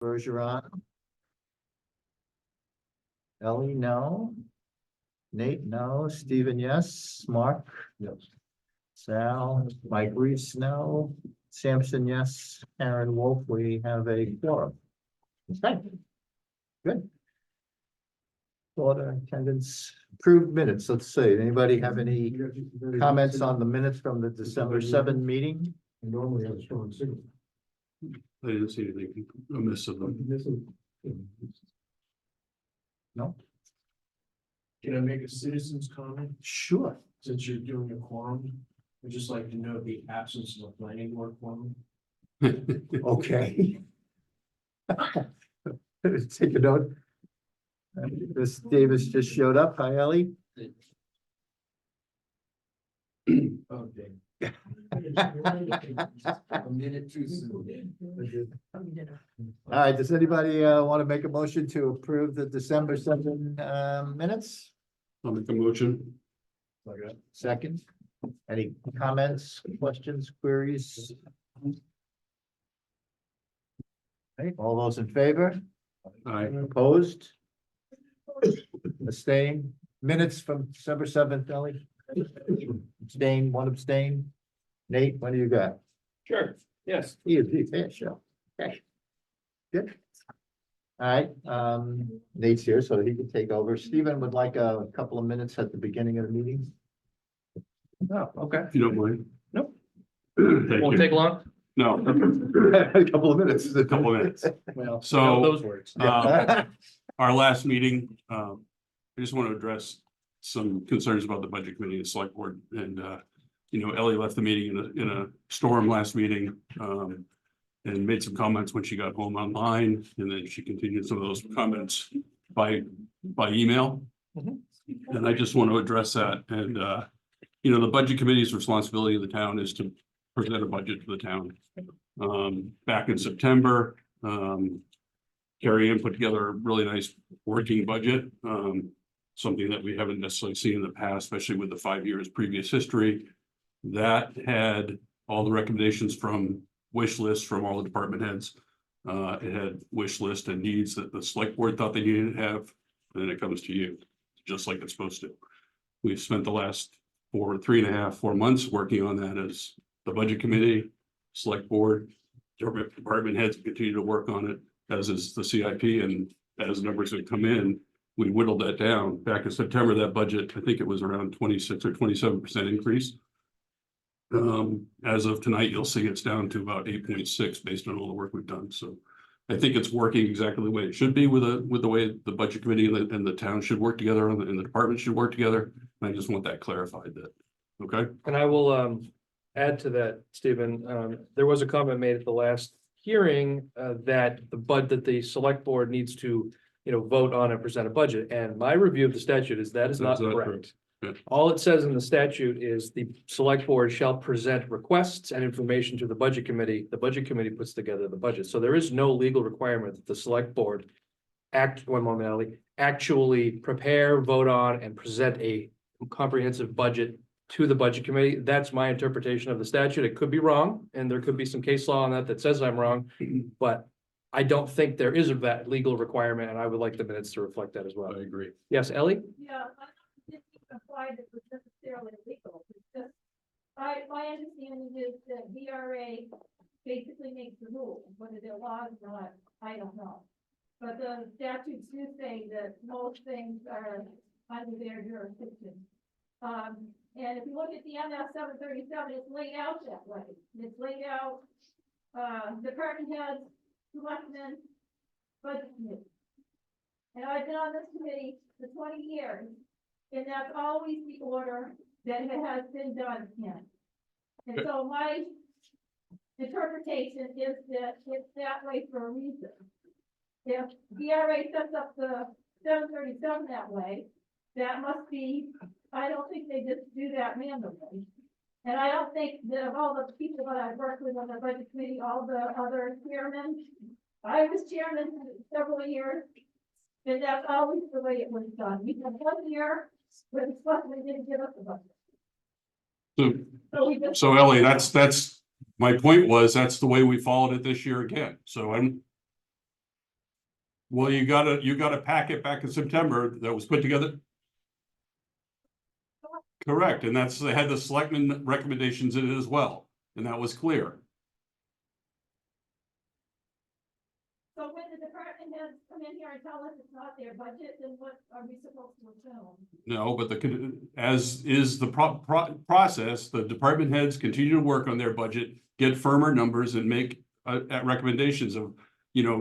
Bergeron. Ellie, no. Nate, no. Stephen, yes. Mark? Yes. Sal, Mike Reese, no. Sampson, yes. Aaron Wolf, we have a quorum. Okay. Good. Order attendance, approved minutes. Let's see, anybody have any comments on the minutes from the December 7 meeting? Normally have a strong signal. I didn't see anything amiss of them. No? Can I make a citizen's comment? Sure. Since you're doing a quorum, I'd just like to know the absence of a planning board quorum. Okay. Take a note. Miss Davis just showed up. Hi, Ellie. Okay. A minute too soon. All right, does anybody want to make a motion to approve the December 7 minutes? I'll make a motion. Second, any comments, questions, queries? Okay, all those in favor? Aye. Opposed? Abstain, minutes from December 7th, Ellie? Abstain, one abstain. Nate, what do you got? Sure, yes. Yeah, sure. Okay. Good. All right, Nate's here, so he can take over. Stephen would like a couple of minutes at the beginning of the meeting. Oh, okay. If you don't mind. Nope. Thank Won't you. take long. No, A couple of minutes. a couple of minutes. Well, So, those words. Our last meeting, I just want to address some concerns about the budget committee and select board. And, Ellie left the meeting in a storm last meeting. And made some comments when she got home online, and then she continued some of those comments by email. Mhm. And I just want to address that. And, the budget committee's responsibility of the town is to present a budget to the town. Back in September, Carrie Ann put together a really nice working budget. Something that we haven't necessarily seen in the past, especially with the 5 years previous history. That had all the recommendations from wish lists from all the department heads. It had wish list and needs that the select board thought they needed to have, and then it comes to you, just like it's supposed to. We've spent the last 4 months working on that as the budget committee, select board, department heads continue to work on it, as is the CIP, and as numbers have come in, we whittled that down. Back in September, that budget, I think it was around 26 or 27% increase. As of tonight, you'll see it's down to about 8.6 based on all the work we've done. So I think it's working exactly the way it should be with the way the budget committee and the town should work together and the department should work together. And I just want that clarified that, okay? And I will add to that, Stephen. There was a comment made at the last hearing that the select board needs to, vote on and present a budget. And my review of the statute is that is not That's not correct. correct. Yeah. All it says in the statute is the select board shall present requests and information to the budget committee. The budget committee puts together the budget. So there is no legal requirement that the select board actually prepare, vote on, and present a comprehensive budget to the budget committee. That's my interpretation of the statute. It could be wrong, and there could be some case law on that says I'm wrong, but I don't think there is that legal requirement, and I would like the minutes to reflect that as well. I agree. Yes, Ellie? Yeah, I didn't imply that it was necessarily illegal, it's just, my understanding is that VRA basically makes the rules, whether they're laws or not, I don't know. But the statutes do say that most things are under their jurisdiction. And if you look at the MS 737, it's laid out that way. It's laid out, department heads, selectmen, budget committee. And I've been on this committee for 20 years, and that's always the order that it has been done in. And so my interpretation is that it's that way for a reason. If DRA sets up the 737 that way, that must be, I don't think they just do that manually. And I don't think that of all the people that I've worked with on the budget committee, all the other chairmen, I was chairman for several years, and that's always the way it was done. We had 1 year where the selectmen didn't give us a budget. So we just. So Ellie, that's my point was, that's the way we followed it this year again. So Well, you got a packet back in September that was put together. Correct, and that's, they had the selectmen recommendations in it as well, and that was clear. So when the department heads come in here and tell us it's not their budget, then what are we supposed to assume? No, but as is the process, the department heads continue to work on their budget, get firmer numbers and make recommendations of,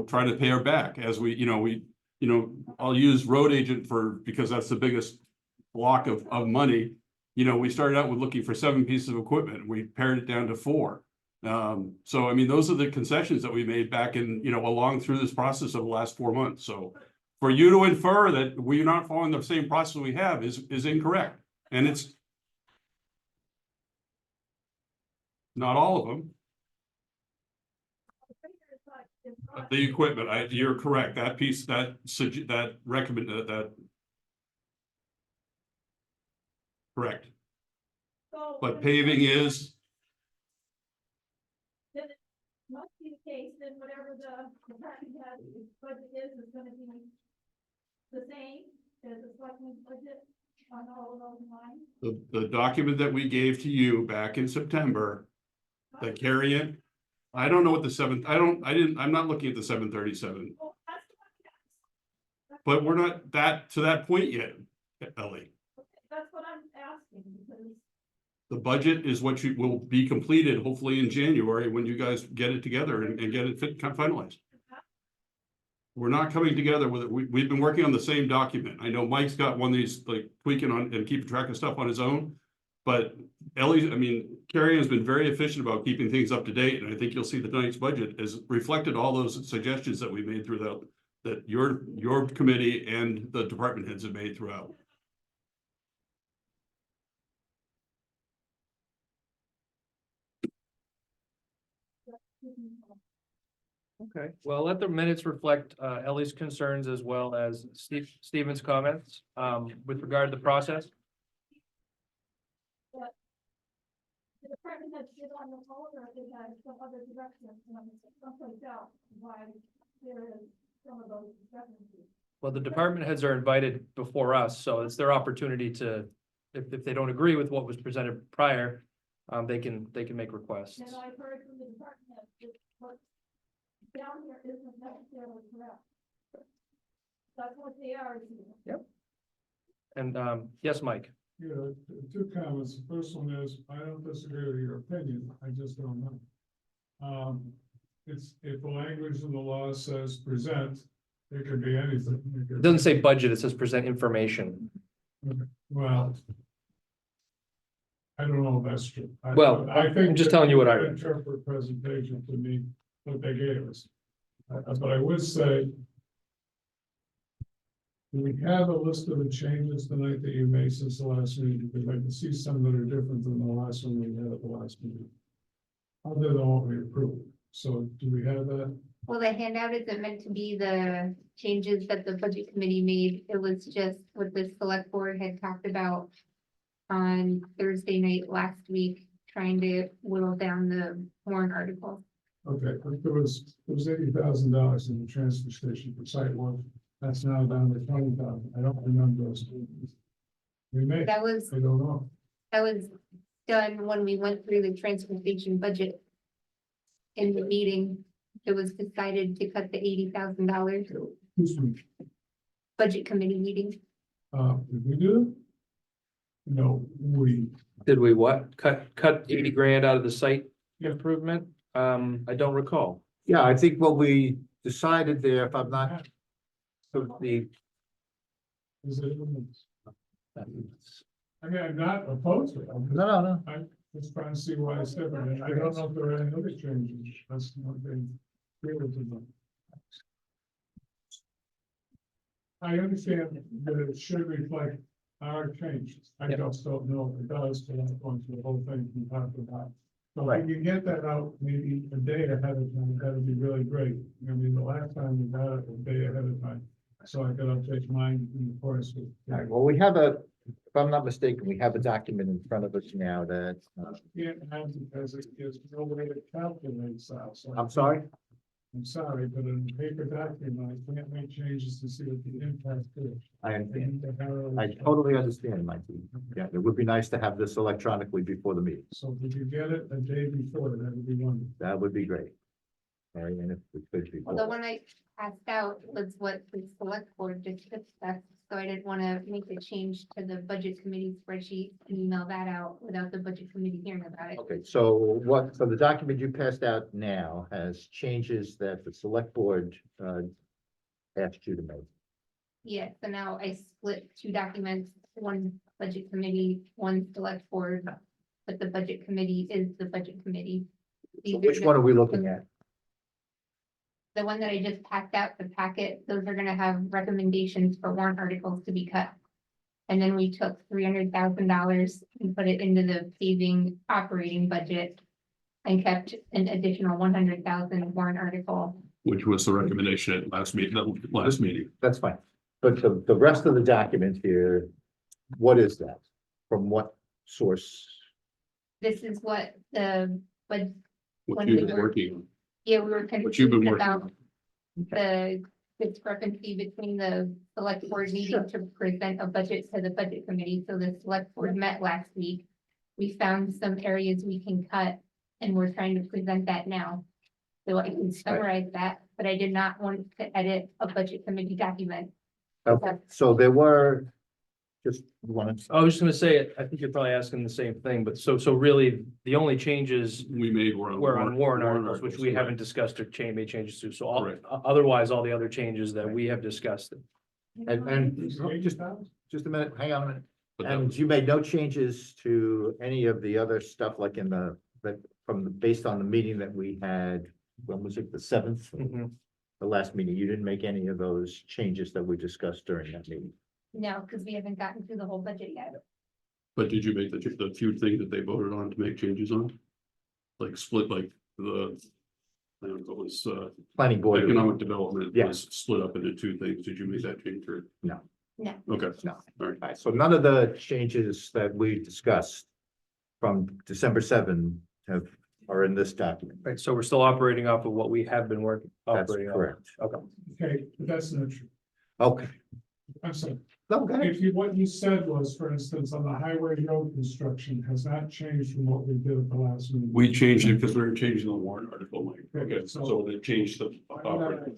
try to pay our back as I'll use road agent because that's the biggest block of money. We started out with looking for 7 pieces of equipment. We pared it down to 4. So I mean, those are the concessions that we made back in, along through this process of the last 4 months. So for you to infer that we're not following the same process we have is incorrect. And it's not all of them. The figure is not- it's not- The equipment, you're correct. That piece, that correct. So But when paving the- is, Then it must be the case, then whatever the department has, budget is gonna be the same as the selectmen's budget on all of those lines. the document that we gave to you back in September, the carry-in. I don't know what the 7th, I'm not looking at the 737, Well, that's what I'm but we're not to that point yet, Ellie. That's what I'm asking, because The budget is what will be completed hopefully in January when you guys get it together and get it finalized. We're not coming together with it. We've been working on the same document. I know Mike's got one of these like tweaking on and keeping track of stuff on his own. But Carrie has been very efficient about keeping things up to date, and I think you'll see the tonight's budget has reflected all those suggestions that we made throughout, that your committee and the department heads have made throughout. Okay, well, let the minutes reflect Ellie's concerns as well as Stephen's comments with regard to the process. the department has been on the phone, or they had some other direction, someplace else, why there is some of those discrepancies. Well, the department heads are invited before us, so it's their opportunity to, if they don't agree with what was presented prior, they can make requests. And I've heard from the department heads that what's down here isn't necessarily correct. That's what they are doing. And yes, Mike. Yeah, 2 comments. The first one is, I don't disagree with your opinion, I just don't know. If the language in the law says present, it could be anything. It doesn't say budget, it says present information. Well. I don't know if that's true. Well, I think. I'm just telling you what I read. Interpret presentation to mean what they gave us. But I would say. Do we have a list of the changes tonight that you made since the last meeting? Because I can see some that are different than the last one we had at the last meeting. Other than what we approved. So do we have that? Well, the handout isn't meant to be the changes that the budget committee made. It was just what the select board had talked about on Thursday night last week, trying to whittle down the warrant article. Okay, but there was $80,000 in the transfer station for site work. That's now down to 20,000. I don't remember those. We may, That was I don't know. done when we went through the transportation budget. In the meeting, it was decided to cut the $80,000 Who's we? budget committee meeting. Did we do it? No, we. Did we what? Cut 80 grand out of the site Yeah. improvement? I don't recall. Yeah, I think what we decided there, if I'm not, the, Is it? I mean, I'm not opposed to it. no. I'm just trying to see why it's different. And I don't know if there are any other changes. That's not been clear to them. I understand that it should reflect our changes. I Yep. just don't know if it does, but I'm going through the whole thing we talked about. So Right. if you get that out maybe a day ahead of time, that'd be really great. I mean, the last time we got it a day ahead of time. So I could update mine in accordance with. All right, well, we have if I'm not mistaken, we have a document in front of us now that, Can't have because it gives no way to calculate that. So I'm sorry? I'm sorry, but in a paper document, I can't make changes to see what the impact is. I understand. And the Herald- I totally understand, Mikey. Yeah, it would be nice to have this electronically before the meeting. So if you get it a day before, that would be wonderful. That would be great. All right, and if it could be. Well, the one I passed out was what the select board just discussed, so I didn't want to make a change to the budget committee spreadsheet and email that out without the budget committee hearing about it. Okay, so so the document you passed out now has changes that the select board asked you to make. Yeah, so now I split two documents, one budget committee, one select board, but the budget committee is the budget committee. So These are which the- one are we looking at? The one that I just passed out, the packet, those are gonna have recommendations for warrant articles to be cut. And then we took $300,000 and put it into the paving operating budget. And kept an additional 100,000 warrant article. Which was the recommendation at last meeting. That's fine. But the rest of the document here, what is that? From what source? This is what the, but What When you've we been were- working on. yeah, we were What you've been confused working about on. the discrepancy between the select board needing to present a budget to the budget committee, so the select board met last week. We found some areas we can cut, and we're trying to present that now. So I can summarize that, but I did not want to edit a budget committee document. Okay, so there were, just one, I was just gonna say, I think you're probably asking the same thing, but so really, the only changes We made were were on warrant articles, which we correct. haven't discussed or made changes to, so all, Correct. otherwise, all the other changes that we have discussed. and just a minute, hang on a minute. But that And was- you made no changes to any of the other stuff like in based on the meeting that we had, when was it, the 7th? Mhm. The last meeting, you didn't make any of those changes that we discussed during that meeting. No, because we haven't gotten through the whole budget yet. But did you make the few things that they voted on to make changes on? Like split, like I don't know, it was Planning board. economic development Yeah. was split up into two things. Did you make that change or? No. No. Okay, No. all right. All right, so none of the changes that we discussed from December 7 are in this document. Right, so we're still operating off of what we have been working, That's operating on. correct. Okay. Okay, but that's not true. Okay. I'm sorry. No, go ahead. If you, what you said was, for instance, on the highway road construction has not changed from what we did at the last meeting. We changed it because we were changing the warrant article, Mike. Okay, Okay, so- so they changed the operating.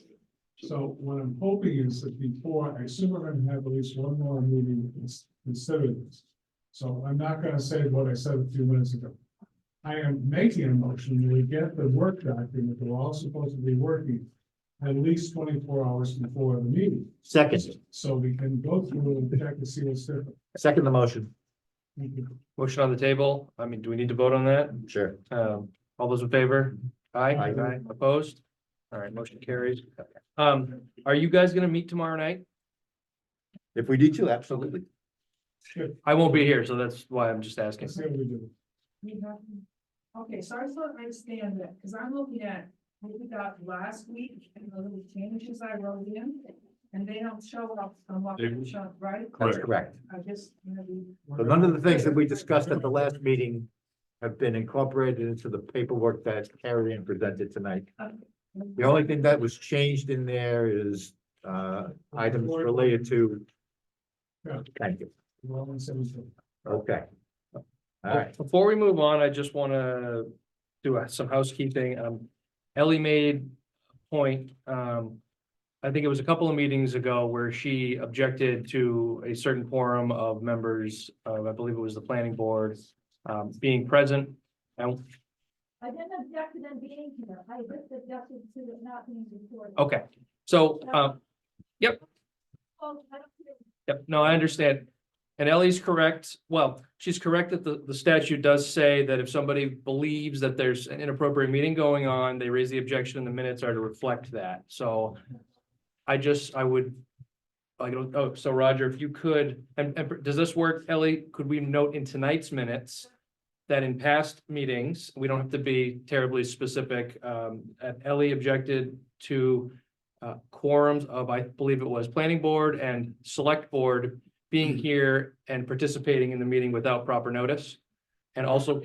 So what I'm hoping is that before, I assume we're gonna have at least one more meeting to consider this. So I'm not gonna say what I said a few minutes ago. I am making a motion that we get the work document that we're all supposed to be working at least 24 hours before the meeting. Second, So we can go through and check to see what's different. second the motion. Thank you. Motion on the table. I mean, do we need to vote on that? Sure. All those in favor? Aye. Aye. Opposed? All right, motion carries. Are you guys gonna meet tomorrow night? If we need to, absolutely. I won't be here, so that's why I'm just asking. Let's see what we do. Okay, so I just want to understand that, because I'm looking at what we got last week and the little changes I wrote in, and they don't show up on what They- we showed, right? That's Correct. correct. I just, So none of the things that we discussed at the last meeting have been incorporated into the paperwork that Carrie Ann presented tonight. The only thing that was changed in there is items related to. Yeah. Thank you. Well, and 17. Okay. All right. Before we move on, I just wanna do some housekeeping. Ellie made a point, I think it was a couple of meetings ago where she objected to a certain quorum of members of, I believe it was the planning board, being present. And, I didn't object to them being here, I just objected to it not being recorded. okay, so, Well, I don't care. yep, no, I understand. And Ellie's correct. Well, she's correct that the statute does say that if somebody believes that there's an inappropriate meeting going on, they raise the objection and the minutes are to reflect that. So I would, I don't, oh, so Roger, if you could, and does this work, Ellie? Could we note in tonight's minutes that in past meetings, we don't have to be terribly specific, Ellie objected to quorums of, I believe it was planning board and select board being here and participating in the meeting without proper notice. And also,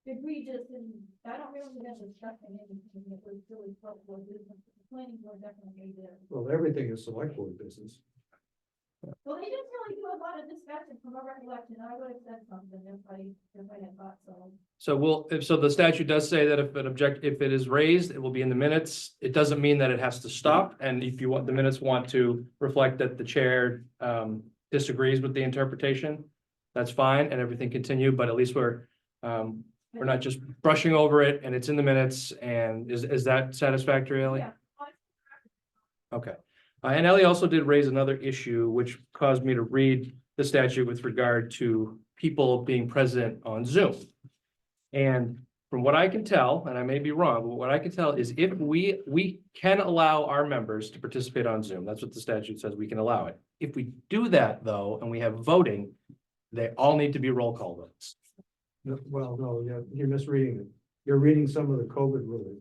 Egregious and I don't remember them discussing anything that was really select board business. The planning board definitely did. Well, everything is select board business. Well, they didn't really do a lot of discussion from a recollection. I would have said something if I had thought so. So so the statute does say that if it is raised, it will be in the minutes. It doesn't mean that it has to stop. And if you want, the minutes want to reflect that the chair disagrees with the interpretation, that's fine, and everything continue, but at least we're not just brushing over it and it's in the minutes. And is that satisfactory, Ellie? Yeah. Okay. And Ellie also did raise another issue, which caused me to read the statute with regard to people being present on Zoom. And from what I can tell, and I may be wrong, but what I can tell is if we can allow our members to participate on Zoom, that's what the statute says, we can allow it. If we do that though, and we have voting, they all need to be roll call votes. No, well, no, you're misreading it. You're reading some of the COVID rules.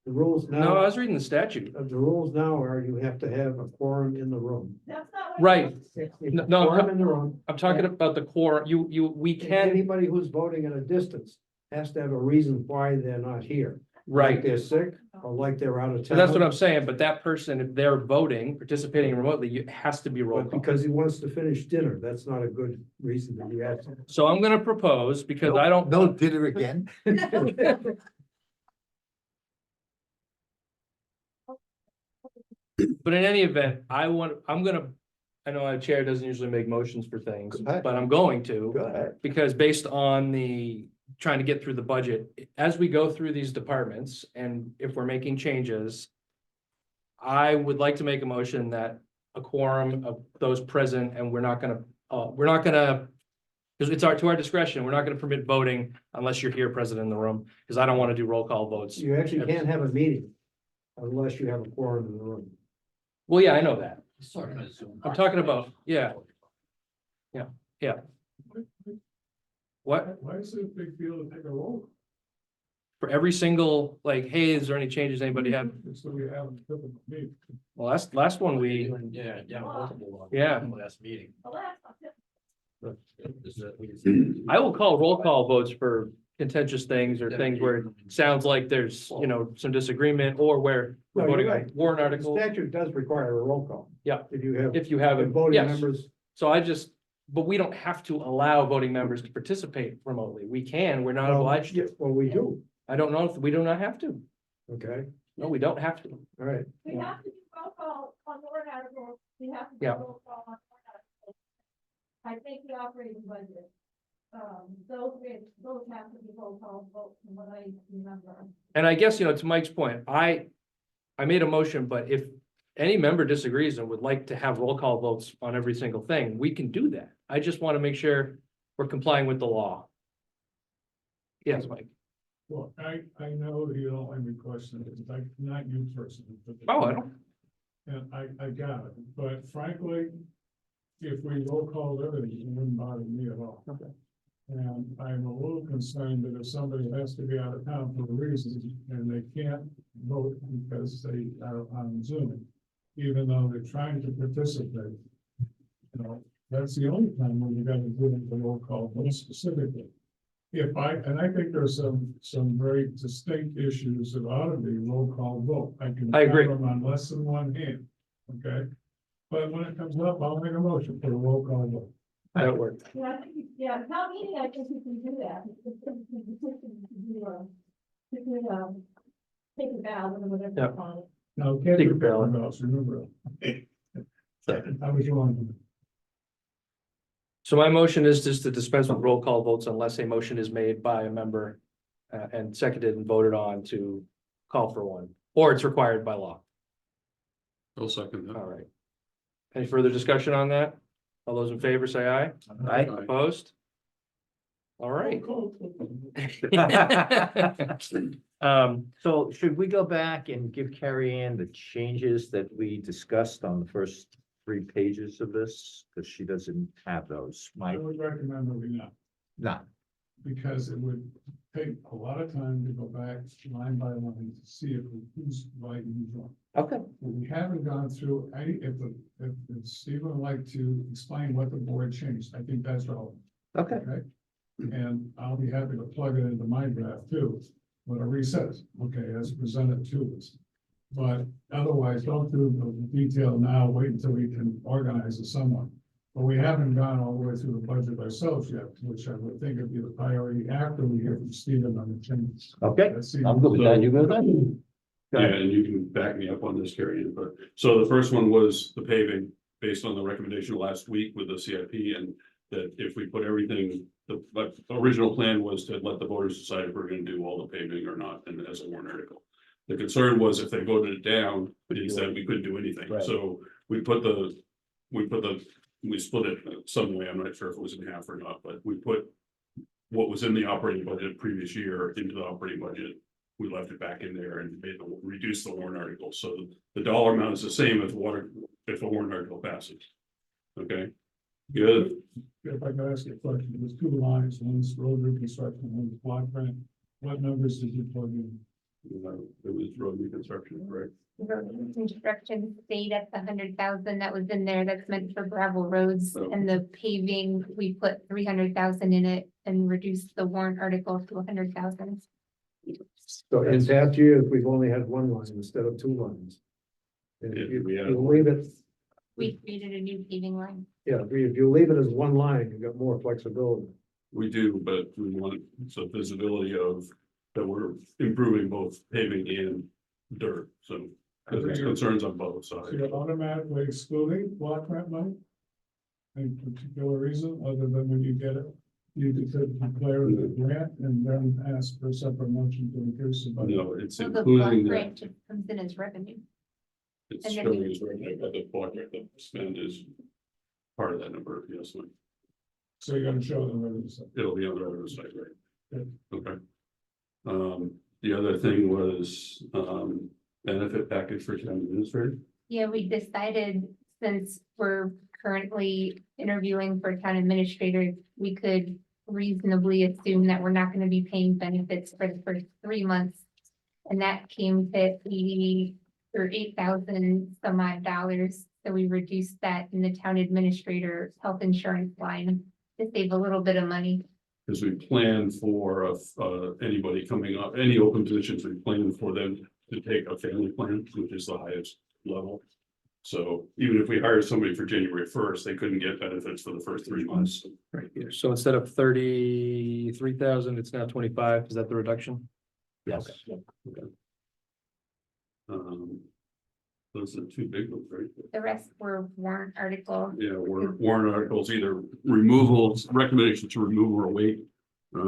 The rules No, I now, was reading the statute. the rules now are you have to have a quorum in the room. That's not. what- Right. If No, a no, I'm quorum in the room. I'm talking about the core, we and can, Anybody who's voting at a distance has to have a reason why they're not here. Like right. they're sick or like they're out of So town. that's what I'm saying, but that person, if they're voting, participating remotely, it has to be roll But call. because he wants to finish dinner, that's not a good reason to be absent. So I'm gonna propose, because I don't. No dinner again. But in any event, I know our chair doesn't usually make motions for things, Go ahead. but I'm going to. Go ahead. Because based on trying to get through the budget, as we go through these departments, and if we're making changes, I would like to make a motion that a quorum of those present, and we're not gonna, because it's to our discretion, we're not gonna permit voting unless you're here present in the room, because I don't want to do roll call votes. You actually can't have a meeting unless you have a quorum in the room. Well, yeah, I know that. I'm talking about, yeah. What? Why is it a big deal to take a roll? For every single, like, hey, is there any changes anybody have? So we have a typical meeting. Well, last one we, Yeah, Yeah. Last meeting. The last one. I will call roll call votes for contentious things or things where it sounds like there's, some disagreement or where we're No, you're voting on right. warrant The article. statute does require a roll call. Yeah. If you have. If you have it, Voting yes. members, So but we don't have to allow voting members to participate remotely. We can, we're not well, obliged yeah, to. well, we do, I don't know if we do not have to. okay, No, we don't have to. all right. We have to do roll call on warrant articles. We have to do Yeah. roll call on warrant articles. I think the operating budget. Those have to be roll call votes from what I remember. And I guess, to Mike's point, I made a motion, but if any member disagrees and would like to have roll call votes on every single thing, we can do that. I just want to make sure we're complying with the law. Yes, Mike. Well, I know that you don't like me questioning it, like, not you personally. but the- Oh, I don't. And I got it, but frankly, if we roll call everything, it wouldn't bother me at all. Okay. And I'm a little concerned that if somebody has to be out of town for a reason and they can't vote because they are on Zoom, even though they're trying to participate. That's the only time when you gotta do it the roll call, vote specifically. And I think there's some very distinct issues that ought to be roll call vote. I agree. count them on less than one hand, okay? But when it comes up, I'll make a motion for a roll call vote. That worked. Yeah, I think, town meeting, I think you can do that. Take a ballot or whatever. Yeah. you call it. Now, can't Take a do ballot. ballots, remember. I was wrong. So my motion is just to dispense with roll call votes unless a motion is made by a member and seconded and voted on to call for one, or it's required by law. I'll second that. All right. Any further discussion on that? All those in favor say aye. Aye. Opposed? All right. So should we go back and give Carrie Ann the changes that we discussed on the first 3 pages of this? Because she doesn't have those. I Mike, would recommend that we not, not. because it would take a lot of time to go back line by line to see if who's right and who's wrong. Okay. We haven't gone through any, if Stephen would like to explain what the board changed, I think that's relevant. Okay. Okay, and I'll be happy to plug it into my draft too. whatever he says, okay, as presented to us. But otherwise, don't do the detail now, wait until we can organize it somewhat. But we haven't gone all the way through the budget ourselves yet, which I would think would be the priority after we hear from Stephen on the changes. Okay, Let's see. I'm good with that. You good with that? Go Yeah, ahead. and you can back me up on this, Carrie, but, so the first one was the paving, based on the recommendation last week with the CIP, and that if we put everything, the original plan was to let the voters decide if we're gonna do all the paving or not, and as a warrant article. The concern was if they voted it down, is that we couldn't do anything, Right. so we split it some way, I'm not sure if it was in half or not, but we put what was in the operating budget previous year into the operating budget. We left it back in there and reduced the warrant article, so the dollar amount is the same if a warrant article passes. Okay, good. If I could ask you a question, there's two lines, one's road reconstruction, one's block grant. What numbers did you plug in? It was road reconstruction, right? Road construction stayed at the 100,000 that was in there, that's meant for gravel roads, and the paving, we put 300,000 in it and reduced the warrant article to 100,000. So in past years, we've only had one line instead of two lines. And if Yeah, we you had- you leave it, We created a new paving line. yeah, if you leave it as one line, you've got more flexibility. We do, but we want some visibility of that we're improving both paving and dirt, so. Because there's concerns on both So sides. you're automatically excluding block grant money? Any particular reason, other than when you get it, you could declare the grant and then ask for a separate motion to increase the budget. No, it's So the block including grant that, just comes in as revenue. it's and then showing we- as revenue, but the block grant, the spend is part of that number, yes, Mike. So you're gonna show them revenue side. It'll be on the revenue side, right? Good. Okay. The other thing was, benefit package for town administrator. Yeah, we decided, since we're currently interviewing for town administrator, we could reasonably assume that we're not gonna be paying benefits for the first 3 months. And that came to 8,000 some odd dollars, so we reduced that in the town administrator health insurance line to save a little bit of money. Because we plan for, anybody coming up, any open positions, we plan for them to take a family plan, which is the highest level. So even if we hired somebody for January 1st, they couldn't get benefits for the first 3 months. Right here. So instead of 33,000, it's now 25. Is that the reduction? Yes. Those are two big ones, right? The rest were warrant article. Yeah, warrant articles, either removals, recommendation to remove or await. We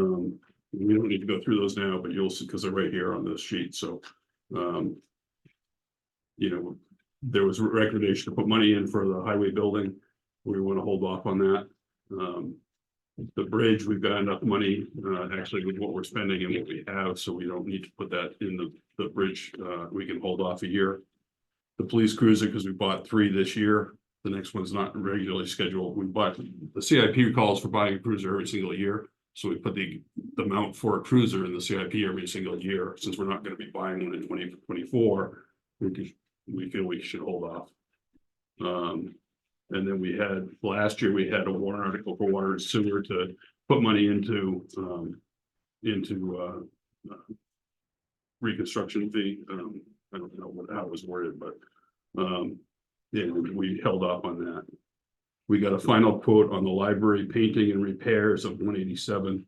don't need to go through those now, but you'll see, because they're right here on this sheet, so. There was a recommendation to put money in for the highway building. We want to hold off on that. The bridge, we've got enough money, actually with what we're spending and what we have, so we don't need to put that in the bridge. We can hold off a year. The police cruiser, because we bought 3 this year. The next one's not regularly scheduled. We bought, the CIP calls for buying a cruiser every single year. So we put the amount for a cruiser in the CIP every single year, since we're not gonna be buying one in 2024. We feel we should hold off. And then we had, last year, we had a warrant article for water and sewer to put money into reconstruction fee. I don't know how it was worded, but yeah, we held off on that. We got a final quote on the library painting and repairs of 187.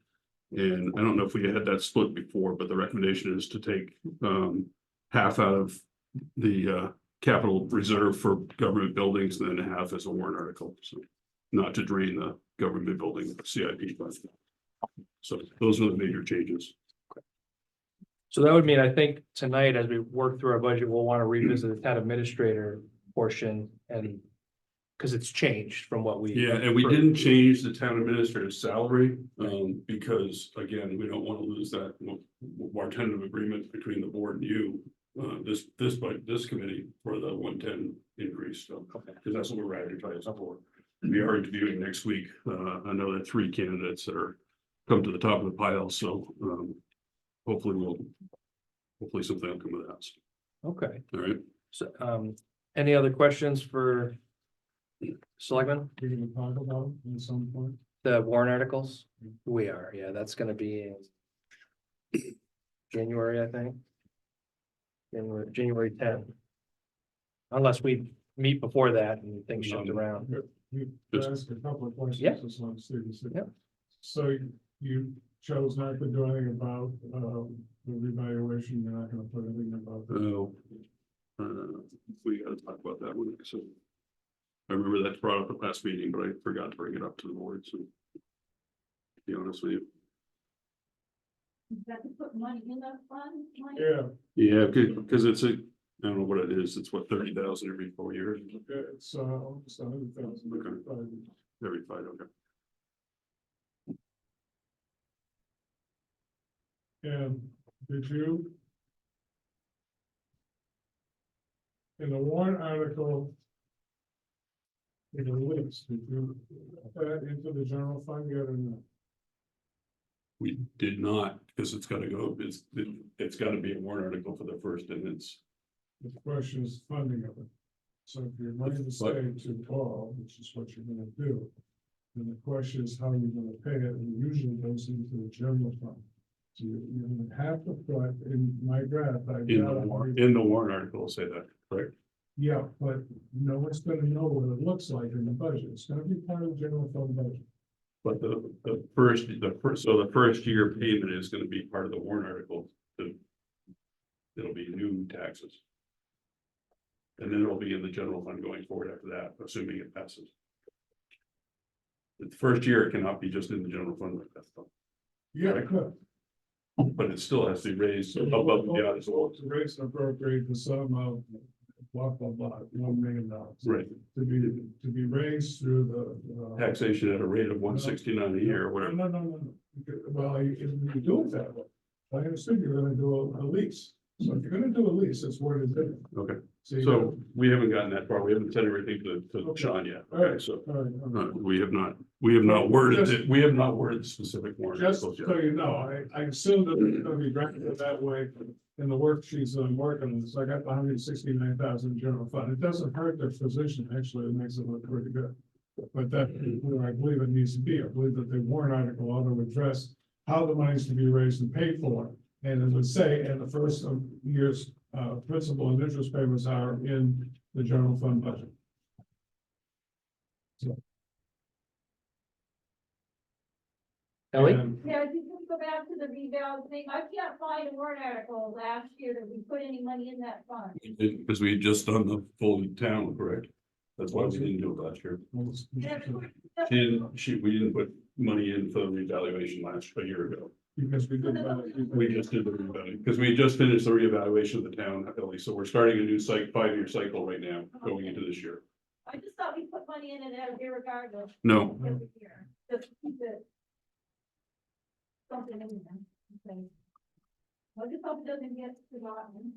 And I don't know if we had that split before, but the recommendation is to take half out of the capital reserve for government buildings and then half as a warrant article. So not to drain the government building CIP fund. So those are the major changes. So that would mean, I think tonight, as we work through our budget, we'll want to revisit the town administrator portion and. Because it's changed from what we. Yeah, and we didn't change the town administrator's salary, because again, we don't want to lose that our tentative agreement between the board and you. This committee for the 110 increase, so, because that's what we're advertising for. We are interviewing next week, another 3 candidates that are come to the top of the pile, so hopefully something will come of that. Okay, All right. so, any other questions for Selectmen, We're gonna talk about it at some point. the warrant articles? We are, yeah, that's gonna be. January, I think. January 10th. Unless we meet before that and things shift around. You asked a couple of questions. Yeah. Just want to see this. Yeah. So you chose not to do anything about, the revaluation, you're not gonna put anything about that. Oh. We gotta talk about that one, so. I remember that's brought up at last meeting, but I forgot to bring it up to the board, so. To be honest with you. You got to put money in that fund, Mike? Yeah, Yeah, because it's I don't know what it is, it's what, 30,000 every 4 years, it's, almost 100,000. Okay. every 5, okay. And did you? In the warrant article. In the list, did you put that into the general fund yet or not? We did not, because it's gotta go, it's gotta be a warrant article for the first, and it's, The question is funding of it. So if you're going to say to Paul, which is what you're gonna do. Then the question is how you're gonna pay it, and it usually goes into the general fund. So you're gonna have to put in my draft. in the warrant article, say that, correct? Yeah, but no one's gonna know what it looks like in the budget. It's gonna be part of the general fund budget. But the first year payment is gonna be part of the warrant article. It'll be new taxes. And then it'll be in the general fund going forward after that, assuming it passes. The first year it cannot be just in the general fund like that, though. Yeah, it could. But it still has to be raised So above the other. to raise and appropriate the sum of blah, blah, blah, $1 million. Right, To be raised through the. taxation at a rate of 169 a year, or whatever. No. Well, you do it that way. I understood you're gonna do a lease. So if you're gonna do a lease, it's what it is. Okay, you so we haven't gotten that far. We haven't said everything to Okay. Sean yet. All right, Okay, so all right. we have not worded it. We have not worded specific warrant Just articles so yet. you know, I assume that it's gonna be reckoned that way in the worksheets that I'm working on. So I got the 169,000 general fund. It doesn't hurt their position. Actually, it makes it look pretty good. But that's where I believe it needs to be. I believe that the warrant article ought to address how the money is to be raised and paid for. And it would say, in the first of year's, principal and interest payments are in the general fund budget. Ellie? And Yeah, if you just go back to the reval thing, I can't find a warrant article last year that we put any money in that fund. Because we had just done the full town, correct? That's why we didn't do it last year. We didn't put money in for the revaluation a year ago. Because we did. We just did the revaluation, because we just finished the reevaluation of the town, Ellie, so we're starting a new 5-year cycle right now, going into this year. I just thought we put money in it irregardless No, every year, just to keep it. Something in there. Okay. I just hope it doesn't get forgotten.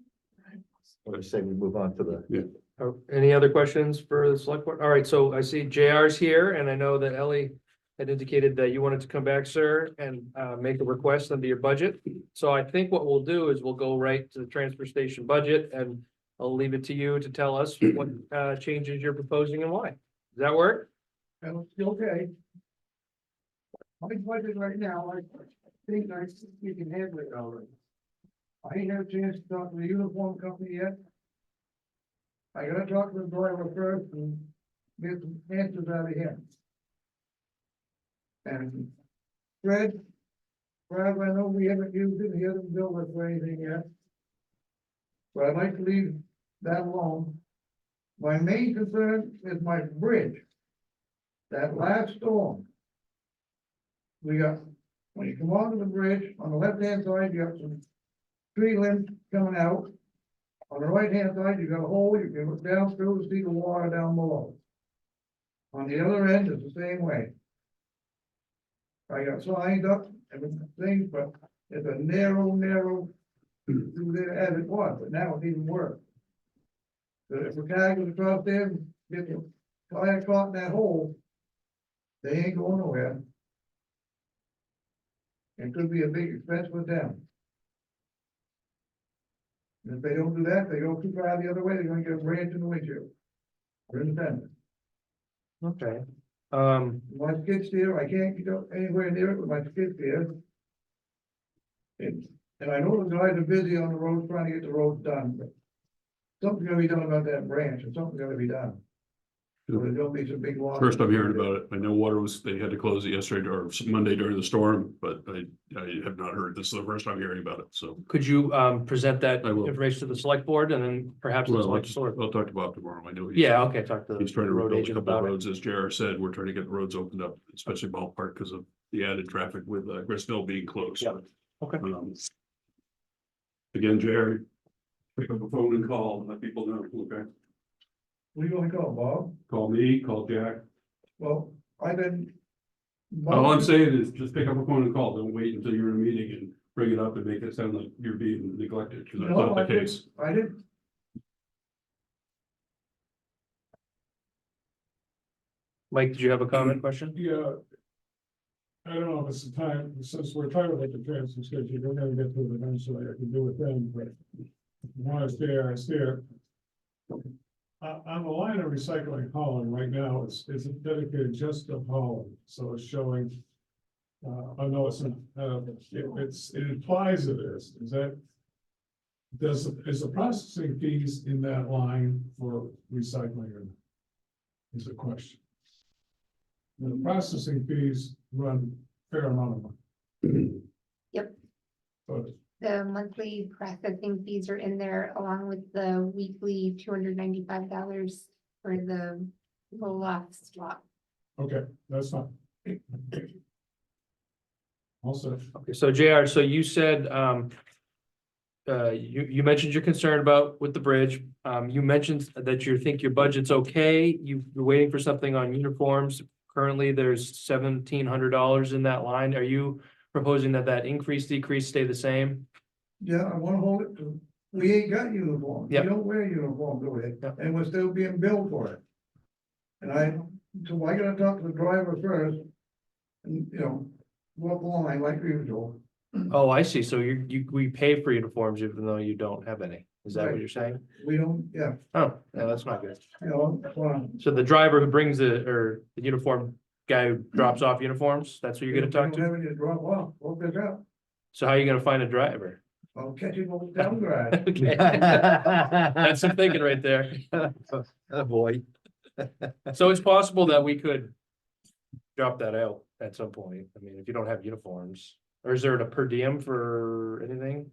I would say we move on to the, Any other questions for the select board? All right, so I see JR's here and I know that Ellie had indicated that you wanted to come back, sir, and make a request under your budget. So I think what we'll do is we'll go right to the transfer station budget and I'll leave it to you to tell us what changes you're proposing and why. Does that work? Okay. My budget right now, I think we can handle it already. I ain't had a chance to talk to the uniform company yet. I gotta talk to the driver first and get some answers out of him. And Brad, I know we haven't used it, he hasn't billed us for anything yet. But I'd like to leave that alone. My main concern is my bridge. That last storm. We got, when you come onto the bridge, on the left-hand side, you got some tree limbs coming out. On the right-hand side, you got a hole, you can look down through to see the water down below. On the other end, it's the same way. I got signs up and things, but it's a narrow through there as it was, but now it's even worse. So if the guy goes across there and gets a tire caught in that hole, they ain't going nowhere. It could be a big expense for them. And if they don't do that, they go too far the other way, they're gonna get a branch in the windshield. Or in the fender. Okay. My skid steer, I can't get up anywhere near it with my skid steer. And And I know the guys are busy on the road trying to get the roads done, but something's gonna be done about that branch, and something's gonna be done. So there's gonna be some big losses. First I'm hearing about it. I know water was, they had to close it yesterday or Monday during the storm, but I have not heard. This is the first I'm hearing about it, so. Could you present that I will. information to the select board and then perhaps the Well, select board? I'll talk to Bob tomorrow. I know. Yeah, okay, talk to He's the trying to road rebuild a agent couple of about it. roads, as JR said, we're trying to get the roads opened up, especially Ball Park because of the added traffic with Gristmill being closed. Yeah. Okay. Again, JR, pick up the phone and call, and let people know, okay? What are you gonna call, Bob? Call me, call Jack. Well, I've been. All I'm saying is just pick up a phone and call. Don't wait until you're in a meeting and bring it up and make it sound like you're being neglected, because that's No, not I the didn't, case. I didn't. Mike, did you have a comment question? Yeah. I don't know if it's the time, since we're talking about the transfer station, we're gonna get to it eventually, I can do it then, but. When I was there, on the line of recycling Holland right now, it's dedicated just to Holland, so it's showing. I know it's, it implies it is that. Is the processing fees in that line for recycling or not? Is the question. The processing fees run a fair amount of money. Yep. But The monthly processing fees are in there along with the weekly $295 for the roll-off swap. okay, that's fine. Also, Okay, so JR, so you said, you mentioned your concern about with the bridge. You mentioned that you think your budget's okay. You're waiting for something on uniforms. Currently, there's $1,700 in that line. Are you proposing that increase, decrease, stay the same? Yeah, I wanna hold it to, we ain't got uniforms, we Yep. don't wear uniforms over here, Yep. and we're still being billed for it. And so I gotta talk to the driver first. And, you know, walk the line like usual. Oh, I see. So we pay for uniforms even though you don't have any. Is that what Right. you're saying? We don't, yeah, Oh, no, that's not good. you know, So the driver who brings or the uniform guy who drops off uniforms, that's who you're gonna talk we to? don't have any to drop off, we'll pick up, So how are you gonna find a driver? I'll catch him on the down drive. Okay. That's some thinking right there. Boy. So it's possible that we could drop that out at some point. I mean, if you don't have uniforms, or is there a per diem for anything?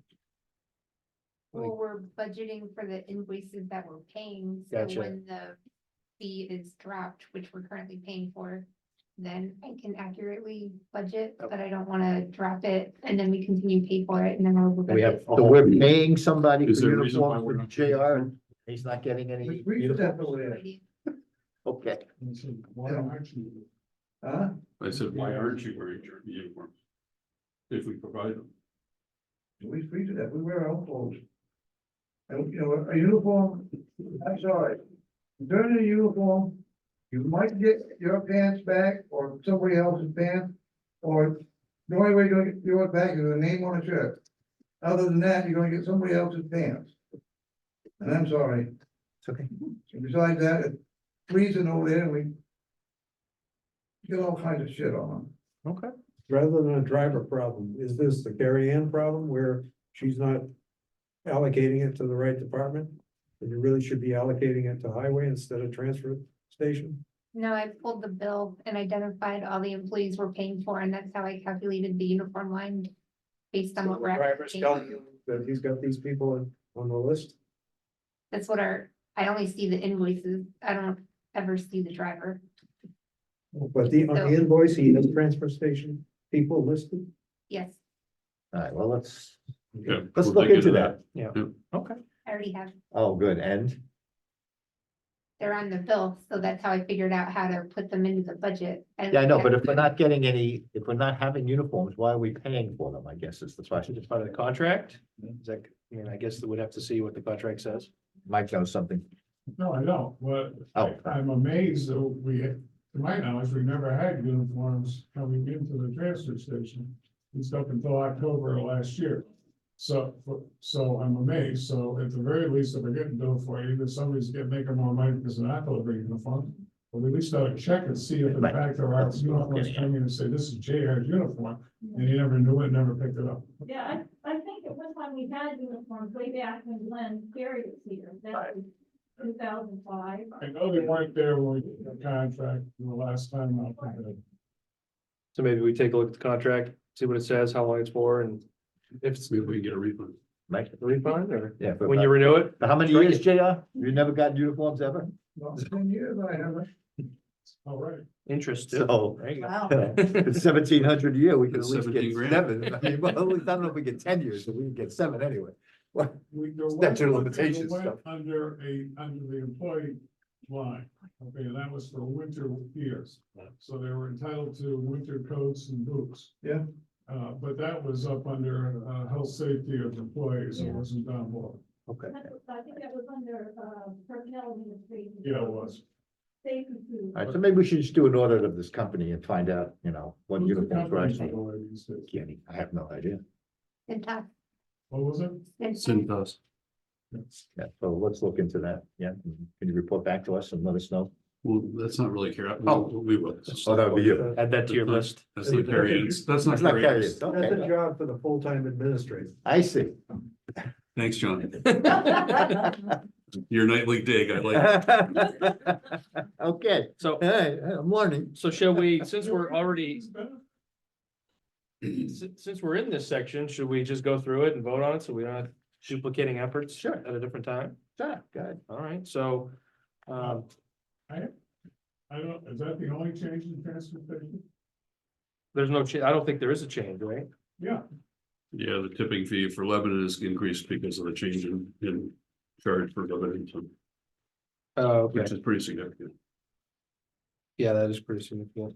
Well, we're budgeting for the invoices that we're paying, so Gotcha. when the fee is dropped, which we're currently paying for. Then I can accurately budget, but I don't wanna drop it and then we continue to pay for it and then we're. We have. So we're paying somebody Is for there a reason why uniforms we're for not- JR, and he's not getting any We should have uniforms? over there, Okay. and so why aren't you? huh? I said, why aren't you wearing your uniforms? If we provide them. We should have, we wear our own clothes. And, you know, a uniform, I'm sorry, during a uniform, you might get your pants back or somebody else's pants. Or the only way you're gonna get yours back is a name on a shirt. Other than that, you're gonna get somebody else's pants. And I'm sorry, It's okay. and besides that, it's freezing over there and we get all kinds of shit on them. Okay. Rather than a driver problem, is this the Carrie Ann problem where she's not allocating it to the right department? And you really should be allocating it to highway instead of transfer station? No, I pulled the bill and identified all the employees we're paying for, and that's how I calculated the uniform line. Based on So what the we're. actually driver's paying. telling you that he's got these people on the list? That's what I only see the invoices, I don't ever see the driver, But on the invoice, he has transfer station people listed? yes, All right, well, let's Yeah, Let's we'll look dig into that. Okay. I already have, Oh, good, and they're on the bill, so that's how I figured out how to put them into the budget. yeah, I know, but if we're not getting any, if we're not having uniforms, why are we paying for them, I guess is the question. It's part of the contract. Is that, I mean, I guess we'd have to see what the contract says. Mike knows something. No, I know, but Oh. I'm amazed that to my knowledge, we never had uniforms coming into the transfer station. It's up until October of last year. So I'm amazed, so at the very least, if we're getting billed for it, either somebody's making more money because they're not delivering uniform. But at least I'll check and see if in fact there are uniforms coming in and say, this is JR's uniform, and he never knew it, never picked it up. Yeah, I think it was when we had uniforms way back when Glenn Perry was here, that was 2005. I know they weren't there when we did the contract the last time out there. So maybe we take a look at the contract, see what it says, how long it's for, and if it's Maybe we can get a refund. Mike? a refund, or Yeah. when you renew it. How many Strike years, it. JR? You never got uniforms ever? Well, 10 years I haven't. All right. Interest too. So. There you go. Wow. It's 1,700 a year, we can at It's least 17 get grand. 7. I mean, well, at least I don't know if we get 10 years, but we can get 7 anyway. What? There Statute of went- limitations there went stuff. under the employee line, okay, and that was for winter years. So they were entitled to winter coats and boots. Yeah. But that was up under, health safety of employees, it Yeah. wasn't down below. Okay. I think that was under, personnel administration. Yeah, it was. Safety too. All right, so maybe we should just do an audit of this company and find out, what Who's the uniforms we're company, actually. by the way, these days? Kenny, I have no idea. And tough. What was it? Cintas. Yeah, so let's look into that. Yeah, can you report back to us and let us know? Well, that's not really care. Oh. We will. Oh, that would be you. Add that to your list. That's not Carrie Ann's. That's not It's not Carrie carried. Ann's. That's a Okay, job for the full-time administrator. I see. Thanks, John. Your nightly dig, I like. Okay, So, hey, I'm learning. so shall we, since we're already, since we're in this section, should we just go through it and vote on it, so we don't have duplicating efforts? Sure. At a different time? Sure, good. All right, so, I don't, is that the only change in transportation? there's no I don't think there is a change, right? Yeah, Yeah, the tipping fee for Lebanon is increased because of the change in charge for Lebanon, so, Oh, which is pretty significant. Yeah, that is pretty significant.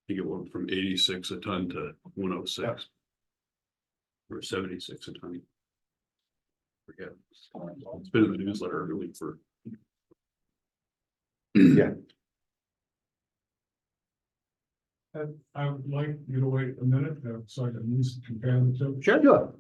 You get one from 86 a ton to 106. Or 76 a ton. Forget. It's been in the newsletter every week for. Yeah. I would like you to wait a minute, so I can at least compare the two. Sure, sure.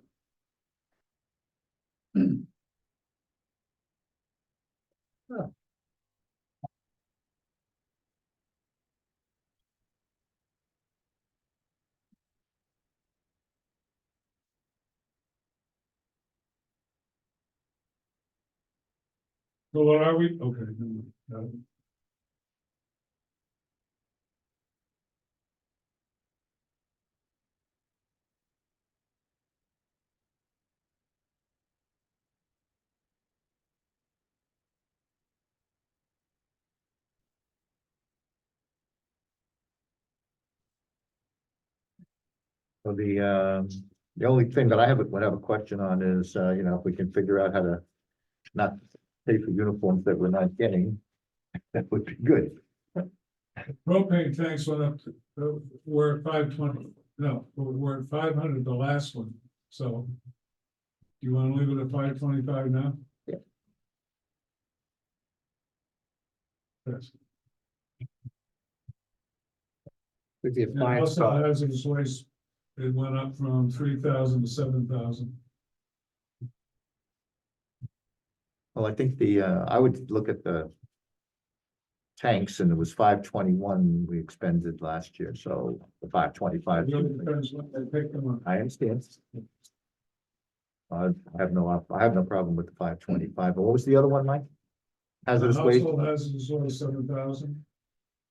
So what are we? Okay. no. So the only thing that I would have a question on is, if we can figure out how to not pay for uniforms that we're not getting, that would be good. Propane tanks went up to, we're at 520, no, we're at 500, the last one, so. Do you wanna leave it at 525 now? Yeah. Yes. Would be a And fine also spot. hazardous waste, it went up from 3,000 to 7,000. Well, I think I would look at the tanks, and it was 521 we expended last year, so the 525. It really depends when they pick them up. I understand. I have no problem with the 525, but what was the other one, Mike? Hazardous waste, Household hazardous waste, 7,000.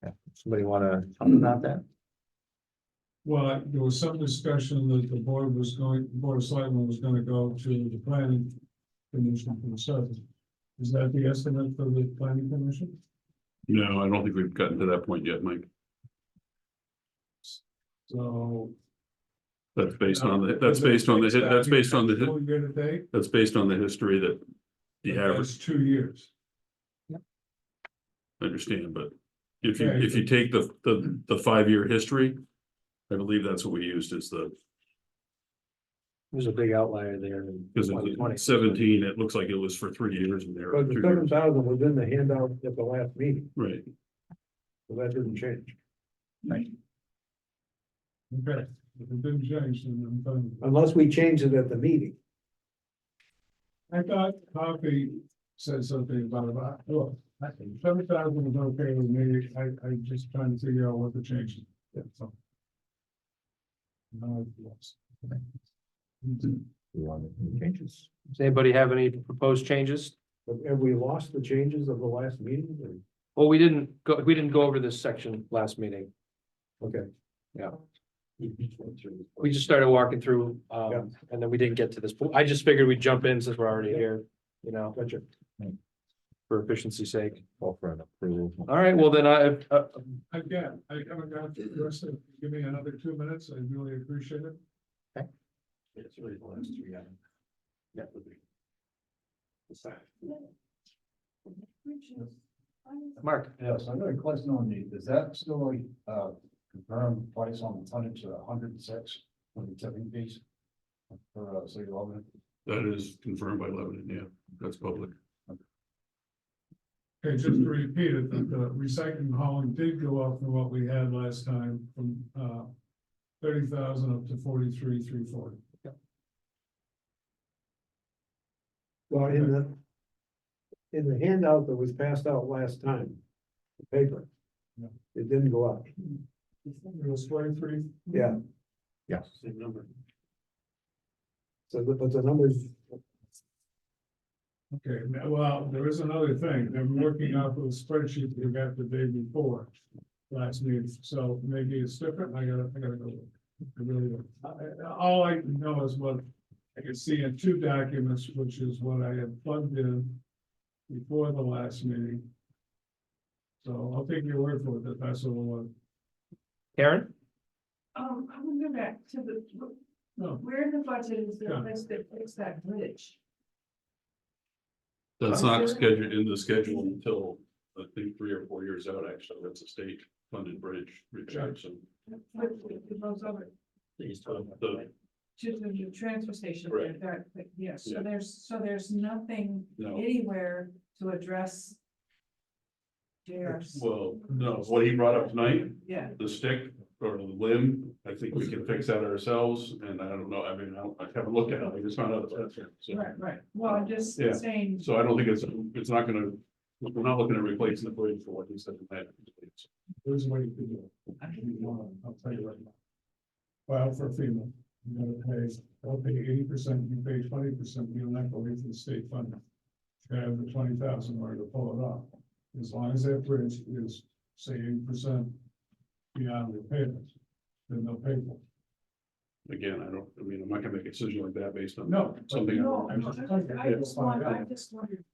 yeah, somebody wanna talk about that? Well, there was some discussion that the board of selectmen was gonna go to the planning commission for the service. Is that the estimate for the planning commission? No, I don't think we've gotten to that point yet, Mike. So. That's based on that's based on the Will we get a date? that's based on the history that the average, That's 2 years. I understand, but if you take the 5-year history, I believe that's what we used as the, There's a big outlier there. in because 2020. in 17, it looks like it was for 3 years and there. But the 7,000 was in the handout at the last meeting, Right, so that didn't change. Okay, if it didn't change, then I'm fine. Unless we change it at the meeting. I thought Coffee said something about, look, 7,000 was okay with me, I'm just trying to figure out what the change is. Yeah, so. Now I've lost. You want any changes? Does anybody have any proposed changes? Have we lost the changes of the last meeting? or- Well, we didn't go over this section last meeting. Okay. We just started walking through, Yeah. and then we didn't get to this. I just figured we'd jump in since we're already here, you know, Gotcha. for efficiency's sake. Call for an approval. All right, well then Again, I haven't got to the rest of, give me another 2 minutes, I really appreciate it. It's really the last three. Yeah. Mark, Yes, I got a question on does that still, confirm price on the tonnage of 106 for the tipping fees? For, City of Lebanon? That is confirmed by Lebanon, yeah, that's public. Okay, just to repeat it, the recycling hauling did go up from what we had last time, from 30,000 up to 43,340. Well, in the handout that was passed out last time, the paper, it didn't go up. It was 23. Yeah, Same number. so, but the numbers, Okay, well, there is another thing, I'm working off of a spreadsheet we got the day before last meeting, so maybe it's different, I gotta go. I really don't. All I know is what I can see in two documents, which is what I had plugged in before the last meeting. So I'll take your word for it, that that's what it was. Karen? I want to go back to the, No, where in the budget is Yeah. there a place that fix that bridge? That's not scheduled in the schedule until, I think, 3 or 4 years out, actually, that's a state funded bridge, Rich Jackson. What goes over The- to the new transfer station? Correct. Yes, Yeah. so there's nothing No, anywhere to address. JR's, well, no, what he brought up tonight, yeah, the stick or the limb, I think we can fix that ourselves, and I don't know, I mean, I haven't looked at it, I just found out that's there. So, right, well, I'm just Yeah. saying, so I don't think it's not gonna, we're not looking at replacing the bridge for what he said tonight. there's a way you can do it. I'll tell you right now. File for FEMA, you gotta pay, they'll pay 80%, you pay 20%, you don't have to wait for the state funding. You have the 20,000 or to pull it off, as long as that bridge is, say, 80% beyond the payment, then they'll pay for it. Again, I mean, I'm not gonna make a decision like that based on. No. Something. no, I just wondered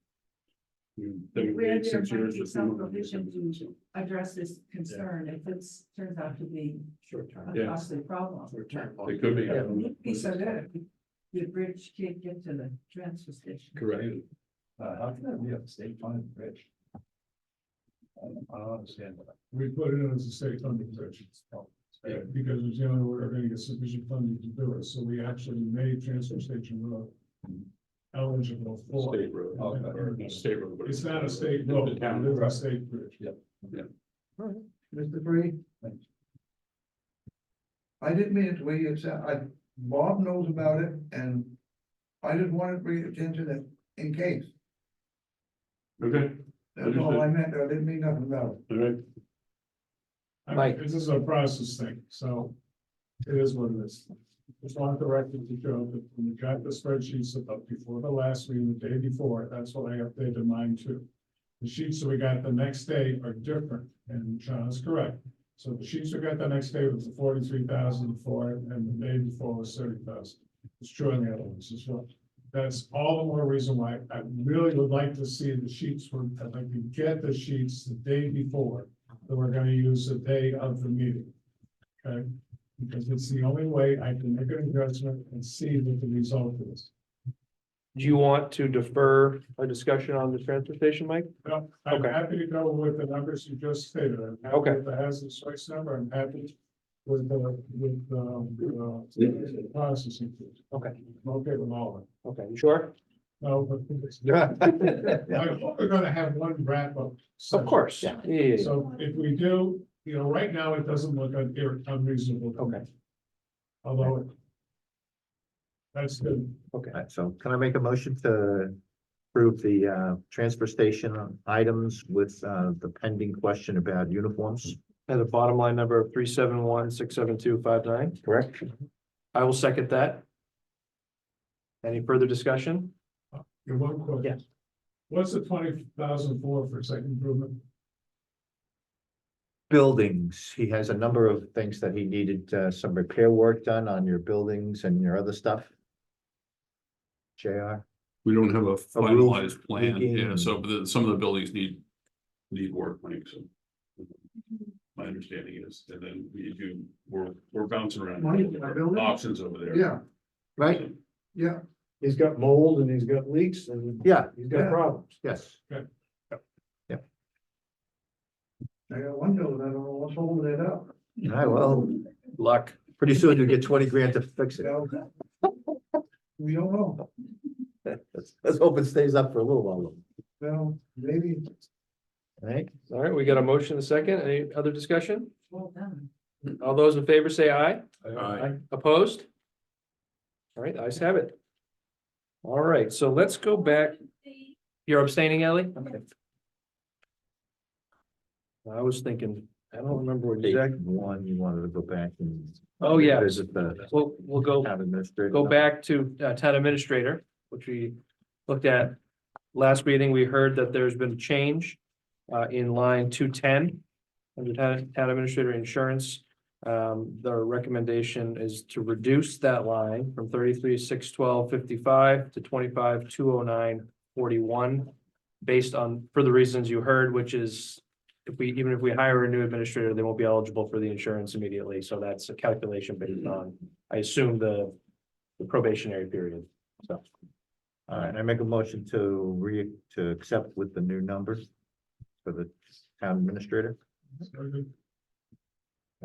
Then where there 6 might years. be to some FEMA. provision to address this concern, if it's, turns out to be Short term. a Yeah. costly problem. Return. It could be. It would be so that the bridge can't get to the transfer station. Correct. How can that be a state funded bridge? I don't understand that. We put it in as a state funding section. Yeah, because it's the only way we're gonna get sufficient funding to do it, so we actually made transfer station road eligible for. State road. Okay. State road. but It's not a state road, The town. it is a state bridge. Mr. Brady? I didn't mean it the way you said, Bob knows about it, and I just wanted to bring your attention that in case. Okay, That's all I meant, I didn't mean nothing about it. all right. Mike. This is a process thing, so it is what it is. Just want the record to show that when we got the spreadsheets up before the last meeting, the day before, that's what I updated mine to. The sheets that we got the next day are different, and John is correct. So the sheets we got the next day was the 43,000 for it, and the day before was 30,000. It's true on the other ones as well. That's all the more reason why I really would like to see the sheets where, if I could get the sheets the day before, that we're gonna use the day of the meeting. Okay, because it's the only way I can make an adjustment and see what the result is. Do you want to defer a discussion on the transfer station, Mike? Well, I'm Okay. happy to go with the numbers you just stated. I'm happy Okay. with the hazard choice number. I'm happy with the processing. Okay. I'm okay with all of it. Okay, you sure? No, but I hope we're gonna have one wrap up. Of course, yeah. Yeah. So if we do, right now, it doesn't look unreasonable. to me. Okay. Although that's good. Okay, Alright, so can I make a motion to approve the transfer station items with the pending question about uniforms? and the bottom line number of 371-67259. Correct. I will second that. Any further discussion? Your one question. Yes. What's the 20,000 for second improvement? Buildings, he has a number of things that he needed, some repair work done on your buildings and your other stuff. JR, We don't have a roof finalized plan, leaking yeah, and- so some of the buildings need work, like, so. My understanding is, and then we're bouncing around My building? options over there. Yeah, right? yeah, He's got mold and he's got leaks and Yeah, he's got Yeah. problems. yes. I got one building, I don't know what's holding it up. All right, well, Luck. pretty soon you'll get 20 grand to fix it. Well, we don't know, Let's hope it stays up for a little while, well, maybe. right? All right, we got a motion, a second. Any other discussion? Well done. All those in favor say aye. Aye. Opposed? All right, ayes have it. All right, so let's go back. You're abstaining, Ellie? Okay. I was thinking, I don't remember what exactly. One, you wanted to go back and. Oh, yeah. Visit the We'll go town administrator. go back to town administrator, which we looked at last meeting. We heard that there's been a change in line 210 under town administrator insurance. The recommendation is to reduce that line from 33,612.55 to 25,209.41 based on, for the reasons you heard, which is even if we hire a new administrator, they won't be eligible for the insurance immediately. So that's a calculation based on, I assume, the probationary period. So, All right, I make a motion to accept with the new numbers for the town administrator.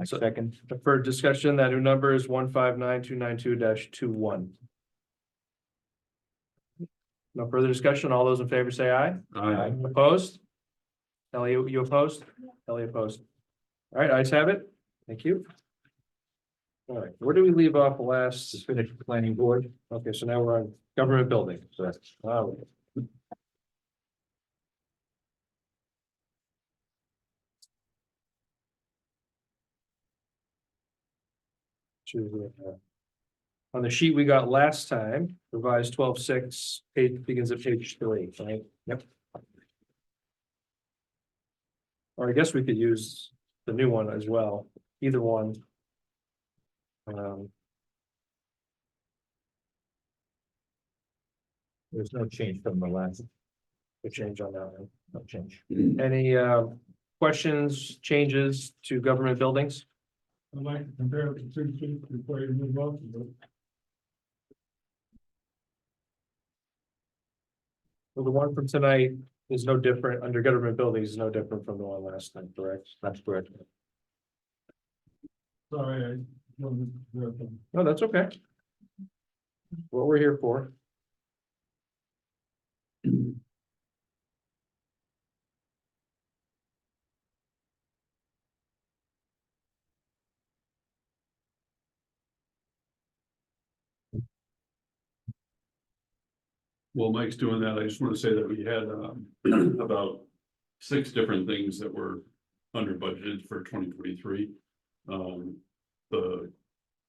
So- Second, for discussion, that new number is 159292-21. No further discussion. All those in favor say aye. Aye. Opposed? Ellie, you opposed? Ellie opposed. All right, ayes have it. Thank you. All right, where do we leave off last? just finish the planning board. Okay, so now we're on government building. So that's, Wow. On the sheet we got last time, revised 12.6, page begins at page 3, right? Yep. Or I guess we could use the new one as well, either one. there's no change from the last, The change on that one. no change. Any questions, changes to government buildings? I'd like to compare the two sheets before you move on to Well, the one from tonight is no different, under government buildings is no different from the one last time, correct? That's correct. sorry, I wasn't. No, that's okay. What we're here for. While Mike's doing that, I just want to say that we had about 6 different things that were under budgeted for 2023.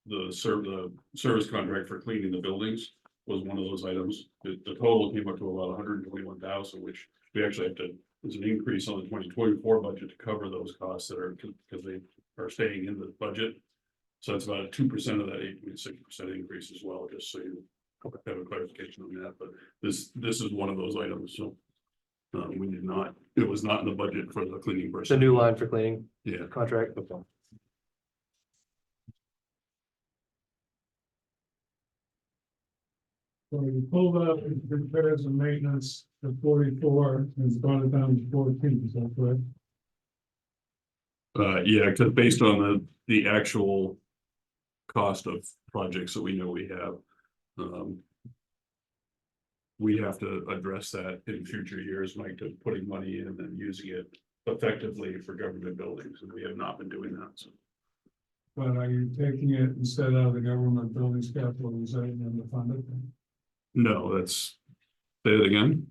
The service contract for cleaning the buildings was one of those items. The total came up to about 121,000, which we actually have to, there's an increase on the 2024 budget to cover those costs that are, because they are staying in the budget. So it's about a 2% of that 8.6% increase as well, just so you have a clarification on that, but this is one of those items, so. We did not, it was not in the budget for the cleaning The person. new line for cleaning Yeah, contract. So you pulled up repairs and maintenance to 44 and brought it down to 14, is that correct? yeah, because based on the actual cost of projects that we know we have. We have to address that in future years, Mike, to putting money in and using it effectively for government buildings, and we have not been doing that, so. But are you taking it instead of the government buildings capitalization and the funded? No, that's, say it again.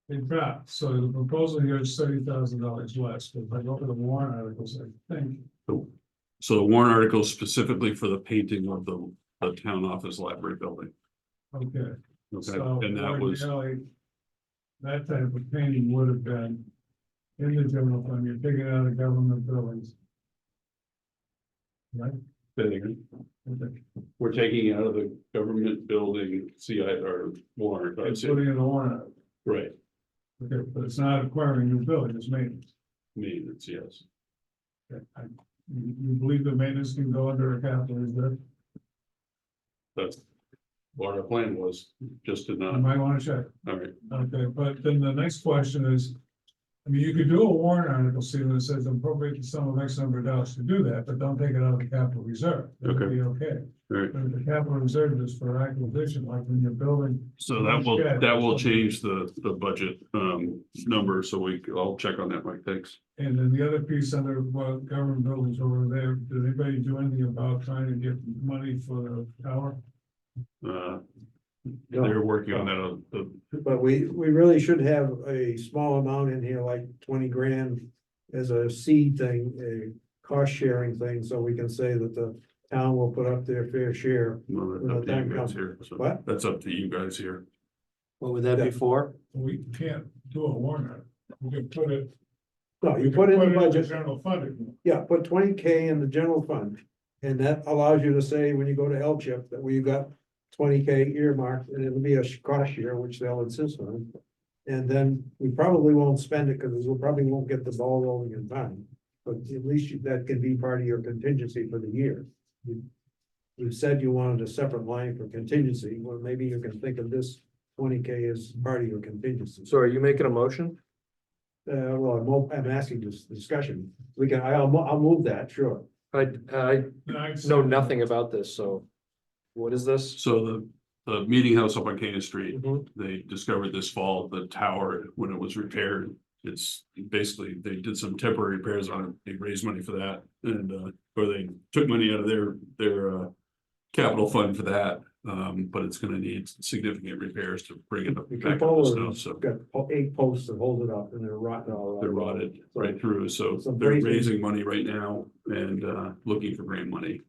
They dropped, so the proposal here is $30,000 less, but if I go to the warrant articles, I think. So the warrant article specifically for the painting of the town office library building. Okay, Okay, so and that was, ordinarily, that type of painting would have been in the general fund, you're taking out of government buildings. Right? big. Okay. We're taking it out of the government building, CI or warrant, I'd It's say, putting in a warrant, right, okay, but it's not acquiring a new building, it's maintenance. maintenance, yes. Okay, you believe the maintenance can go under a capital reserve? That's what our plan was, just to You not, might wanna check. all right, Okay, but then the next question is, I mean, you could do a warrant article, Stephen, that says appropriate the sum of X number of dollars to do that, but don't take it out of the capital reserve. That would Okay. be okay. all right. But if the capital reserve is for acquisition, like when you're building. So that will change the budget number, so I'll check on that, Mike, thanks. And then the other piece under government buildings over there, did anybody do anything about trying to get money for the tower? They're working on that, But we really should have a small amount in here, like 20 grand as a seed thing, a cost sharing thing, so we can say that the town will put up their fair share. no, that's When up the to time you guys comes. here, so What? that's up to you guys here. What would that be for? We can't do a warrant article. We can put it. No, we you can put in the it budget, General fund. yeah, put 20K in the general fund. And that allows you to say, when you go to L-chip, that we got 20K earmarked, and it'll be a cost share, which they'll insist on. And then we probably won't spend it, because we probably won't get the ball rolling in time. But at least that can be part of your contingency for the year. You said you wanted a separate line for contingency, well, maybe you can think of this 20K as part of your contingency. So are you making a motion? Well, I'm asking this discussion, we can, I'll move that, sure. I know nothing about this, so what is this? So the meeting house up on Canaan Street, Mhm. they discovered this fall, the tower, when it was repaired. It's basically, they did some temporary repairs on it, they raised money for that, and or they took money out of their capital fund for that. But it's gonna need significant repairs to bring it up The back up to cupola snuff, has so got 8 posts that hold it up, and they're rotten all. they're rotted right through, so Some they're raising- raising money right now and looking for grant money.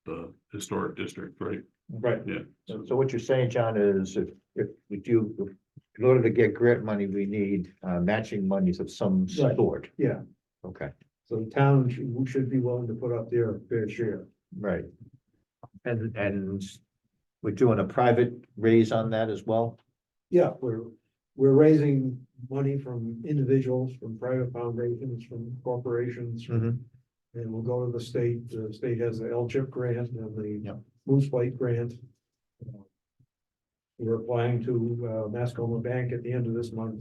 The historic district, right? Right. Yeah. So what you're saying, John, is in order to get grant money, we need matching monies of some Right. sort. Yeah, Okay, so the town should be willing to put up their fair share. right. And we're doing a private raise on that as well? Yeah, we're raising money from individuals, from private foundations, from corporations. Mhm. And we'll go to the state has the L-chip grant and the Yep. Moose Plate grant. We're applying to Mascoma Bank at the end of this month.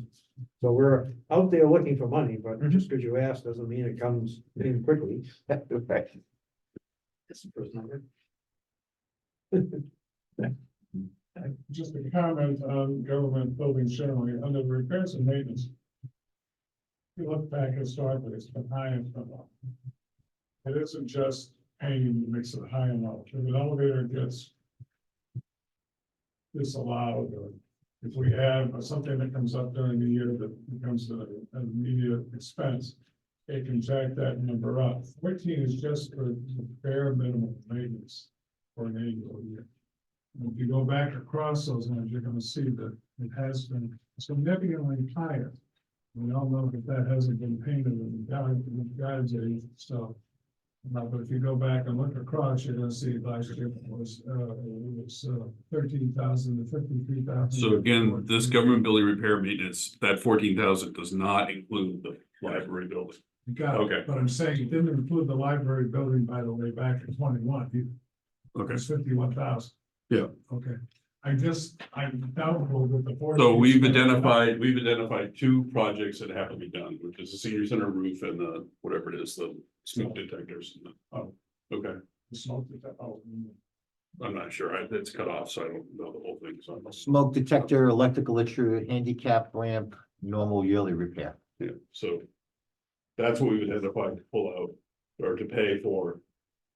So we're out there looking for money, but just because you ask doesn't mean it comes in quickly. Right. That's the first number. Just a comment on government buildings generally, under the repairs and maintenance. If you look back historically, it's been high and been low. It isn't just painting that makes it high and low. If an elevator gets disallowed, or if we have something that comes up during the year that becomes an immediate expense, it can jack that number up. 14 is just for the bare minimum maintenance for an annual year. And if you go back across those ones, you're gonna see that it has been significantly higher. We all know that that hasn't been painted in God's age, so. But if you go back and look across, you're gonna see last year was 13,000 to 53,000. So again, this government building repair maintenance, that 14,000 does not include the library building. You got it. Okay. But I'm saying it didn't include the library building, by the way, back in 21. It Okay, was 51,000. Yeah. Okay, I'm doubtful that the. so 14 we've identified 2 projects that have to be done, which is the senior center roof and the, whatever it is, the smoke detectors. Oh. Okay, The smoke detector. Oh, I'm not sure, it's cut off, so I don't know the whole thing, so. Smoke detector, electrical issue, handicap ramp, normal yearly repair. Yeah, so that's what we've identified to pull out or to pay for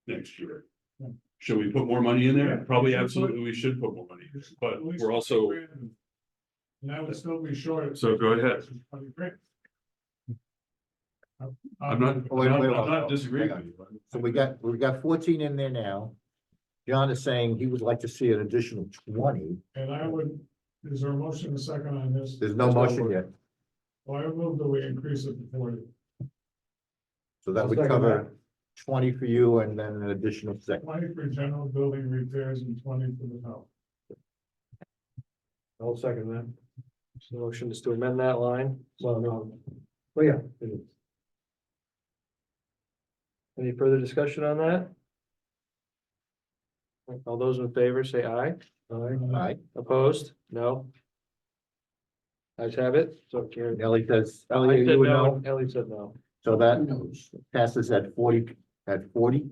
next year. Yeah. Should we put more money in there? Yeah. Probably absolutely, we should put more money, but At least we're also, and that would still be short. So go ahead. I'm not Wait, disagreeing with you. So we got 14 in there now. John is saying he would like to see an additional 20. And I would, is there a motion, a second on this? There's no motion yet, Well, I move that we increase it to 40. so that I'll would second cover 20 for you and then an additional 6. 20 for general building repairs and 20 for the health. I'll second that. So the motion is to amend that line. Well, no. Well, yeah. it is. Any further discussion on that? All those in favor say aye. Aye. Aye. Opposed? No. Ayes have it. So carried. Ellie says, I Ellie, said you would no, know, and Ellie said no. so that passes at 40, at 40.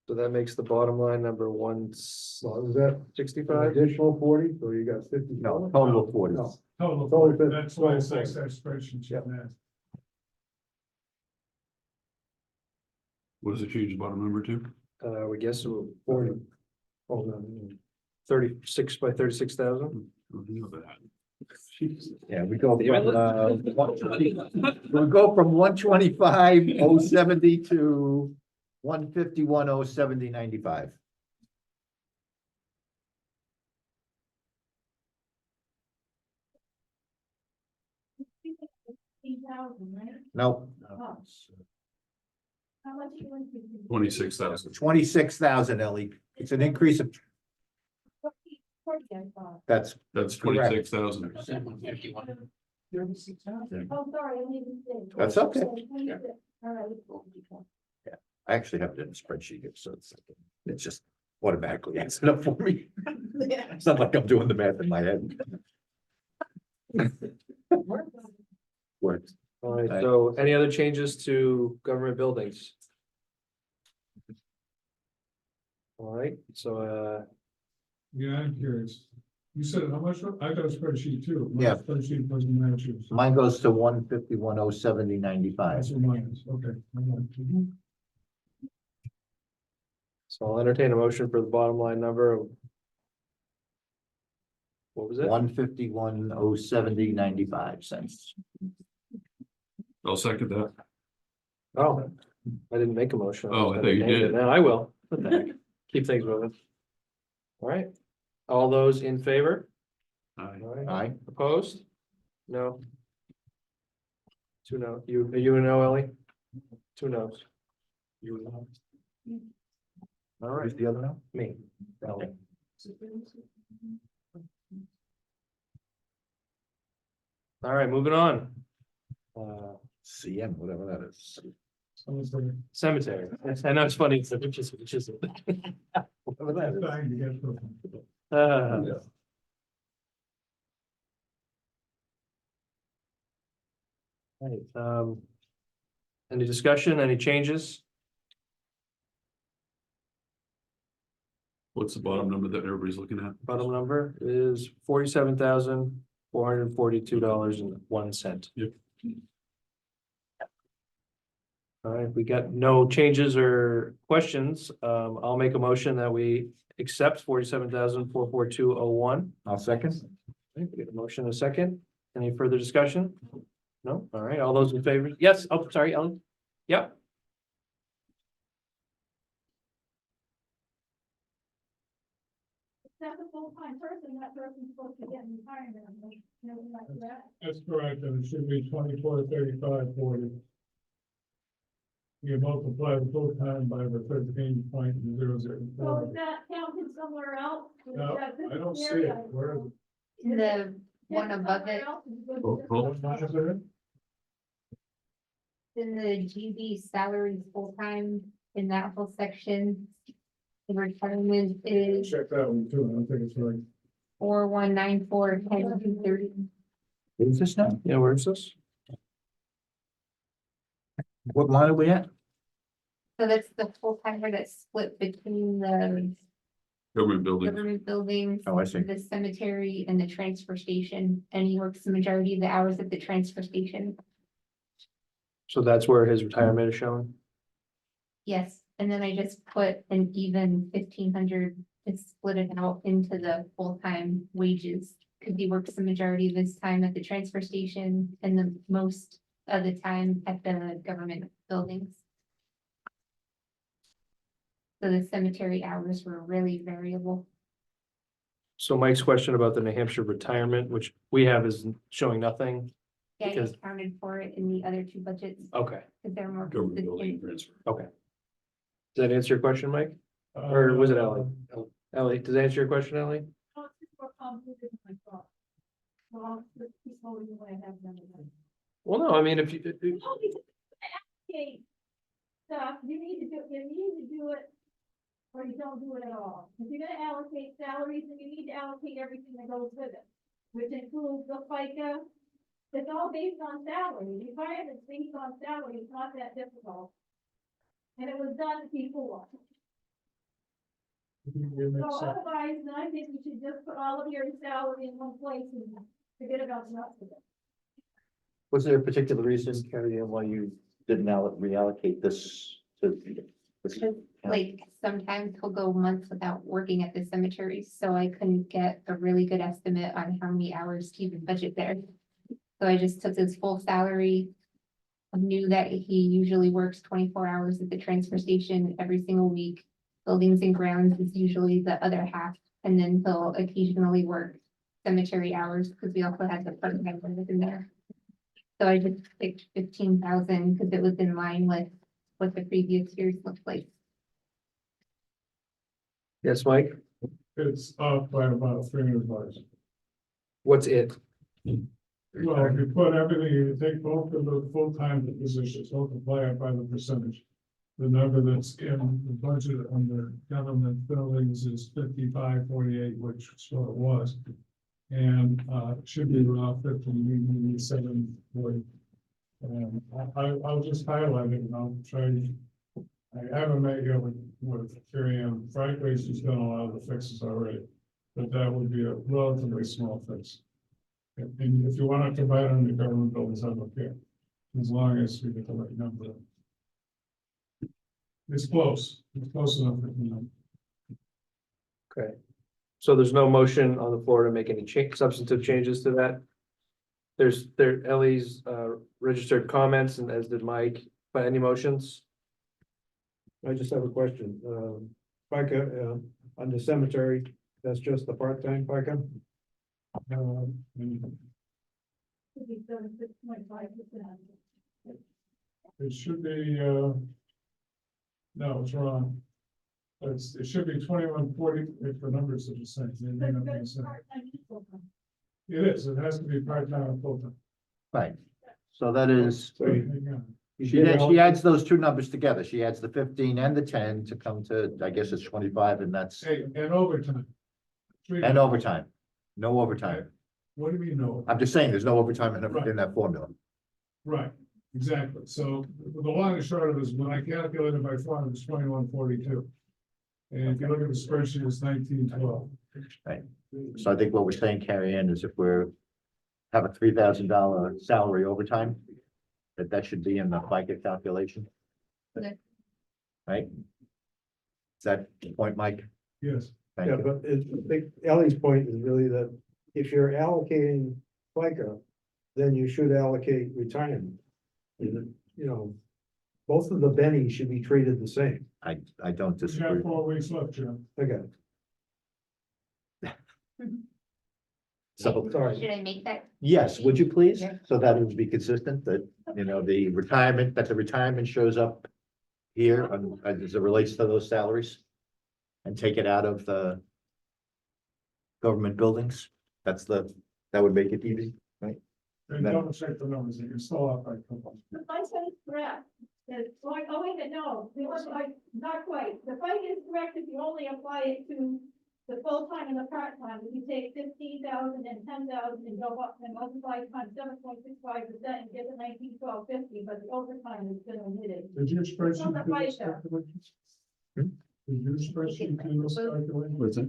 So that makes the bottom line number So is that 165. additional 40, so you got 50? No, total of 40. No. Total, Total fifty. that's why it's Total like that spreadsheet. Yeah. What does it change bottom number to? We guess 40. Oh, no, no. 36 by 36,000. Yeah, we go from, we go from 125,070 to 151,070, 95. Right? No, Oh. How much you want to? 26,000. 26,000, Ellie. It's an increase of, 40, I thought. that's, That's Correct. 26,000. Oh, sorry, I made a mistake. That's okay. All right. I actually have it in a spreadsheet here, so it's just automatically adds it up for me. It's not like I'm doing the math in my head. Works. All right, so any other changes to government buildings? All right, so Yeah, I'm curious. You said how much, I got a spreadsheet too. My Yeah. Spreadsheet doesn't match yours. Mine goes to 151,070, 95. That's what mine is, okay. so I'll entertain a motion for the bottom line number of. What was it? 151,070, 95 cents. I'll second that. Oh, I didn't make a motion. Oh, I thought you did. Now I will. What the heck? Keep things moving. All right, all those in favor? Aye. All right. Aye. Opposed? No. Two no, you, are you a no, Ellie? Two no's. You a no? All right, Who's the other now? me. Ellie. All right, moving on. CM, whatever that is. Someone's like, Cemetery. I know it's funny, it's which is. Whatever that is. dying to get to them. Right, any discussion, any changes? What's the bottom number that everybody's looking at? Bottom number is $47,442.01. Yep. All right, if we got no changes or questions, I'll make a motion that we accept 47,442.01. I'll second. We get a motion in a second. Any further discussion? No? All right, all those in favor? Yes, oh, sorry, Ellen. Yep. That's a full-time person, that person's supposed to get in retirement, you know, like that. That's correct, and it should be 24, 35, 40. You multiply the full time by the 13.004. So is that counted somewhere else? Is No, that this I don't see area? it. Where is it? In the one above it, Oh, oh. What line is it in? in the GB salaries full-time, in that whole section. The retirement is Check that one too, I don't think it's right. 4194.10.230. Who's this now? Yeah, where is this? What line are we at? So that's the full-timer that's split between the Government building. government buildings. Oh, I see. The cemetery and the transfer station, and he works the majority of the hours at the transfer station. So that's where his retirement is shown? Yes, and then I just put an even 1,500 to split it out into the full-time wages. Cause he works the majority of his time at the transfer station and the most of the time at the government buildings. So the cemetery hours were really variable. So Mike's question about the New Hampshire retirement, which we have is showing nothing. Yeah, Because- I accounted for it in the other two budgets, Okay, because they're more Government building consistent. transfer. does that answer your question, Mike? Or was it Ellie? Ellie, does that answer your question, Ellie? Oh, it's just more complicated than I thought. Well, let's keep holding the way I have done it. Well, no, I mean, if you, No, because allocate stuff, you need to do it, or you don't do it at all. If you're gonna allocate salaries, then you need to allocate everything that goes with it, which includes the FICA. It's all based on salary, retirement based on salary, it's not that difficult. And it was done before. So otherwise, then I think we should just put all of your salary in one place and forget about the rest of it. Was there a particular reason, Carrie, Ann, why you didn't reallocate this to? this- Like, sometimes he'll go months without working at the cemetery, so I couldn't get a really good estimate on how many hours to even budget there. So I just took his full salary. I knew that he usually works 24 hours at the transfer station every single week. Buildings and grounds is usually the other half, and then he'll occasionally work cemetery hours, because we also had the part-time workers in there. So I just picked 15,000, because it was in line with what the previous years looked like. yes, Mike, It's up by about $300. what's it? Well, if you put everything, you take both of the full-time positions, multiply it by the percentage. The number that's in the budget under government buildings is 5548, which is what it was. And it should be around 5740. And I'll just highlight it and I'll try. I haven't met yet with Carrie Ann. Frankly, she's done a lot of the fixes already. But that would be a relatively small fix. And if you want to combine it on the government buildings, I'm okay. As long as we get the right number. It's close enough for me. Okay. So there's no motion on the floor to make any substantive changes to that? There's Ellie's registered comments, and as did Mike, but any motions? I just have a question, FICA, on the cemetery, that's just the part-time FICA? Should be 36.5%. It should be, no, it's wrong. It should be 2140 if the numbers are the same. They may not be the same. It is, it has to be part-time and full-time. Right, so that is, So you she adds those two numbers together. She adds the 15 and the 10 to come to, I guess it's 25, and that's, Hey, and overtime. and overtime. No overtime. What do you mean, no? I'm just saying, there's no overtime in that formula. Right, exactly. So the long and short of it is when I calculated by far, it was 2142. And if you look at the spreadsheet, it's 1912. So I think what we're saying, Carrie Ann, is if have a $3,000 salary overtime, that should be in the FICA calculation. Okay. Right? Is that the point, Mike? Yes, Thank Yeah, you. but I think Ellie's point is really that if you're allocating FICA, then you should allocate retirement. You know, both of the bennies should be treated the same. I don't we disagree. have 4 weeks left, Jim. Okay, So, sorry. Should I make that? yes, would you please? Yeah. So that it would be consistent that, the retirement shows up here as it relates to those salaries. And take it out of the government buildings. That would make it easy. And double check the numbers, you're still up by a couple. The FICA is correct. It's like, oh, wait, no, it was like, not quite. The FICA is correct if you only apply it to the full-time and the part-time. If you take 15,000 and 10,000 and go up and multiply it times 7.65% and get the 1912.50, but the overtime is still omitted. Did your spreadsheet On the do those FICA. calculations? Hmm? Did your spreadsheet do those calculations? What's it?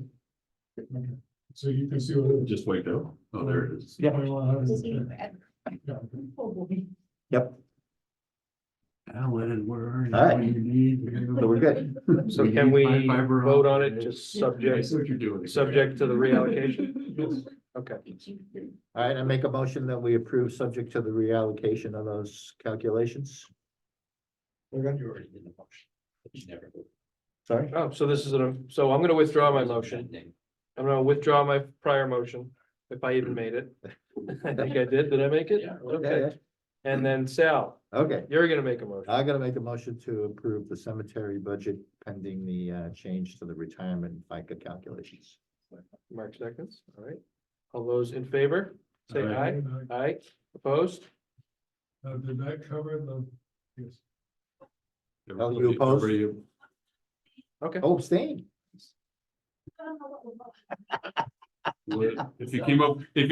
Okay. So you can see what it is. Just wait though. Oh, there it is. Yeah. 2100. Yeah. Oh, boy. Yep, Alan, where are you? All right. What do you need? so we're good. So You can need we my fiber vote on optic? it, just I subject, see what you're doing. subject to the reallocation? Yes. Okay, All right, I make a motion that we approve subject to the reallocation of those calculations. Okay. You already did the motion. But you never voted. Sorry? Oh, so this is so I'm gonna withdraw my motion. I'm gonna withdraw my prior motion, if I even made it. I think I did. Did I make it? Yeah, Okay. And then Sal, Okay, you're gonna make a motion. I gotta make a motion to approve the cemetery budget pending the change to the retirement FICA calculations. Mark seconds, all right. All those in favor, say aye. Aye. Aye, opposed? Did that cover the, yes, Oh, you opposed? Everybody- Okay. Oh, abstain. I don't know what we're voting. If you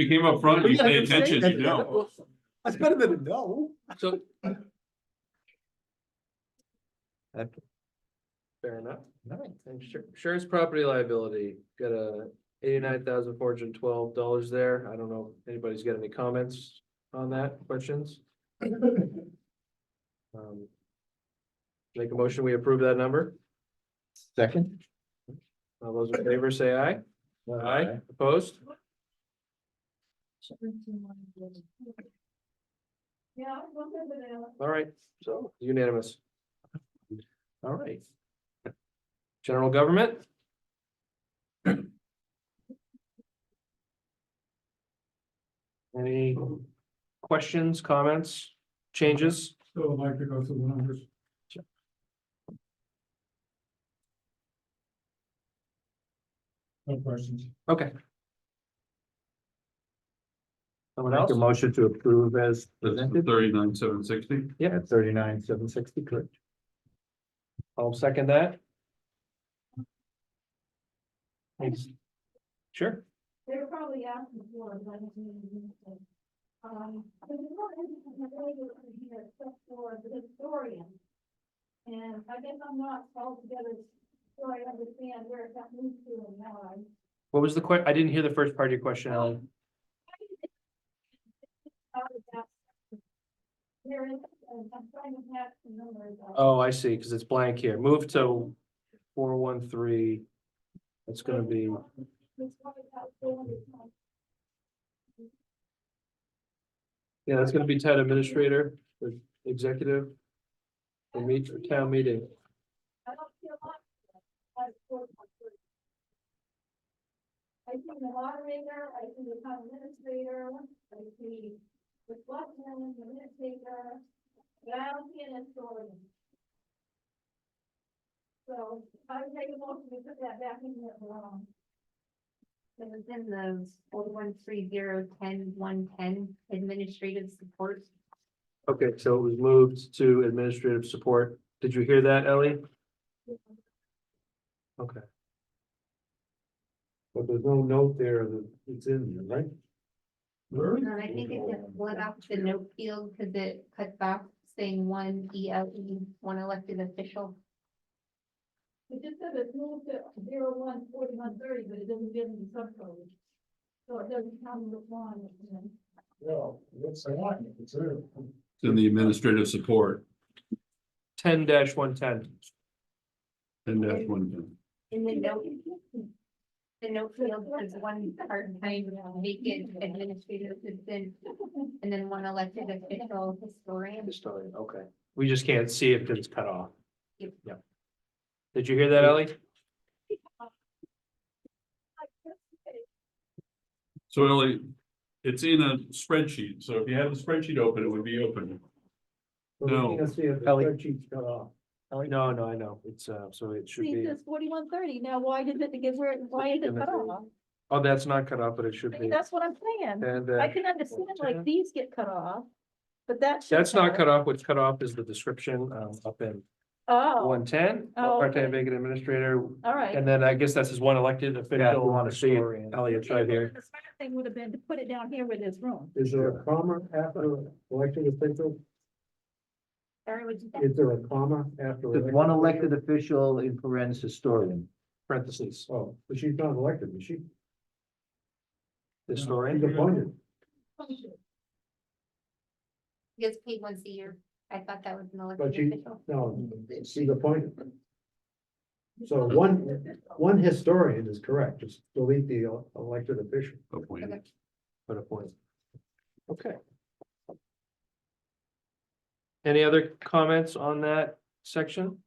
came up front, and you pay attention, you know. That's better than a no. So, Okay. fair enough. All right. And insurance property liability, got a $89,412 there. I don't know if anybody's got any comments on that, questions? Make a motion, we approve that number. Second? All those in favor say aye. Aye, opposed? Yeah, I'm good with it. All right, so unanimous. All right. General government? Any questions, comments, changes? still would like to go through the numbers. No questions. Okay. Someone Make else? a motion to approve as That's presented 39,760. at 39,760, correct? I'll second that. Thanks. Sure. They were probably asking for it, but I didn't even say. There's no information available here except for the historian. And I guess I'm not altogether sure I understand where it got moved to and now I. What was the I didn't hear the first part of your question, Ellen. There is, I'm trying to match the numbers. Oh, I see, because it's blank here. Move to 413. That's gonna be, yeah, that's gonna be town administrator, or executive. The meet for town meeting. I don't see a lot. I see the moderator, I see the town administrator, I see the selectman, the minute taker, but I don't see an historian. So I would take a motion to put that back in there wrong. It was in the 413010110 administrative support. Okay, so it was moved to administrative support. Did you hear that, Ellie? Okay, But there's no note there that it's in there, right? And I think it just split off the note field because it cuts off saying one ELE, one elected official. It just says it's moved to 014130, but it doesn't give me the subcode. So it doesn't come with one. Well, what's the line? It's there. It's in the administrative support. 10-110. And that's one. In the note field says one part-time vacant administrative assistant and then one elected official historian. Historian, okay. We just can't see if it's cut off. Yep. Yeah. Did you hear that, Ellie? So Ellie, it's in a spreadsheet. So if you have the spreadsheet open, it would be open. So No. we can't see if the Ellie. spreadsheet's cut off. No, I know. It's, so it should See, be, it says 4130, now why did it, why is it cut off? oh, that's not cut off, but it should be. That's what I'm saying. And I can understand like these get cut off, but that's. that's not cut off. What's cut off is the description, up in Oh, 110, Oh, part-time okay. vacant administrator. all right. And then I guess that's his one elected official. Yeah, if you wanna see it, historian. Elliot's right here. The smart thing would have been to put it down here with this room. Is there a comma after elected official? Sorry, would you say? Is there a comma after? There's one elected official in parentheses historian. Parentheses, Oh, but she's not elected, is she? historian. She's appointed. He gets paid once a year. I thought that was an But elected she, official. no, she's appointed. So one historian is correct, just delete the elected official. Appointed. Put a point. Okay. Any other comments on that section?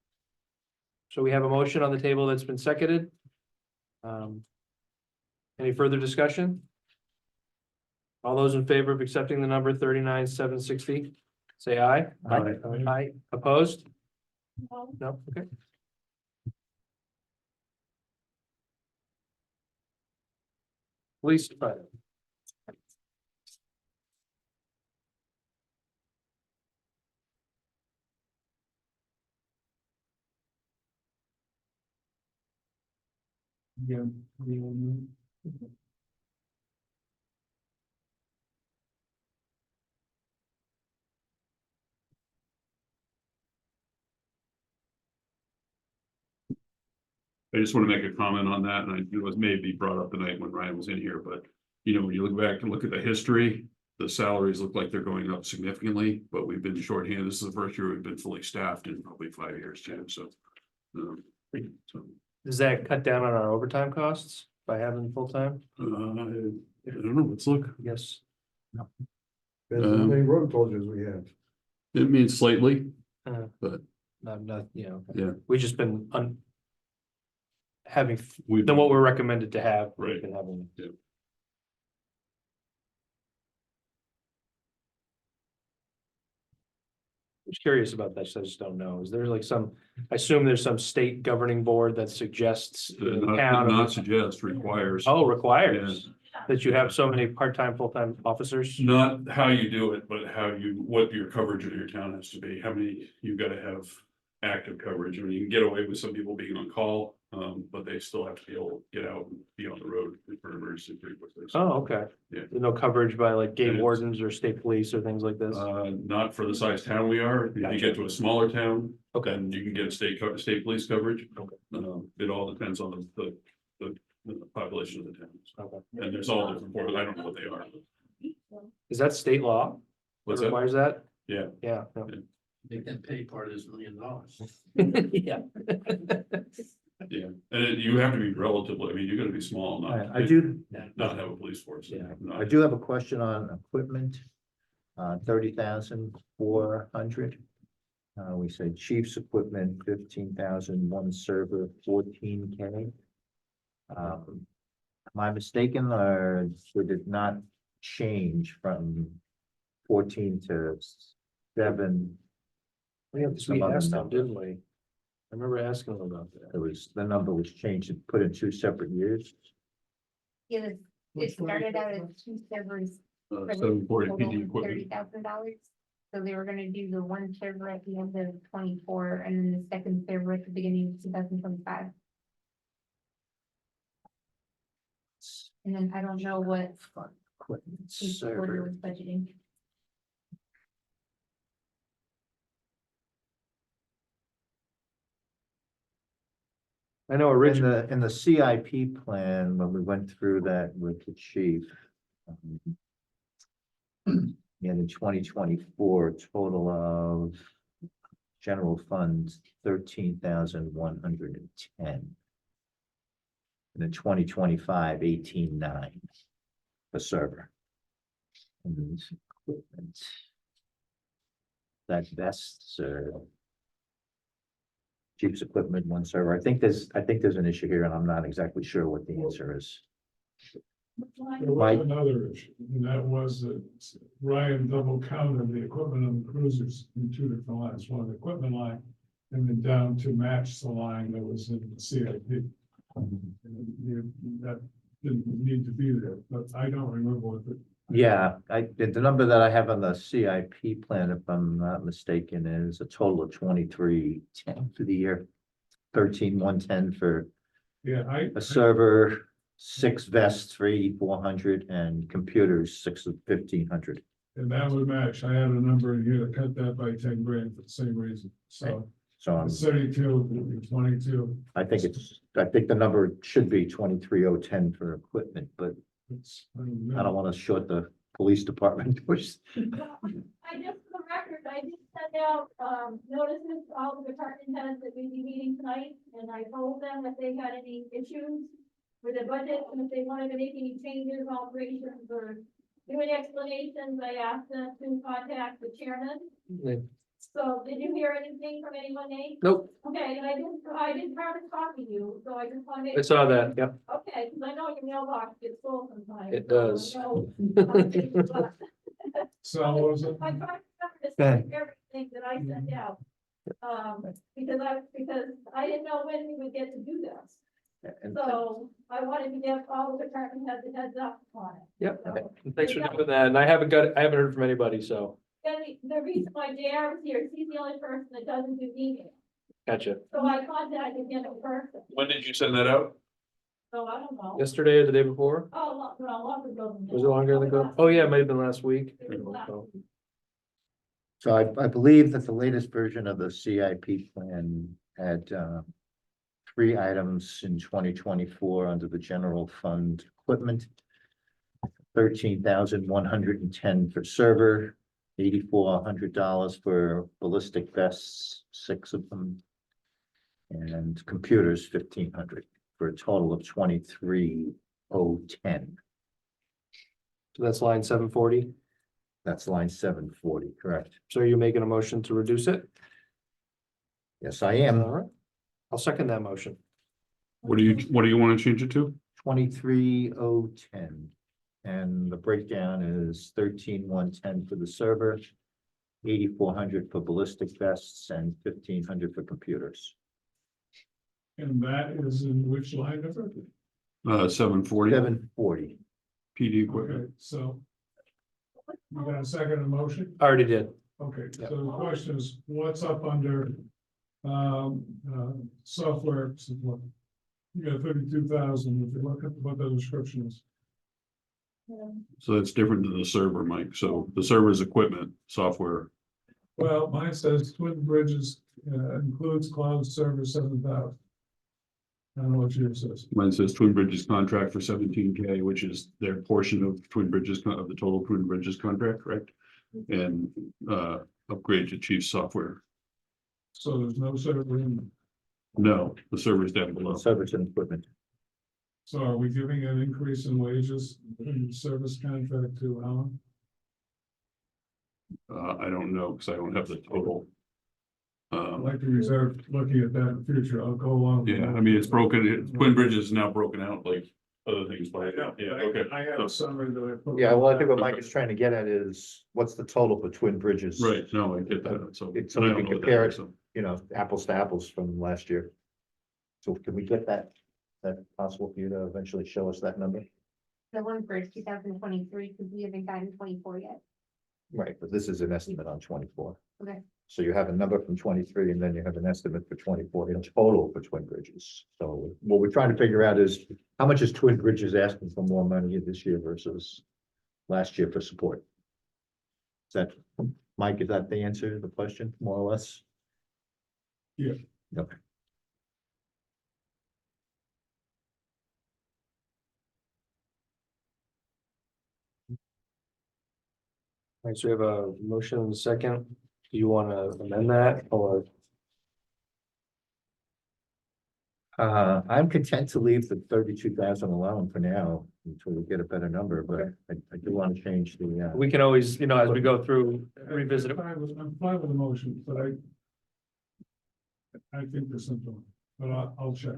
So we have a motion on the table that's been seconded. Any further discussion? All those in favor of accepting the number 39,760, say aye. Aye. Aye, opposed? Well, No, okay. Police department. Yeah. I just want to make a comment on that, and it was maybe brought up tonight when Ryan was in here, but you know, when you look back and look at the history, the salaries look like they're going up significantly, but we've been shorthanded. This is the first year we've been fully staffed in probably 5 years, too, so. So, Does that cut down on our overtime costs by having full-time? I don't know, let's look. Yes. That's how many road closures we have. It means slightly, Not, you know. Yeah. We've just been having, we've than what we're recommended to have. we've Right. been having. Yeah. I'm just curious about that, so I just don't know. Is there like some, I assume there's some state governing board that suggests the town. not suggest, requires. Oh, requires that you have so many part-time, full-time officers? Not how you do it, but what your coverage of your town has to be, how many, you've got to have active coverage. I mean, you can get away with some people being on call, but they still have to be able to get out and be on the road for emergency pretty quickly. So, Oh, okay. Yeah. There's no coverage by like game It is. wardens or state police or things like this? not for the size town we are. If you Gotcha. get to a smaller town, Okay. then you can get state police coverage. Okay. It all depends on the population of the towns. Okay. And there's all different forms. I don't know what they are. Is that state law? What's That that? requires that? Yeah. Yeah. They can pay part of this $1 million. Yeah. Yeah, and you have to be relatively, I mean, you're gonna be small, not. I do, Not have a police force. Yeah. Not- I do have a question on equipment. 30,400. We said chief's equipment, 15,000, one server, 14K. Am I mistaken, or did it not change from 14 to 7? We Some other asked them, number. didn't we? I remember asking them about that. It was, the number was changed and put in 2 separate years. It started out as 2 servers. for the 740 total PD of equipment. $30,000. So they were gonna do the one server at the end of 24 and then the second server at the beginning of 2025. And then I don't know what Equipment each order server. was budgeting. I know In originally, the CIP plan, when we went through that with the chief. In 2024, total of general funds, 13,110. And in 2025, 18,900 for server. And then this equipment. That best server. Chief's equipment, one server. I think there's an issue here, and I'm not exactly sure what the answer is. There Mike? was another issue, and that was that Ryan double counted the equipment on the cruisers in 2 different lines, one the equipment line. And then down to match the line that was in the CIP. And that didn't need to be there, but I don't remember what the. Yeah, the number that I have on the CIP plan, if I'm not mistaken, is a total of 2310 for the year. 13,110 for Yeah, a server, 6 vests for 8,400 and computers, 6 of 1,500. and that would match. I had a number in here that cut that by 10 grand for the same reason, so. So It's 32, would be 22. I think the number should be 23,010 for equipment, but I don't want to short the police department. Which, I just, for the record, I did send out, notices to all the department heads that we'd be meeting tonight, and I told them if they had any issues with the budget, and if they wanted to make any changes, alterations, or do any explanations, I asked them to contact the chairman. So did you hear anything from anyone, Nate? Nope, Okay, and I didn't try to copy you, so I just want to make. I saw that, yep. Okay, because I know your mailbox gets full sometimes. It so I does. know some things, but So what was it? I tried to cover this Go ahead. with everything that I sent out. Because I didn't know when we would get to do this. And So I wanted to give all the department heads a heads up on it. Yep, So, thanks for doing that, and I haven't heard from anybody, so, and the reason why JR was here is he's the only person that doesn't do email. gotcha. So I contacted him in person. When did you send that out? So I don't know. Yesterday or the day before? Oh, no, longer ago than that. Was it longer than ago? Oh, yeah, it might have been last week. So I believe that the latest version of the CIP plan had, 3 items in 2024 under the general fund equipment. 13,110 for server, $8,400 for ballistic vests, 6 of them. And computers, 1,500, for a total of 23,010. So that's line 740. That's line 740, correct? So are you making a motion to reduce it? Yes, I am. All right. I'll second that motion. What do you want to change it to? 23,010. And the breakdown is 13,110 for the server, 8,400 for ballistic vests, and 1,500 for computers. And that is in which line of it? 740 740. PD equipment. Okay, so. You got a second motion? I already did. Okay, Yep. so the question is, what's up under, software support? You got 32,000, if you look at what the description is. So that's different than the server, Mike. So the server's equipment, software. Well, mine says Twin Bridges, includes cloud server 7,000. I don't know what yours says. Mine says Twin Bridges contract for 17K, which is their portion of Twin Bridges, of the total Twin Bridges contract, correct? And upgrade to chief software. So there's no server in, No, the server's down below. Servers and equipment. so are we giving an increase in wages in the service contract to Alan? I don't know, because I don't have the total. I'd like to reserve looking at that in the future. I'll go along. with Yeah, that. I mean, it's broken, Twin Bridges is now broken out like other things, but yeah, okay. I have a summary that I put. Yeah, well, I think what Mike is trying to get at is, what's the total for Twin Bridges? Right, no, I get that, so. It's so I we don't can know what compare that it. is, so. You know, apples to apples from last year. So can we get that? Is that possible for you to eventually show us that number? The one for 2023, because we haven't gotten 24 yet. Right, but this is an estimate on 24. Okay. So you have a number from 23 and then you have an estimate for 24 in total for Twin Bridges. So what we're trying to figure out is how much is Twin Bridges asking for more money this year versus last year for support? Is that, Mike, is that the answer to the question, more or less? Yeah. Okay. All right, so we have a motion and a second. Do you want to amend that or? I'm content to leave the 32,000 alone for now until we get a better number, but I do want to change the, We can always, you know, as we go through, revisit it. I'm fine with the motion, but I think there's something, but I'll check.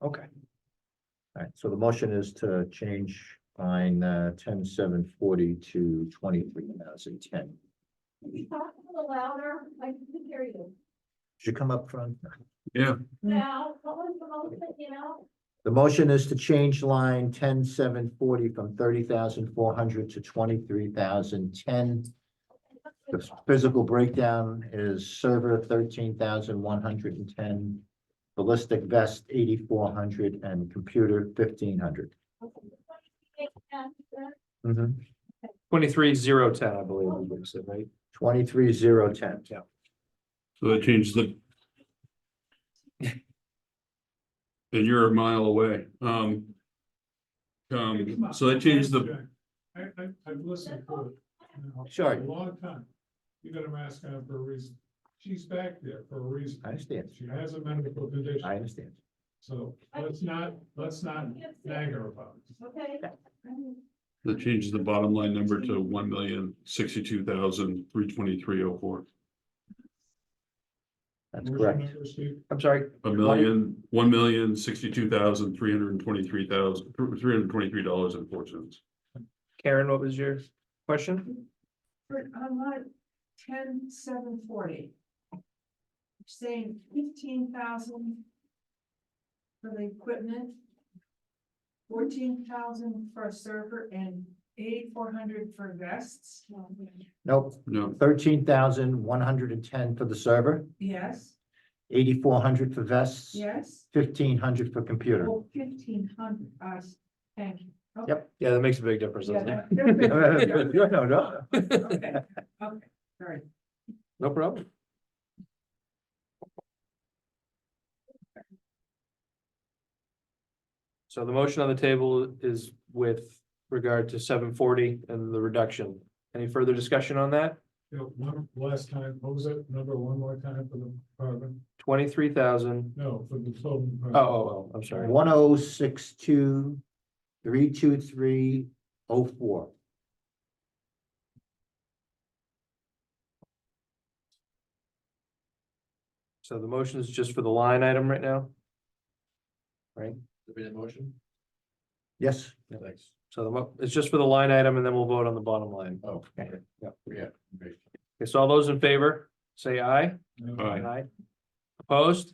Okay. all right, so the motion is to change line 10,740 to 23,010. Talk a little louder, I can hear you. Should come up front. Yeah, Now, what was the motion, you know? The motion is to change line 10,740 from 30,400 to 23,010. The physical breakdown is server 13,110, ballistic vest 8,400, and computer 1,500. Mhm. 23,010, I believe, is what you said, right? 23,010. Yeah. so that changed the. And you're a mile away, so that changed the, I've listened to it. you know, Sure. A long time. You gotta ask her for a reason. She's back there for a reason. I understand. She has a medical condition, I understand. so let's not nag her about it. Okay. that changes the bottom line number to 1,062,323.04. That's Motion correct. number, Steve? I'm sorry, $1,062,323,323.04. Karen, what was your question? For, on line 10,740. Saying 15,000. For the equipment. 14,000 for a server and 8,400 for vests. Nope, No, 13,110 for the server, Yes, 8,400 for vests. yes. 1,500 for computer. Oh, 1,500, thank you. Okay. Yep. Yeah, that makes a big difference, doesn't it? No, no. Okay, okay, all right. No problem. So the motion on the table is with regard to 740 and the reduction. Any further discussion on that? You know, one last time, what was it, number one more time for the department? 23,000. No, for the total. I'm sorry. 1,062,323,04. So the motion is just for the line item right now? Right? The motion? Yes, Thanks. So it's just for the line item and then we'll vote on the bottom line. Oh, okay. yeah. Great. Okay, so all those in favor, say aye. Aye. Opposed?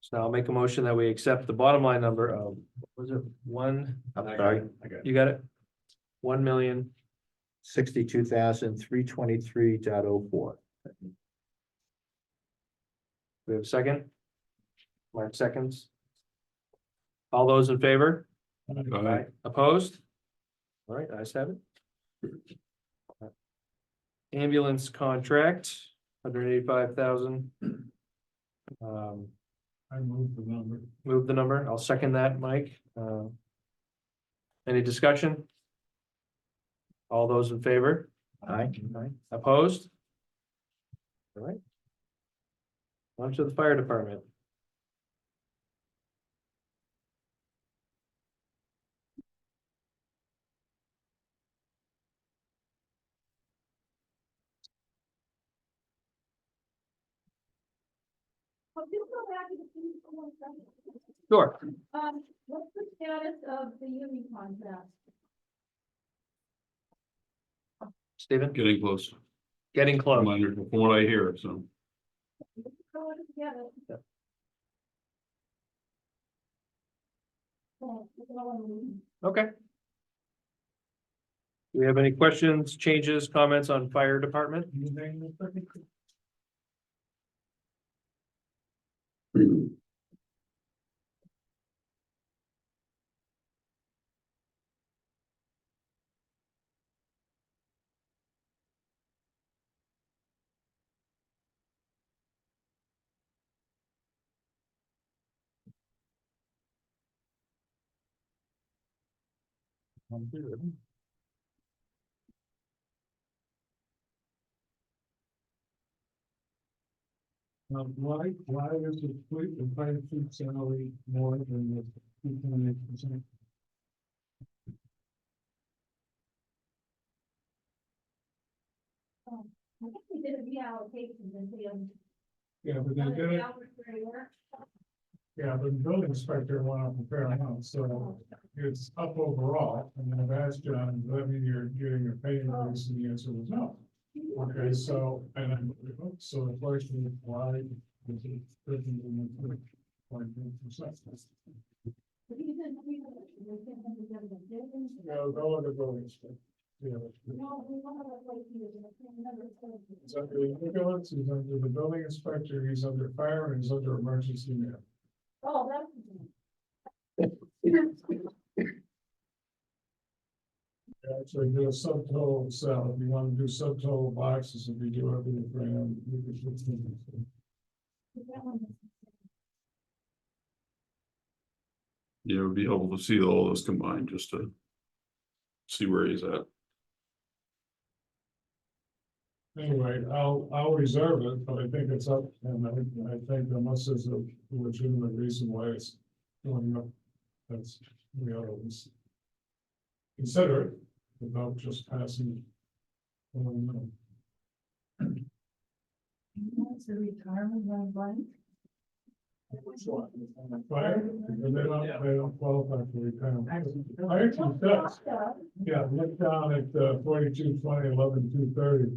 So I'll make a motion that we accept the bottom line number of, what was it, one, I'm sorry, I got it. you got it? 1,000,000. 62,323.04. We have a second? Mark seconds. All those in favor? Aye. Opposed? All right, ayes have it. Ambulance contract, 185,000. I moved the number. Move the number. I'll second that, Mike. Any discussion? All those in favor? Aye. Opposed? All right. On to the fire department. Well, just go back to the police for 1 second. Sure. What's the status of the union contract? Stephen, getting close. getting close. From what I hear, so. Go together. Yep. Okay. Do we have any questions, changes, comments on fire department? Why is the fire chief salary more than the 2.8%? I think we did a reallocation and they, Yeah, but they did it, yeah, but the building inspector went up a fair amount, so it's up overall. And then I've asked John, does that mean you're getting a pay increase? And the answer was no. Okay, so, and then, so the question is why is it 13.3%? No, go look at building inspector. Yeah. He's under the ambulance, he's under the building inspector, he's under fire, and he's under emergency man. Oh, that's. Actually, do a subtotal cell, if you want to do subtotal boxes, if you do everything for him, you could put them. Yeah, we'd be able to see all those combined, just to see where he's at. Anyway, I'll reserve it, but I think it's up, and I think unless there's a legitimate reason why it's going up, that's, we ought to at least consider it without just passing it. It's a retirement on blank. Fire, because they don't qualify for retirement. Fire chief does. Yeah, look down at 42, 20, 11, 230,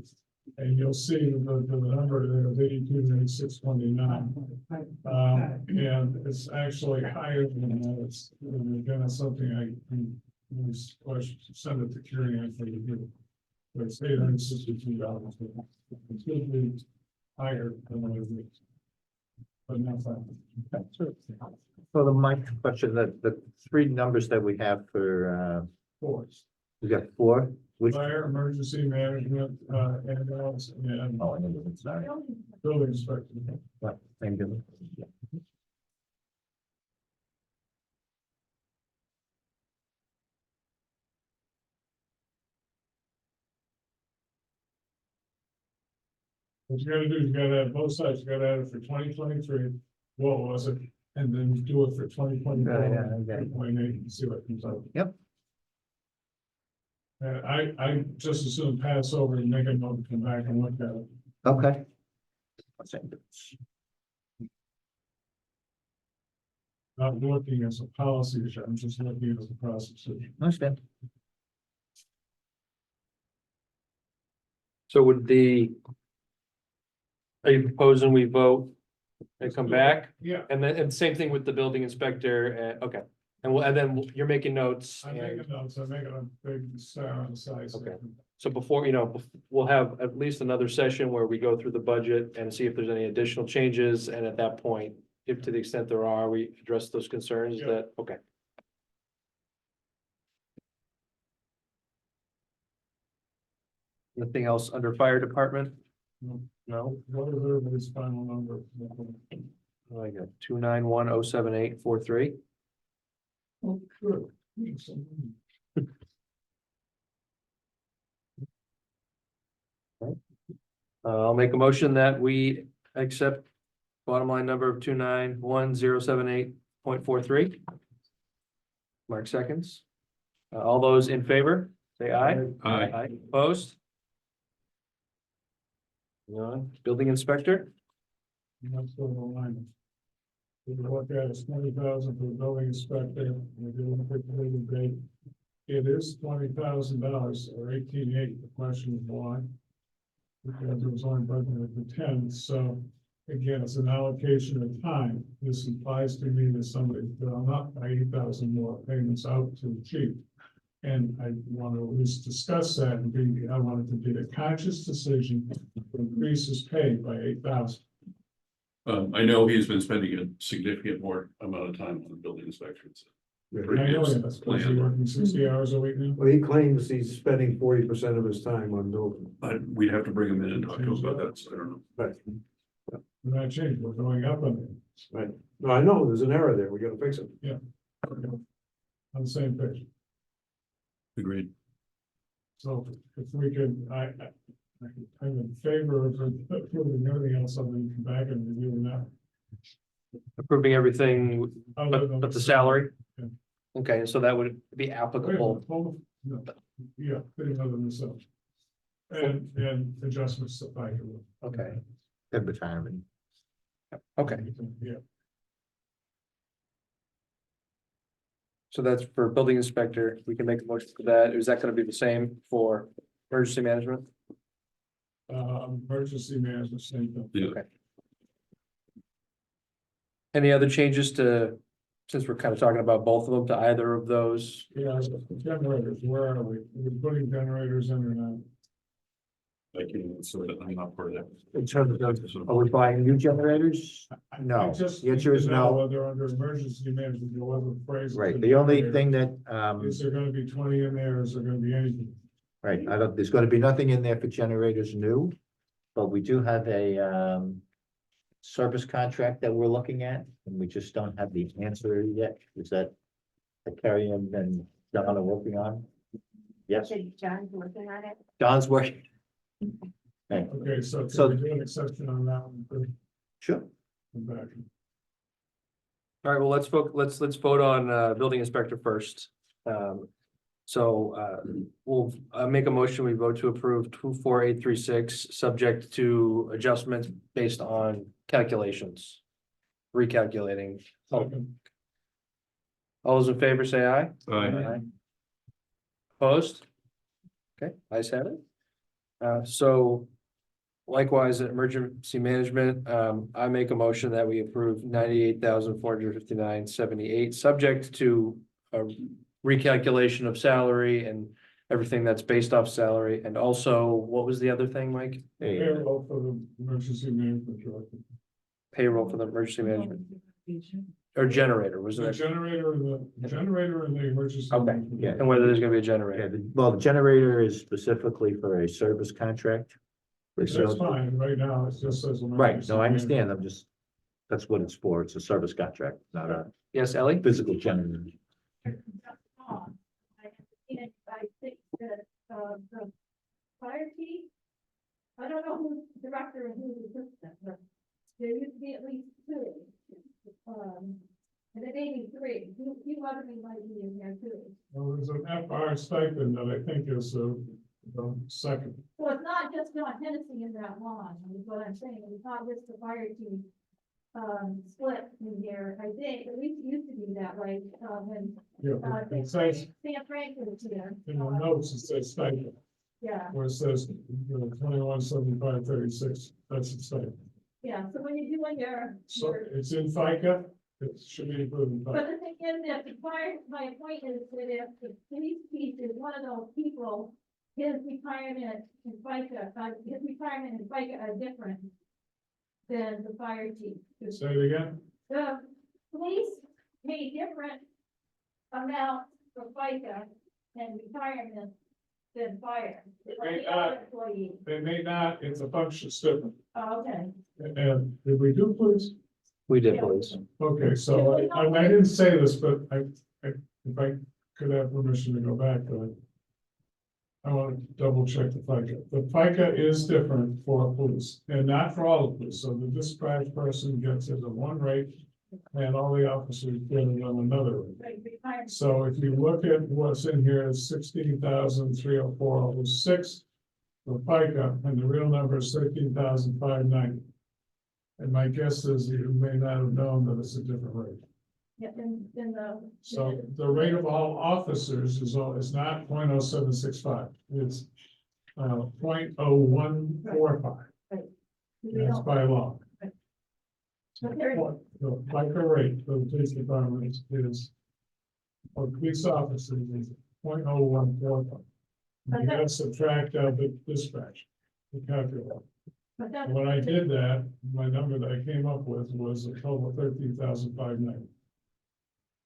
and you'll see the number there is 82, 96, 29. And it's actually higher than that. It's, again, something I was send it to Kieran for review. But it's $862. It's usually higher than what it is. But not fine. So my question, the three numbers that we have for, Force. we got four, which. Fire, emergency management, ambulance, and Oh, and then, sorry. building inspector. What, same deal? What you gotta do is you gotta have both sides, you gotta have it for 2023, what was it, and then do it for 2024. Yeah, okay. 2028, and see what comes out. Yep. I just as soon pass over and make a note and come back and look at it. Okay. Not looking as a policy issue, I'm just looking as a process issue. Understand. So would are you proposing we vote and come back? Yeah, And then, and same thing with the building inspector, okay, and then you're making notes. I'm and- making notes, I'm making a big star on the side. Okay. So before, you know, we'll have at least another session where we go through the budget and see if there's any additional changes, and at that point, if to the extent there are, we address those concerns. Is Yeah. that, okay? Anything else under fire department? No. No, What is everybody's final number? I got 291078443. Oh, sure. I'll make a motion that we accept bottom line number of 2910788.43. Mark seconds. All those in favor, say aye. Aye. Opposed? None. Building inspector, That's the line. We look at it's 20,000 for the building inspector, we're doing a completed date. It is $20,000 or 18,800. The question is why? Because it was only budgeted for 10, so again, it's an allocation of time. This implies to me that somebody, that I'm not by 8,000 more payments out to the chief. And I want to at least discuss that and I wanted to be a conscious decision to increase his pay by 8,000. I know he's been spending a significant more amount of time on the building inspections. I know he is, because he's working 60 hours a week now. Well, he claims he's spending 40% of his time on building. But we'd have to bring him in and talk to him about that, so I don't know. But, We're not changing, we're going up on it. right, no, I know, there's an error there, we gotta fix it. On the same page. Agreed. So if we could, I'm in favor of approving everything else, I'm going to come back and review that. approving everything but the salary. Yeah. Okay, so that would be applicable. No, yeah, putting other than so. And adjustments to FICA. Okay, Good retirement. okay. Yeah, So that's for building inspector. We can make a motion for that. Is that gonna be the same for emergency management? emergency management, same thing. Yeah. Okay. Any other changes to, since we're kind of talking about both of them, to either of those? Yeah, generators, where are we? We're putting generators in or not? I can, so that I'm not part of that. In terms of, are we buying new generators? No. I just The answer is need to know no. Whether under emergency management, you'll have a phrase. Right, the only thing that, Is there gonna be 20 in there, is there gonna be anything? right, I don't, there's gonna be nothing in there for generators new. But we do have a, service contract that we're looking at, and we just don't have the answer yet. Is that Carrie and Don are working on? Yes, Said John's working on it. Don's working. Okay, Okay, so So- can we do an exception on that one? for- sure. come back? All right, well, let's vote on building inspector first. So we'll make a motion, we vote to approve 24836, subject to adjustments based on calculations. Recalculating. Second. All those in favor say aye. Aye. Opposed? Okay, ayes have it. So likewise, emergency management, I make a motion that we approve 98,459.78, subject to a recalculation of salary and everything that's based off salary. And also, what was the other thing, Mike? Payroll for the emergency management director. Payroll for the emergency management or generator, was The it? generator and the emergency. Okay, management. Yeah. And whether there's gonna be a Yeah, generator. well, the generator is specifically for a service contract. That's fine, right now, it just says. Right, emergency no, I understand, management. I'm just, that's what it's for, it's a service contract, not a Yes, Ellie? physical generator. I think that, the fire chief, I don't know who's director and who's assistant, but there used to be at least two. And it may be three, you other me might be in there too. Well, there's an FR stipend that I think is second. So it's not just John Hennessy in that line, is what I'm saying, it's not just the fire chief. Split in here, I think, at least it used to be that way, when, Yeah, it says, Sam Franklin was here. in the notes, it says stipend, Yeah, where it says, 2175.36, that's the stipend. yeah, so when you're doing So your, it's in FICA, it should be included in but FICA. the thing is that the fire, my point is that if the police chief is one of those people, his retirement and FICA, his retirement and FICA are different than the fire chief. Say it again, The police pay different amounts for FICA and retirement than fire. Like Right, the other employees. they may not, it's a function statement, Oh, okay. and did we do please? We did, please. Okay, so I didn't say this, but if I could have permission to go back to it. I want to double check the FICA. The FICA is different for police and not for all the police. So the dispatch person gets it at one rate and all the officers get it on another rate. Like retirement. So if you look at what's in here, it's 16,304.06 for FICA, and the real number is 13,590. And my guess is you may not have known that it's a different rate. Yeah, in the. So the rate of all officers is not 0.0765. It's 0.0145. We That's don't, by law. but there, The FICA rate for the police department is for police officers is 0.0145. You gotta subtract out the dispatch. To calculate. but that's. When I did that, my number that I came up with was a total of 13,590.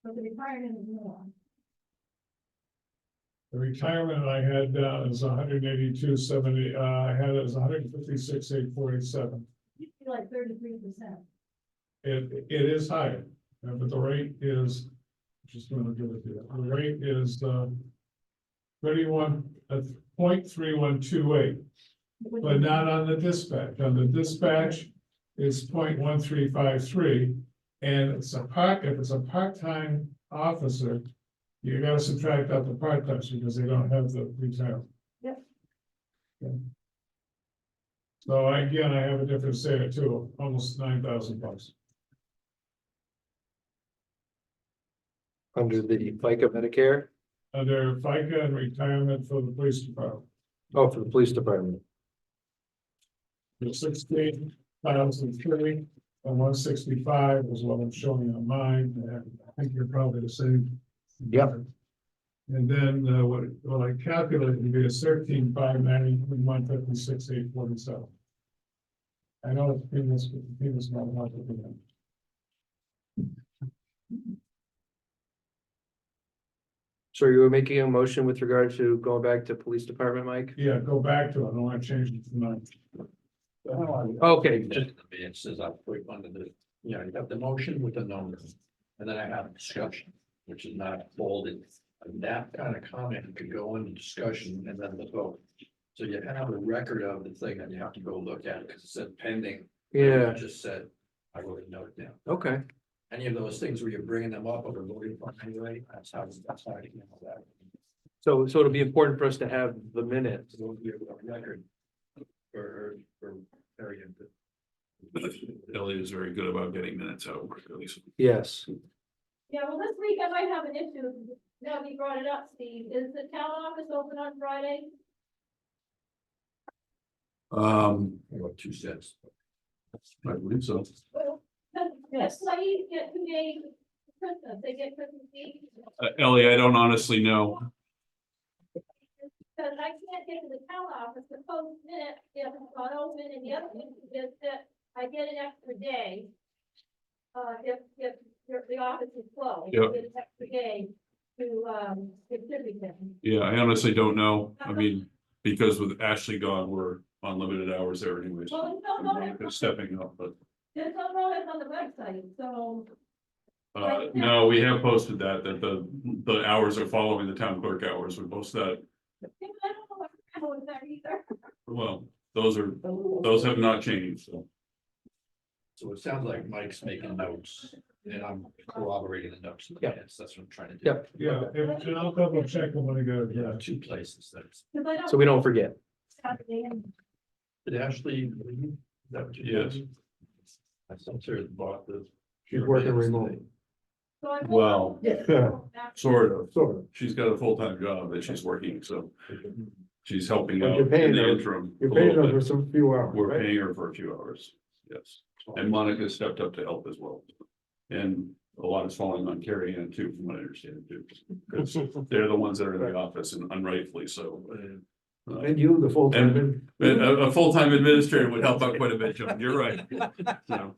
But the retirement is more. The retirement I had down is 182.70, I had it as 156,847. Used to be like 33%. It is higher, but the rate is, just want to give it to you, the rate is 0.3128, but not on the dispatch. On the dispatch, it's 0.1353. And it's if it's a part-time officer, you gotta subtract out the part-timers because they don't have the retirement. Yep. Okay. So again, I have a difference there too, almost $9,000. Under the FICA Medicare, Under FICA and retirement for the police department. oh, for the police department. The 16,003 and 165 is what I'm showing on mine, and I think you're probably the same. Yep. And then what I calculated would be a 13,590 and 156,847. I know it's previous not much of it. So you were making a motion with regard to going back to police department, Mike? Yeah, go back to it, I don't want to change it tonight. Okay, Just the minute says I put under the, you know, you have the motion with the numbers, and then I have discussion, which is not folded. And that kind of comment could go into discussion and then the vote. So you have a record of the thing and you have to go look at it because it said pending. yeah, It just said, I wrote a note down. okay. Any of those things where you're bringing them up or voting for anyway, that's how I came up with that. So it'll be important for us to have the minutes. Record. For Carrie and. Elliot is very good about getting minutes out, at least. Yes. Yeah, well, this week I might have an issue. Now you brought it up, Steve. Is the town office open on Friday? What, 2 cents? I believe so. Well, Yes. ladies get 2 days for Christmas. They get Christmas Eve. Ellie, I don't honestly know. Because I can't get to the town office to post minutes if it's not open, and the other thing is that I get an extra day. If the office is closed, Yep. I get an extra day to, distribute them. Yeah, I honestly don't know. I mean, because with Ashley gone, we're on limited hours there anyways. Well, it's no notice, They're stepping up, but, there's no notice on the website, so. no, we have posted that the hours are following the town clerk hours. We post that. I don't know what happened with that either. Well, those have not changed, so. So it sounds like Mike's making notes and I'm corroborating the notes. Yeah. Yes, that's what I'm trying to do. Yep. Yeah, and I'll double check them when I go. Yeah, 2 places that's. Because I don't. So we don't forget. Saturday and- Did Ashley leave? Is that what you Yes. did? I sent her bought the. She's working remote. So I- Well, Sort of. Sort of. She's got a full-time job that she's working, so she's helping But out you're in paying the her- interim. You're a paying little them for bit. some few hours, We're right? paying her for a few hours, yes. And Monica stepped up to help as well. And a lot is falling on Carrie Ann too, from what I understand too. Because they're the ones that are in the office and unrightfully so. And you, the full-time. A full-time administrator would help out quite a bit, John. You're right. So.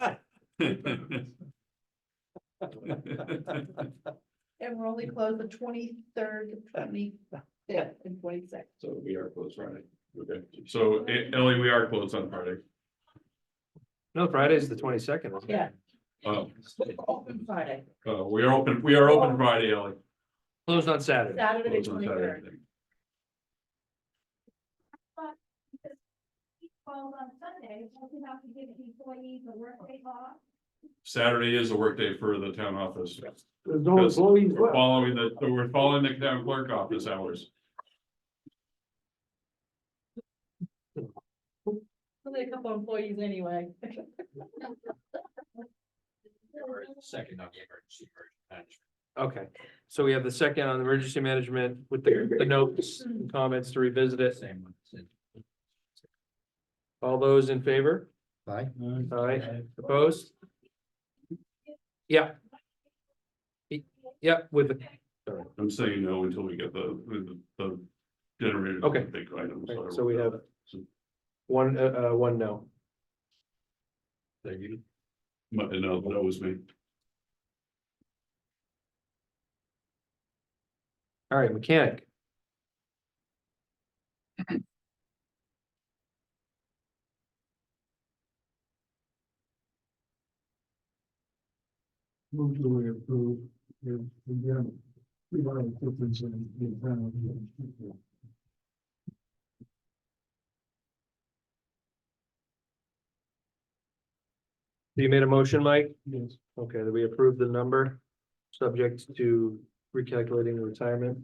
And we're only closed the 23rd, 25th, and 26th. So we are closed Friday. Okay, so Ellie, we are closed on Friday. No, Friday's the 22nd. isn't it? Yeah. Open Friday, We are open Friday, Ellie. Closed on Saturday. Saturday, Closed on 23rd. Saturday. But because he falls on Sunday, don't you have to give the employees a workday off? Saturday is a workday for the town office. There's no Yes. employees We're left. following the town clerk office hours. Only a couple employees anyway. Second on the emergency management. Okay, so we have the second on the emergency management with the notes and comments to revisit it. Same one. Same. All those in favor? Aye. Aye. Opposed? Yeah. Yeah, with the, sorry. I'm saying no until we get the generator. Okay. Big items. Right, so we have one no. There you. No, that was me. All right, mechanic. Move to approve. Again, we want to put this in the town. You made a motion, Mike? Yes. Okay, that we approve the number, subject to recalculating the retirement.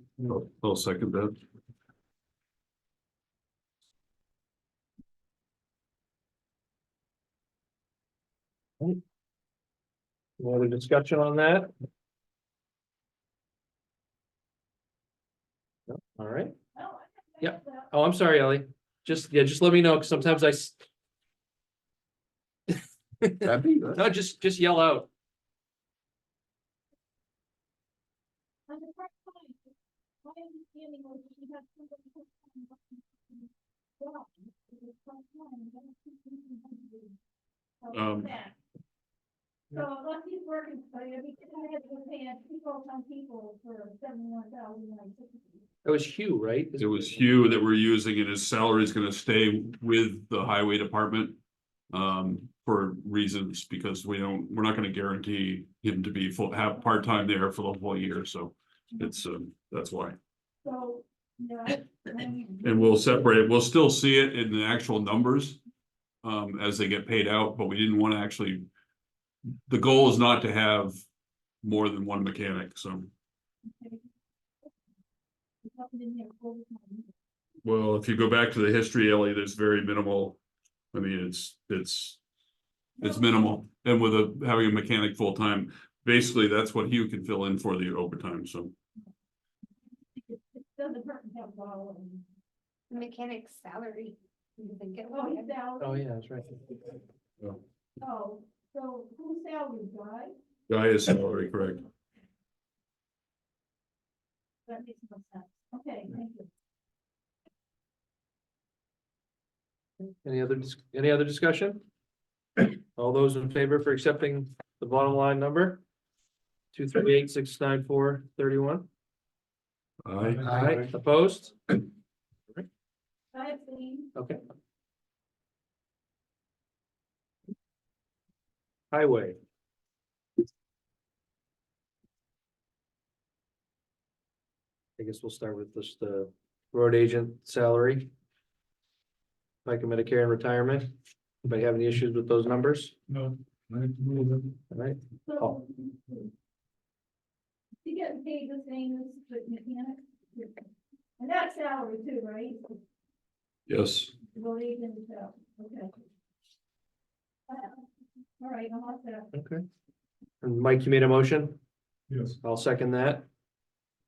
I'll second that. Any other discussion on that? No? All right. No, I Yeah. Oh, I'm sorry, Ellie. Just let me know, because sometimes That'd be good. no, just yell out. On the part time, my understanding was that you have somebody who's well, it's part-time, I don't think you can do that. So unless he's working, so I mean, I had to pay 2 full-time people for 71,960. It was Hugh, right? It was Hugh that we're using and his salary is gonna stay with the highway department. For reasons, because we're not gonna guarantee him to be have part-time there for the whole year, so it's, that's why. So, yeah. And we'll still see it in the actual numbers. As they get paid out, but we didn't want to actually. The goal is not to have more than one mechanic, so. Something in here overtime. Well, if you go back to the history, Ellie, there's very minimal. I mean, it's minimal. And with having a mechanic full-time, basically that's what Hugh can fill in for the overtime, so. It doesn't hurt to have all of them. Mechanic's salary. You think it Oh, will- his salary. Oh, yeah, that's right. Oh, so whose salary, guy? Guy is salary, correct? That makes no sense. Okay, thank you. Any other discussion? All those in favor for accepting the bottom line number? 238,694,31. Aye, opposed? I have seen, Okay. Highway. I guess we'll start with just the road agent salary. Like a Medicare and retirement. Anybody have any issues with those numbers? No, I move it. All right, so. You getting paid the same as the mechanic? And that's salary too, right? Yes. Road agent, okay. All right, I'm all set. okay. And Mike, you made a motion? Yes. I'll second that.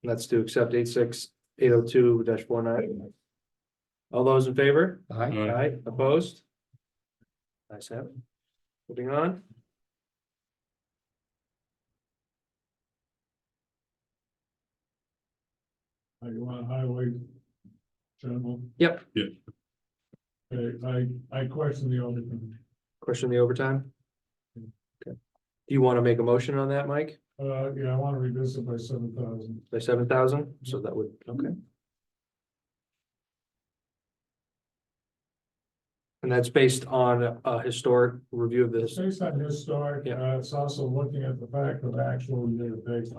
That's to accept 86802-49. All those in favor? Aye, opposed? Nice have it. Moving on. You want highway general? Yep. Okay, I question the overtime. Question the overtime? Okay. Do you want to make a motion on that, Mike? Yeah, I want to revisit by 7,000. By 7,000? So that would, okay. And that's based on a historic review of It's this. based on historic, Yeah. it's also looking at the fact of actual year based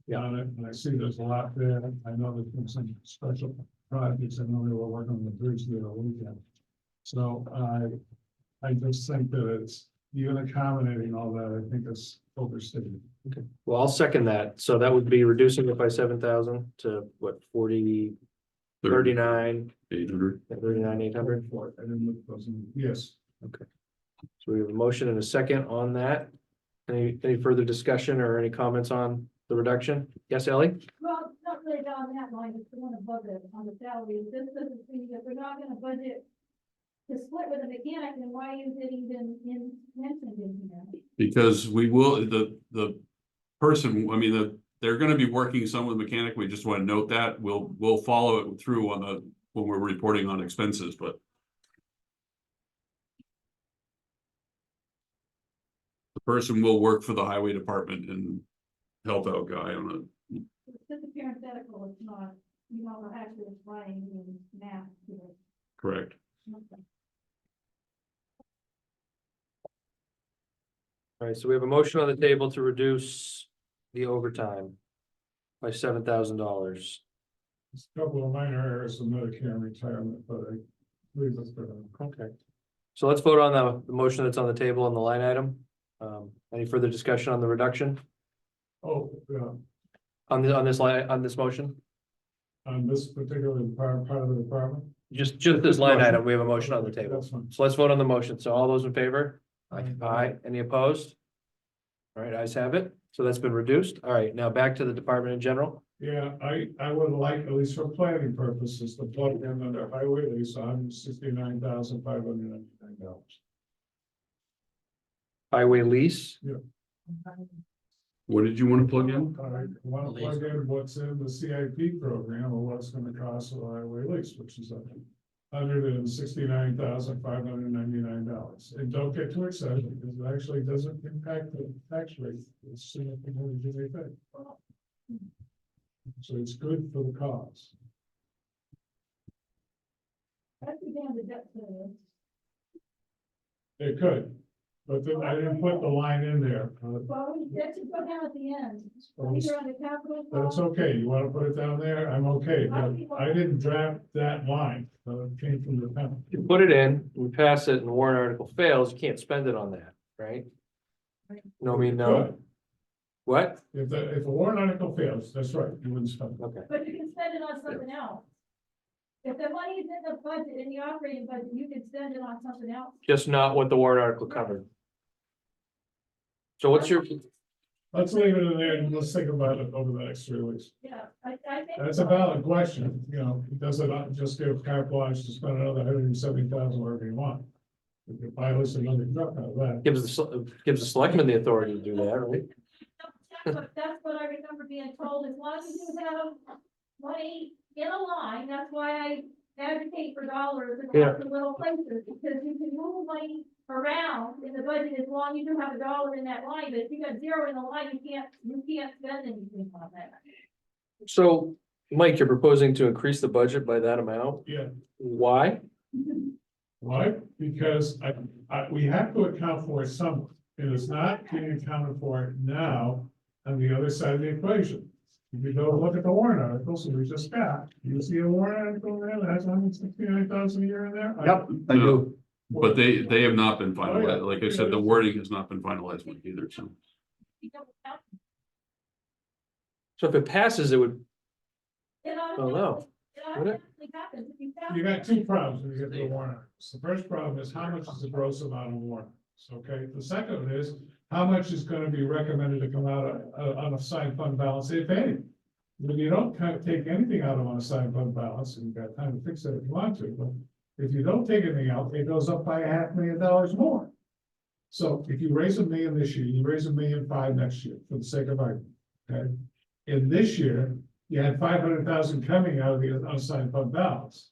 Yeah. on it, and I see there's a lot there. I know there's been some special projects, I know they were working on the bridge there a weekend. So I just think that it's, even accommodating all that, I think it's overstated. Okay. Well, I'll second that. So that would be reducing it by 7,000 to what, 39, 800. 800? I didn't look those in, yes. So we have a motion and a second on that. Any further discussion or any comments on the reduction? Yes, Ellie? Well, it's not really down that line, it's the one above it on the salary. This doesn't seem that we're not gonna budget to split with a mechanic, then why is it even mentioned in here? Because we will, the person, I mean, they're gonna be working some with mechanic, we just want to note that, we'll follow it through on when we're reporting on expenses, but. The person will work for the highway department and help out Guy on It's just a parenthetical, it's not, you know, actually it's writing in math to it. correct. Okay. All right, so we have a motion on the table to reduce the overtime by $7,000. There's a couple of minor errors in Medicare and retirement, but I believe it's good. Okay. So let's vote on the motion that's on the table on the line item. Any further discussion on the reduction Oh, yeah, on this motion? on this particular part of the department. Just this line item, we have a motion on the table. That's fine. So let's vote on the motion. So all those in favor? Aye. Any opposed? All right, ayes have it. So that's been reduced. All right, now back to the department in general. Yeah, I would like, at least for planning purposes, to plug in under highway lease, $169,599. Highway lease. What did you want to plug in? I want to plug in what's in the CIP program or what's gonna cost the highway lease, which is $169,599. And don't get too excited because it actually doesn't impact the tax rate. It's significantly what they think. So it's good for the cause. That's the damn the debt service. It could, but then I didn't put the line in there. Well, that should go down at the end, either on the capital. That's okay. You want to put it down there? I'm okay, but I didn't draft that line. It came from the town. You put it in, we pass it and the warrant article fails, you can't spend it on that, right? No, I mean, no. What? If a warrant article fails, that's right, you wouldn't spend it. Okay. But you can spend it on something else. If the money is in the budget, in the operating budget, you can spend it on something else. Just not what the warrant article covered. So what's your, Let's leave it in there and let's think about it over the next 3 weeks. Yeah, I think. That's a valid question, you know, does it not just give carte blanche to spend another $170,000 wherever you want? You could buy us another truck out of that. gives the selectmen the authority to do that, right? That's what I remember being told, as long as you have money in a line, that's why I advocate for dollars in Yeah. lots of little places, because you can move money around in the budget as long as you have a dollar in that line, but if you got zero in the line, you can't spend anything on that. So, Mike, you're proposing to increase the budget by that amount? Yeah, Why? why? Because we have to account for it somewhere, and it's not being accounted for now on the other side of the equation. If you go look at the warrant articles that we just got, you see a warrant article there that has 169,000 a year in there? Yep, I do. But they have not been Oh, yeah. finalized. Like I said, the wording has not been finalized with either, so. You don't count So if it passes, it would, it. Oh, no. It Would it? automatically happens if you count. You got two problems when you get to the warrant articles. The first problem is how much is the gross amount of warrant? Okay, the second is how much is gonna be recommended to come out of unassigned fund balance, if any. When you don't kind of take anything out of unassigned fund balance, and you've got time to fix it if you want to, but if you don't take anything out, it goes up by $500,000 more. So if you raise $1 million this year, you raise $1.5 million next year, for the sake of argument, okay? In this year, you had 500,000 coming out of the unassigned fund balance.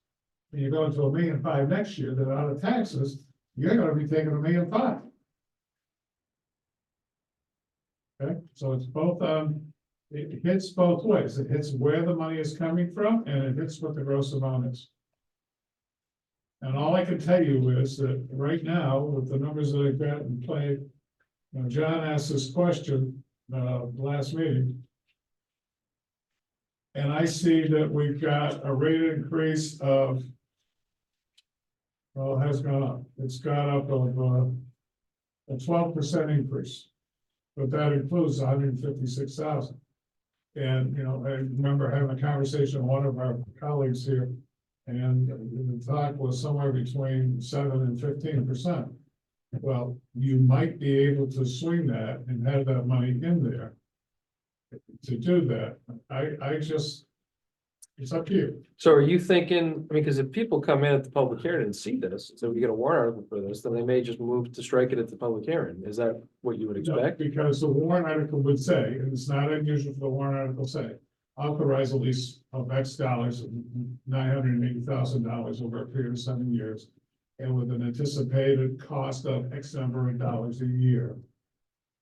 And you're going to $1.5 million next year, then out of taxes, you're gonna be taking $1.5 million. Okay, so it's both, it hits both ways. It hits where the money is coming from and it hits what the gross amount is. And all I can tell you is that right now, with the numbers that I've got in play, you know, John asked this question, last meeting. And I see that we've got a rate increase of. Well, it has gone up. It's gone up of, a 12% increase. But that includes 156,000. And, you know, I remember having a conversation with one of our colleagues here. And the talk was somewhere between 7 and 15%. Well, you might be able to swing that and have that money in there. To do that, I just, it's up to you. so are you thinking, I mean, because if people come in at the public hearing and see this, so we get a warrant article for this, then they may just move to strike it at the public hearing. Is that what you would expect? Because the warrant article would say, and it's not unusual for the warrant article to say, authorize a lease of X dollars, $980,000 over a period of 7 years. And with an anticipated cost of X number of dollars a year.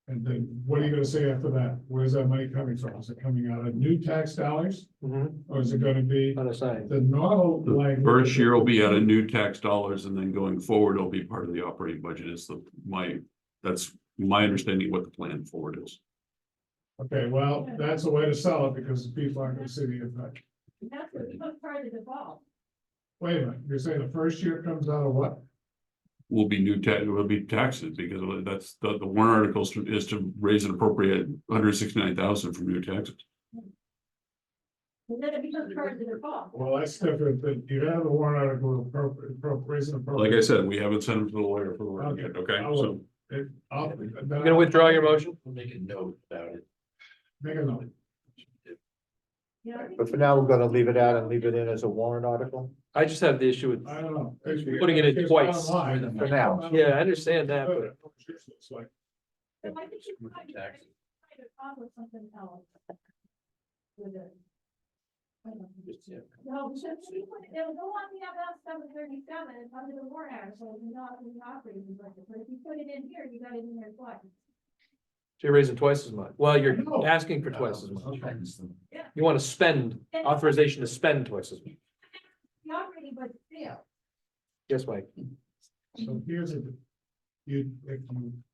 And then what are you gonna say after that? Where's that money coming from? Is it coming out of new tax dollars? Mhm. Or is it gonna be Unassigned. the normal The language? first year will be out of new tax dollars and then going forward, it'll be part of the operating budget is that's my understanding of what the plan forward is. Okay, well, that's a way to sell it because people aren't gonna see the effect. That's what becomes part of the default. Wait a minute, you're saying the first year comes out of what? Will be will be taxes because that's the warrant articles is to raise and appropriate 169,000 from new taxes. And then it becomes part of the default. Well, that's different, but you have a warrant article raise and Like I said, we haven't sent them to the lawyer for the work yet, okay? I will. So You gonna withdraw your motion? We'll make a note about it. Make a note. You know, I think But for now, we're gonna leave it out and leave it in as a warrant article. I just have the issue with, I don't know. Putting it in It's twice. bottom line. For now. yeah, I understand that, but It's like, so I think you might Taxes. try to accomplish something else. With it. I don't know. Yeah. No, because you put it, it'll go on the MS 737, it's under the warrant article, and not in the operating budget, but if you put it in here, you got it in there twice. so you're raising twice as much. Well, you're No. asking for twice as much. Yeah. You want to spend, authorization to spend twice as much. The operating budget failed. Yes, Mike. so here's a, if you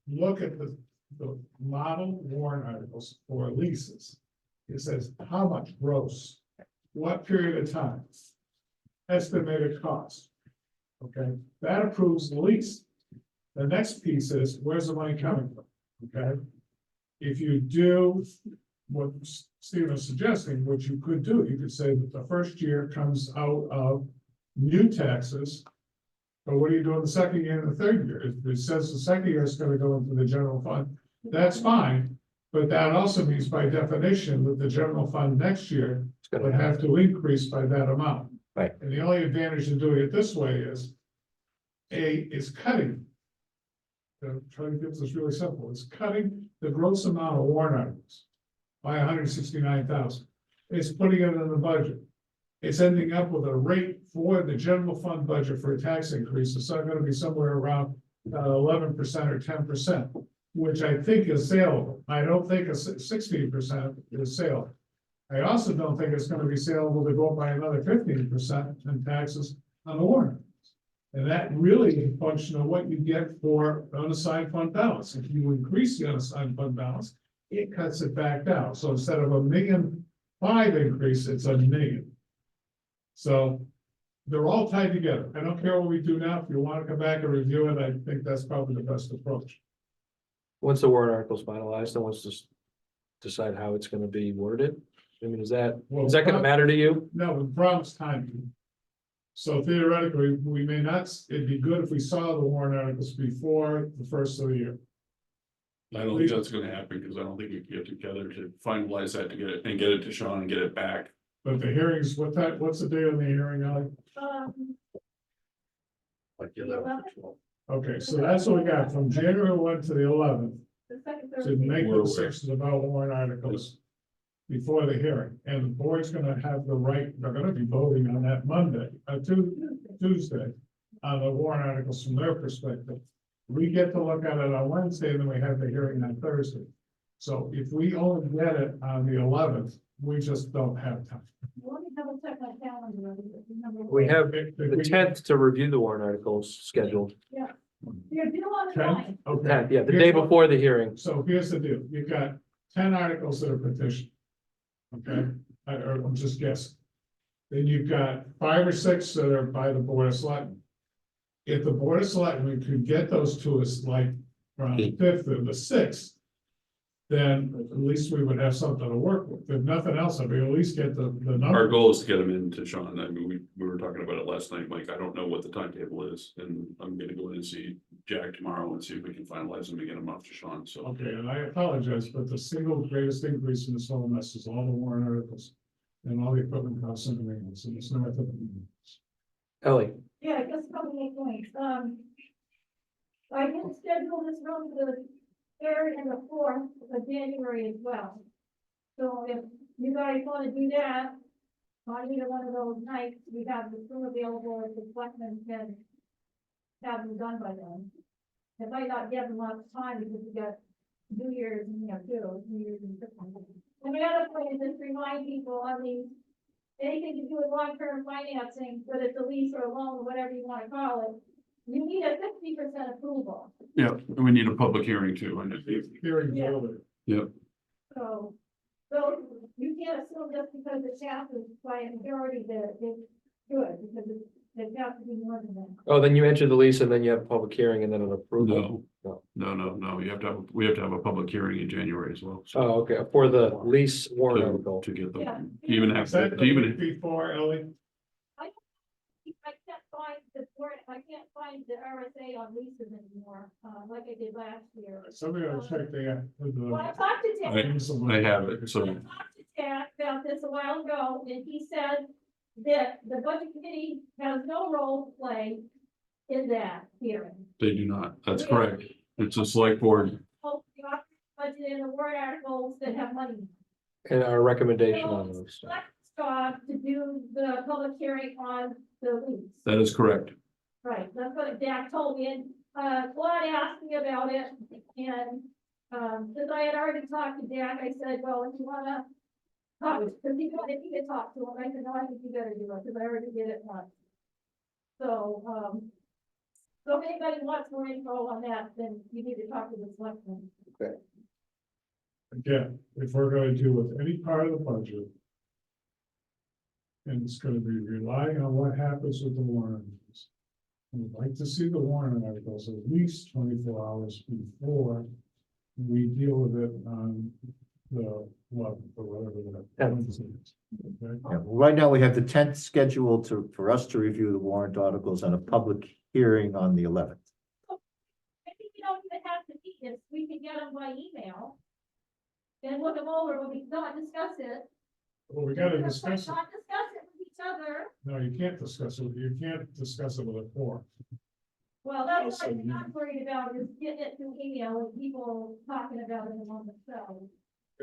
look at the model warrant articles for leases. It says how much gross, what period of time, estimated cost. Okay, that approves the lease. The next piece is, where's the money coming from? Okay? if you do what Steve is suggesting, what you could do, you could say that the first year comes out of new taxes. But what do you do in the second year and the third year? If it says the second year is gonna go into the general fund, that's fine. But that also means by definition that the general fund next year It's gonna would happen. have to increase by that amount. Right. And the only advantage of doing it this way is, is cutting. Trying to get this really simple, it's cutting the gross amount of warrant articles by 169,000. It's putting it in the budget. It's ending up with a rate for the general fund budget for a tax increase, it's not gonna be somewhere around 11% or 10%, which I think is saleable. I don't think 16% is saleable. I also don't think it's gonna be saleable to go up by another 15% in taxes on the warrant. And that really is a function of what you get for unassigned fund balance. If you increase the unassigned fund balance, it cuts it back down. So instead of $1.5 million increase, it's $1 million. So they're all tied together. I don't care what we do now. If you want to come back and review it, I think that's probably the best approach. Once the warrant article is finalized, then let's just decide how it's gonna be worded. I mean, is that gonna matter to you? No, the problem's timing. So theoretically, we may not, it'd be good if we saw the warrant articles before the first of the year. I don't think that's gonna happen, because I don't think we can get together to finalize that to get it, and get it to Sean and get it back. But the hearings, what's the date on the hearing, Ally? Like the 11th or 12th. Okay, so that's what we got from January 1 to the 11th, The second to Thursday. make We're the aware. decisions about warrant articles before the hearing, and the board's gonna have the right, they're gonna be voting on that Monday, Tuesday, on the warrant articles from their perspective. We get to look at it on Wednesday, and then we have the hearing on Thursday. So if we only get it on the 11th, we just don't have time. Let me double check my calendar. Remember- We have If the we- 10th to review the warrant articles scheduled. You're due on the 10th? ninth. Okay. 10th, yeah, the Here's day what- before the hearing. So here's the deal, you've got 10 articles that are petitioned. Okay, or I'm just guessing. Then you've got 5 or 6 that are by the Board of Selectmen. If the Board of Selectmen could get those to us like around the 5th or the 6th. Then at least we would have something to work with, if nothing else, I mean, at least get the Our number. goal is to get them in to Sean. I mean, we were talking about it last night, Mike. I don't know what the timetable is, and I'm gonna go in and see Jack tomorrow and see if we can finalize them and get them off to Sean, so. Okay, and I apologize, but the single greatest increase in this whole mess is all the warrant articles. And all the equipment costs and everything, so it's not. Ellie, Yeah, just a couple of points. I did schedule this room for the 3rd and the 4th of January as well. So if you guys want to do that, on either one of those nights, we have the room available if the selectmen can have them done by then. It might not give them lots of time because we got New Year's and, New Year's and Christmas. And the other point is just remind people on these, anything to do with long-term financing, whether it's a lease or a loan, or whatever you want to call it, you need a 50% approval. Yeah, and we need a public hearing too. I just- Hearing Yeah. over. So you can't assume just because it passes by a majority that it's good, because it has to be more than that. oh, then you enter the lease and then you have a public hearing and then an approval. No, we have to have a public hearing in January as well. so Oh, okay, for the lease warrant article. To get Yeah. them, even have, Is that to even, before, Ellie? I can't find the word, I can't find the RSA on leases anymore, like I did last year. Somebody will check the. Well, I talked to Jack. I have it, so. I talked to Jack about this a while ago, and he said that the budget committee has no role to play in that hearing. They do not, that's correct. It's a select board. Oh, the budget and the warrant articles that have money. And our recommendation on those. Select's job to do the public hearing on the lease. That is correct. Right, that's what Jack told me, and, Claude asked me about it, and, since I had already talked to Jack, I said, well, if you wanna talk, because he wanted me to talk to him, I said, no, I think you better do it, because I already did it once. So, so if anybody wants more info on that, then you need to talk to the selectmen. Again, if we're gonna deal with any part of the budget. And it's gonna be relying on what happens with the warrant articles. I'd like to see the warrant articles at least 24 hours before we deal with it on the, what, or whatever that. is. Okay? Yeah, right now, we have the 10th scheduled for us to review the warrant articles and a public hearing on the 11th. I think you don't even have to meet this, we can get them by email. And look them over when we not discuss it. Well, we gotta discuss it. Not discuss it with each other. No, you can't discuss it. You can't discuss it with a forum. Well, that's Also, what you- I'm worried about is getting it through email and people talking about it among themselves.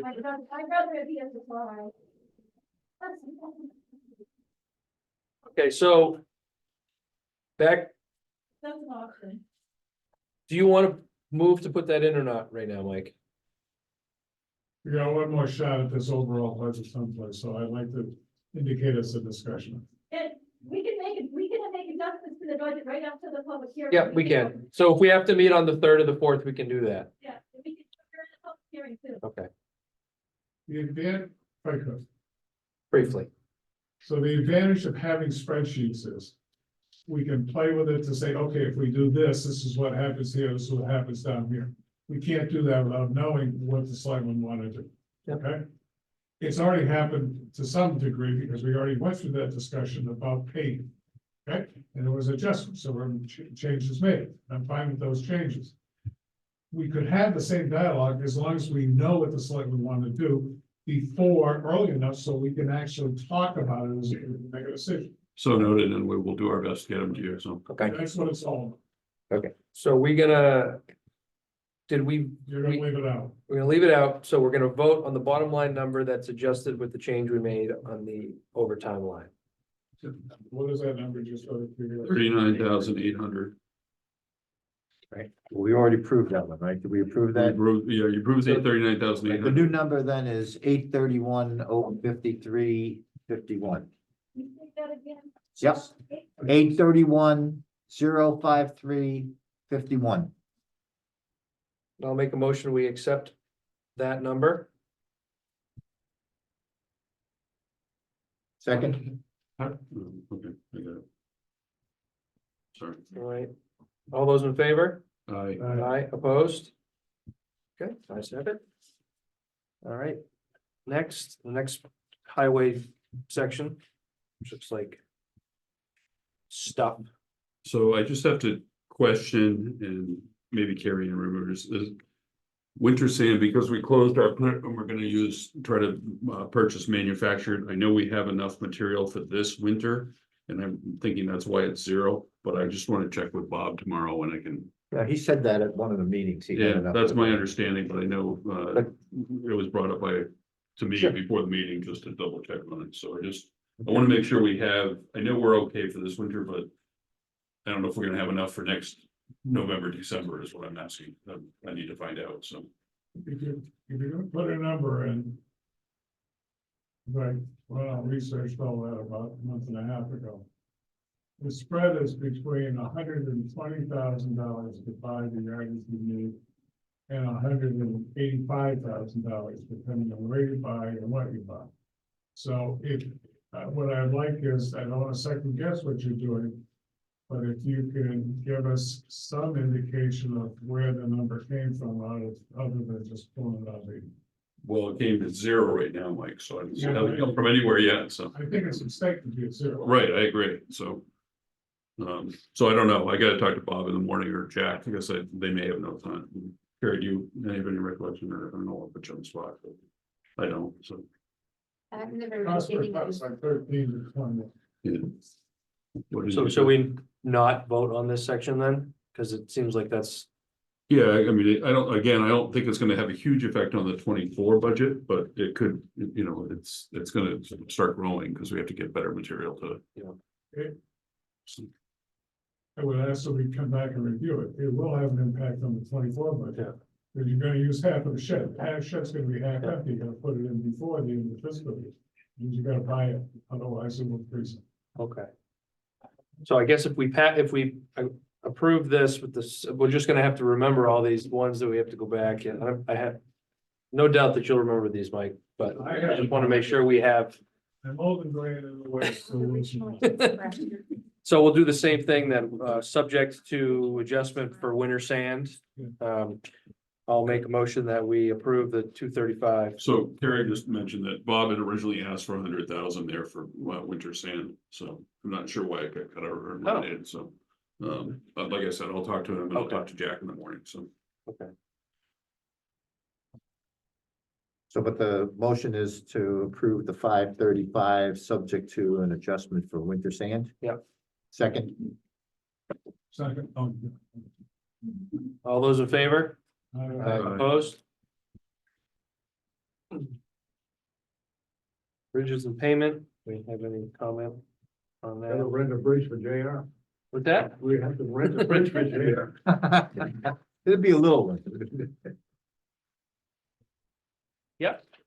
I'd rather it be a surprise. Okay, so. Back, That's an option. do you want to move to put that in or not right now, Mike? We got one more shot at this overall budget someplace, so I'd like to indicate it's a discussion. And we can make adjustments to the budget right up to the public hearing. Yeah, we can. So if we have to meet on the 3rd or the 4th, we can do that. Yeah, and we can prepare the public hearing too. Okay, The advantage, if I could. briefly. So the advantage of having spreadsheets is we can play with it to say, okay, if we do this, this is what happens here, this is what happens down here. We can't do that without knowing what the selectmen want to do. Yep. Okay? It's already happened to some degree because we already went through that discussion about pay. Okay, and there was adjustments, so when changes made. I'm fine with those changes. We could have the same dialogue as long as we know what the selectmen want to do before early enough so we can actually talk about it as we make a decision. So noted, and we will do our best to get them to you, so. Okay, That's what it's all about. so we're gonna. Did we, You're gonna leave it out. we're gonna leave it out, so we're gonna vote on the bottom line number that's adjusted with the change we made on the overtime line. What is that number just so that figure out? 39,800. We already proved that one, right? Did we approve that? Yeah, you approved the The 39,800. new number then is 831,053,51. You say that again? Yep, 831,053,51. I'll make a motion, we accept that number. Second, Okay, I got it. Sorry. All right, all those in favor? I, Aye, opposed? Okay, nice to have it. All right, next, the next highway section, which looks like stuff. so I just have to question, and maybe Carrie and remembers, is winter sand, because we closed our plant and we're gonna try to purchase manufactured. I know we have enough material for this winter, and I'm thinking that's why it's zero, but I just want to check with Bob tomorrow when I can. yeah, he said that at one of the meetings. He had Yeah, enough that's of my it. understanding, but I know it was brought up to me Sure. before the meeting just to double check on it, so I want to make sure we have, I know we're okay for this winter, but I don't know if we're gonna have enough for next November, December is what I'm asking. I need to find out, so. If you're gonna put a number in. Right, well, I researched all that about a month and a half ago. The spread is between $120,000 to buy the items you need. And $185,000 depending on where you buy and what you buy. So if, what I'd like is, I don't wanna second guess what you're doing. But if you can give us some indication of where the number came from, other than just pulling it out of the. Well, it came to zero right now, Mike, so I haven't come from anywhere yet, so. I think it's a mistake to be at zero. Right, I agree, so. So I don't know, I gotta talk to Bob in the morning or Jack, I guess they may have no time. Carrie, do you have any recollection, or I don't know, I'll put you on the spot, but I don't, so. At the very Cost per beginning, cut is like 13 to 20. Yeah. What did So you shall say? we not vote on this section then? Because it seems like that's, Yeah, I mean, I don't think it's gonna have a huge effect on the 24 budget, but it could, it's gonna start growing, because we have to get better material to. It- I would ask that we come back and review it. It will have an impact on the 24 budget. Yeah. Because you're gonna use half of the shed. Half shed's gonna be half empty. You're gonna put it in before the end of the fiscal year. Means you gotta buy it, otherwise it will freeze. okay. So I guess if we approve this with this, we're just gonna have to remember all these ones that we have to go back and I have. No doubt that you'll remember these, Mike, but I just want to make sure we have. I'm old and gray in the way. So the we'll- original expression. So we'll do the same thing then, subject to adjustment for winter sand. I'll make a motion that we approve the 235. So Carrie just mentioned that Bob had originally asked for 100,000 there for winter sand, so I'm not sure why it got cut out or eliminated, so. But like I said, I'll talk to him and I'll Okay. talk to Jack in the morning, so. Okay. So, but the motion is to approve the 535, subject to an adjustment for winter sand? Yep. Second, Second, oh, All those in favor? Opposed? Bridges and payment, we have any comment on Gotta that? rent a bridge for JR. With that, We have to rent a bridge for JR. it'd be a little one.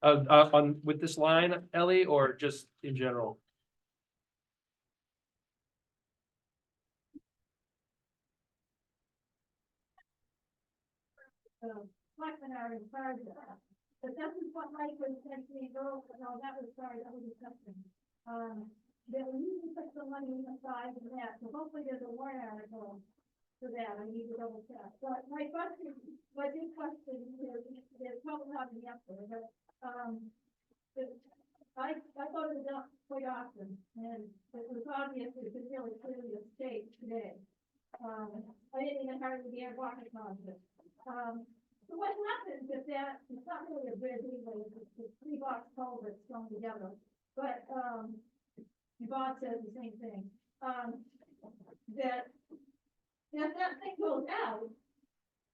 on, with this line, Ellie, or just in general? Selectmen are in charge of that. But this is what Mike was saying to me, no, that was sorry, that was disgusting. That we need to put some money aside for that, so hopefully there's a warrant article for that, I need to double check. But my question, my big question is, there's probably not an answer, but, I go to the dump quite often, and it was obvious it was really clearly a state today. I didn't even hardly be able to walk across it. So what happens if that, it's not really a bridge anyway, it's 3 box culverts thrown together, but, Bob says the same thing, that if that thing goes out,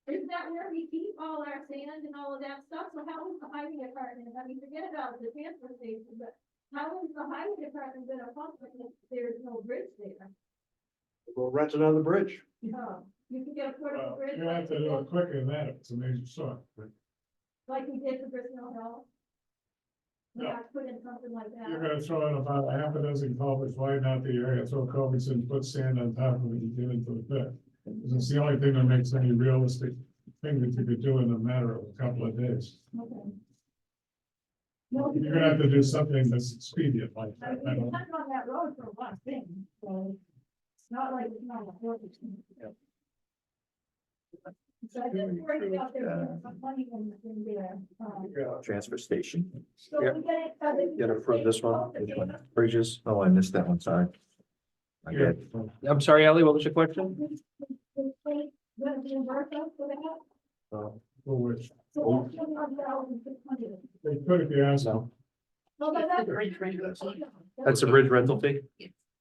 is that where we keep all our sand and all of that stuff? So how is the highway department, I mean, forget about the transfer station, but how is the highway department gonna function if there's no bridge there? We'll rent another bridge. No, you can get a portable well, bridge. you have to do it quicker than that if it's a major storm. Like we did for Bristol Hill. We No. have to put in something like that. You're gonna throw in about a half a dozen culverts, widen out the area, throw culverts in, put sand on top of it and get into the pit. Because it's the only thing that makes any realistic thing that you could do in a matter of a couple of days. Okay. No, You're gonna have to do something that's expedient like I that. mean, I we don't- depend on that road for one thing, so it's not like it's not a road. So I just worried about there being some money in there. Transfer station. So Yep. we get it. Get approved this one, which one? Bridges. Oh, I missed that one, sorry. I Yeah. did. I'm sorry, Ellie, what was your question? Gonna reimburse us for that? For which, So that's 1,600. they could if you ask them. No, Well, that's. that's a bridge rental fee?